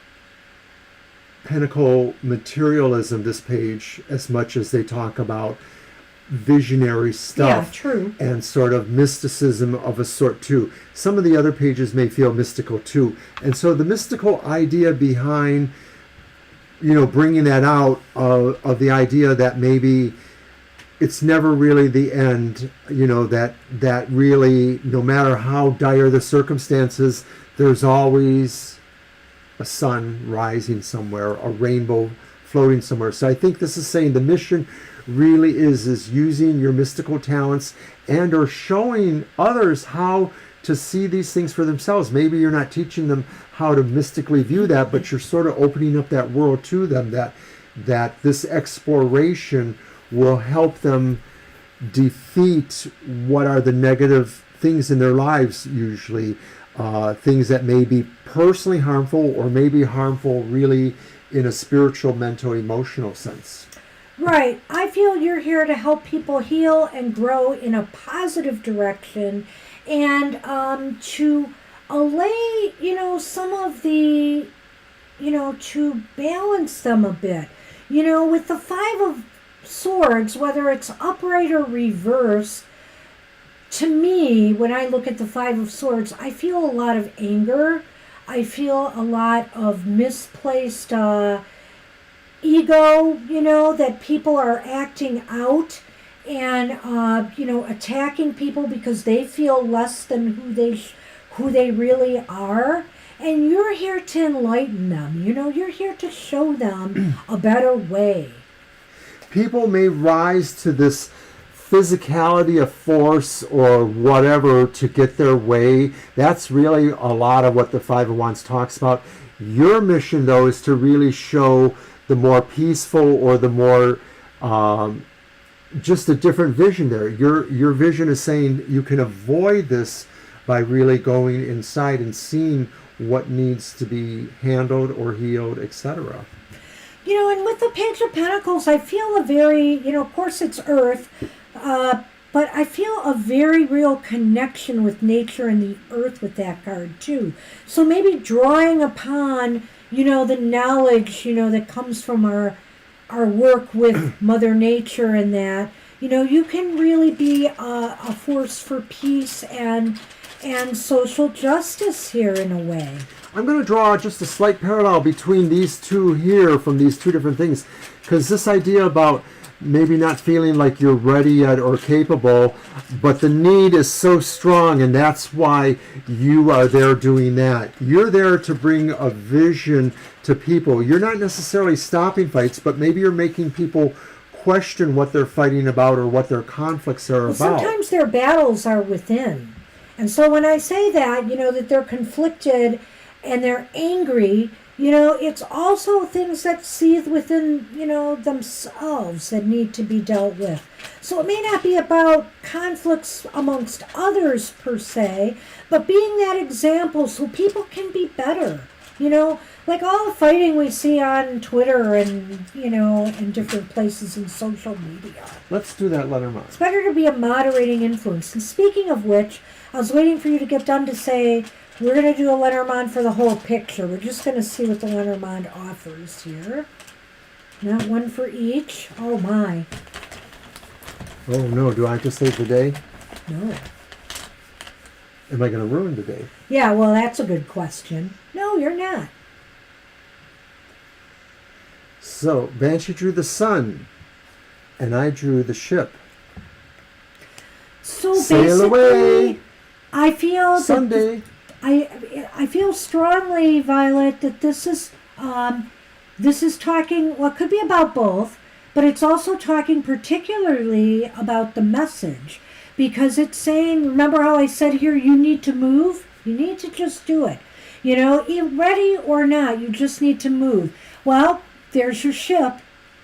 Pentacle materialism, this page, as much as they talk about visionary stuff. Yeah, true. And sort of mysticism of a sort too. Some of the other pages may feel mystical too. And so the mystical idea behind, bringing that out of the idea that maybe it's never really the end, that really, no matter how dire the circumstances, there's always a sun rising somewhere, a rainbow floating somewhere. So I think this is saying the mission really is using your mystical talents and or showing others how to see these things for themselves. Maybe you're not teaching them how to mystically view that, but you're sort of opening up that world to them, that this exploration will help them defeat what are the negative things in their lives, usually things that may be personally harmful or may be harmful really in a spiritual, mental, emotional sense. Right. I feel you're here to help people heal and grow in a positive direction, and to allay, some of the, to balance them a bit. With the Five of Swords, whether it's upright or reversed, to me, when I look at the Five of Swords, I feel a lot of anger. I feel a lot of misplaced ego, that people are acting out and, attacking people because they feel less than who they really are. And you're here to enlighten them. You're here to show them a better way. People may rise to this physicality of force or whatever to get their way. That's really a lot of what the Five of Wands talks about. Your mission, though, is to really show the more peaceful or the more just a different vision there. Your vision is saying you can avoid this by really going inside and seeing what needs to be handled or healed, etc. And with the Page of Pentacles, I feel a very, of course it's Earth, but I feel a very real connection with nature and the earth with that card too. So maybe drawing upon, the knowledge, that comes from our work with Mother Nature and that, you can really be a force for peace and social justice here in a way. I'm going to draw just a slight parallel between these two here from these two different things, because this idea about maybe not feeling like you're ready yet or capable, but the need is so strong, and that's why you are there doing that. You're there to bring a vision to people. You're not necessarily stopping fights, but maybe you're making people question what they're fighting about or what their conflicts are about. Sometimes their battles are within. And so when I say that, that they're conflicted and they're angry, it's also things that seethe within, themselves that need to be dealt with. So it may not be about conflicts amongst others per se, but being that example so people can be better. Like all the fighting we see on Twitter and, in different places in social media. Let's do that, Lenormand. It's better to be a moderating influence. And speaking of which, I was waiting for you to get done to say, we're going to do a Lenormand for the whole picture. We're just going to see what the Lenormand offers here. Not one for each. Oh, my. Oh, no. Do I have to save the day? No. Am I going to ruin the day? Yeah, well, that's a good question. No, you're not. So, Banshee drew the sun, and I drew the ship. So Sail basically, away. I feel Sunday. I feel strongly, Violet, that this is talking, well, it could be about both, but it's also talking particularly about the message, because it's saying, remember how I said here, you need to move? You need to just do it. Ready or not, you just need to move. Well, there's your ship.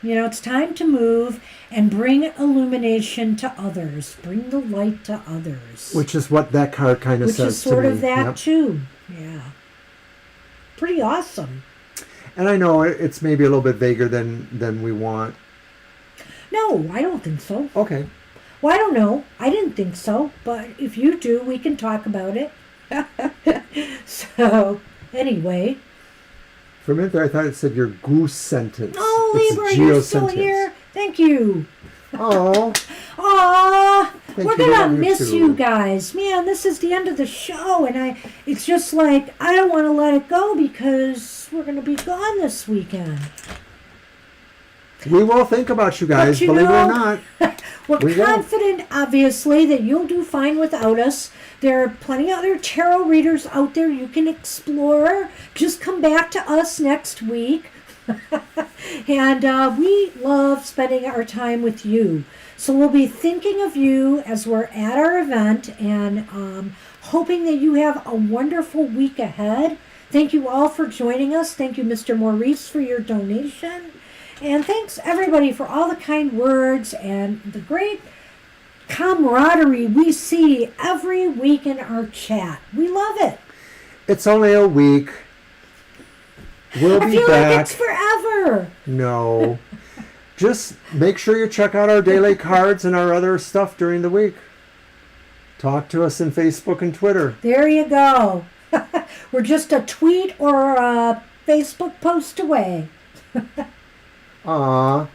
It's time to move and bring illumination to others. Bring the light to others. Which is what that card kind of says to me. Which is sort of that, yep. too. Yeah. Pretty awesome. And I know it's maybe a little bit vaguer than we want. No, I don't think so. Okay. Well, I don't know. I didn't think so. But if you do, we can talk about it. So, anyway. For a minute there, I thought it said your goose sentence. Oh, It's Libra, you're still geosentence. here. Thank you. Oh, Aw, Thank we're you, gonna love you miss too. you guys. Man, this is the end of the show, and it's just like, I don't want to let it go because we're gonna be gone this weekend. we will think about you guys, But you believe it or know- not. We're We will. confident, obviously, that you'll do fine without us. There are plenty of other tarot readers out there you can explore. Just come back to us next week. And we love spending our time with you. So we'll be thinking of you as we're at our event and hoping that you have a wonderful week ahead. Thank you all for joining us. Thank you, Mr. Maurice, for your donation. And thanks, everybody, for all the kind words and the great camaraderie we see every week in our chat. We love it. It's only a week. We'll I be feel back. like it's forever. No. Just make sure you check out our daily cards and our other stuff during the week. Talk to us in Facebook and Twitter. There you go. We're just a tweet or a Facebook post away. Aw.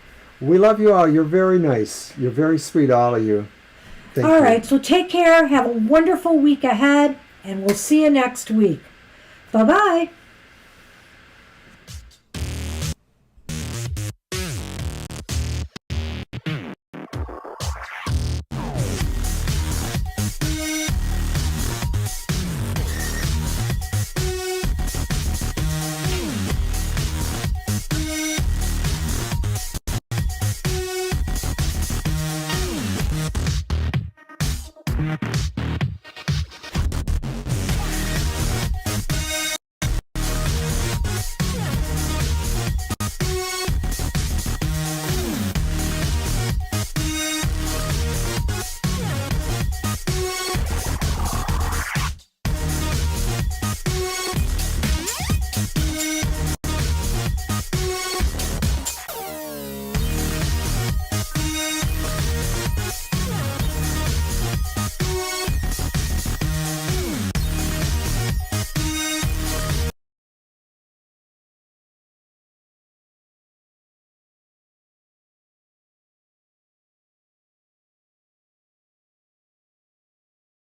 We love you all. You're very nice. You're very sweet, all of you. Thank All you. right, so take care. Have a wonderful week ahead, and we'll see you next week. Bye-bye.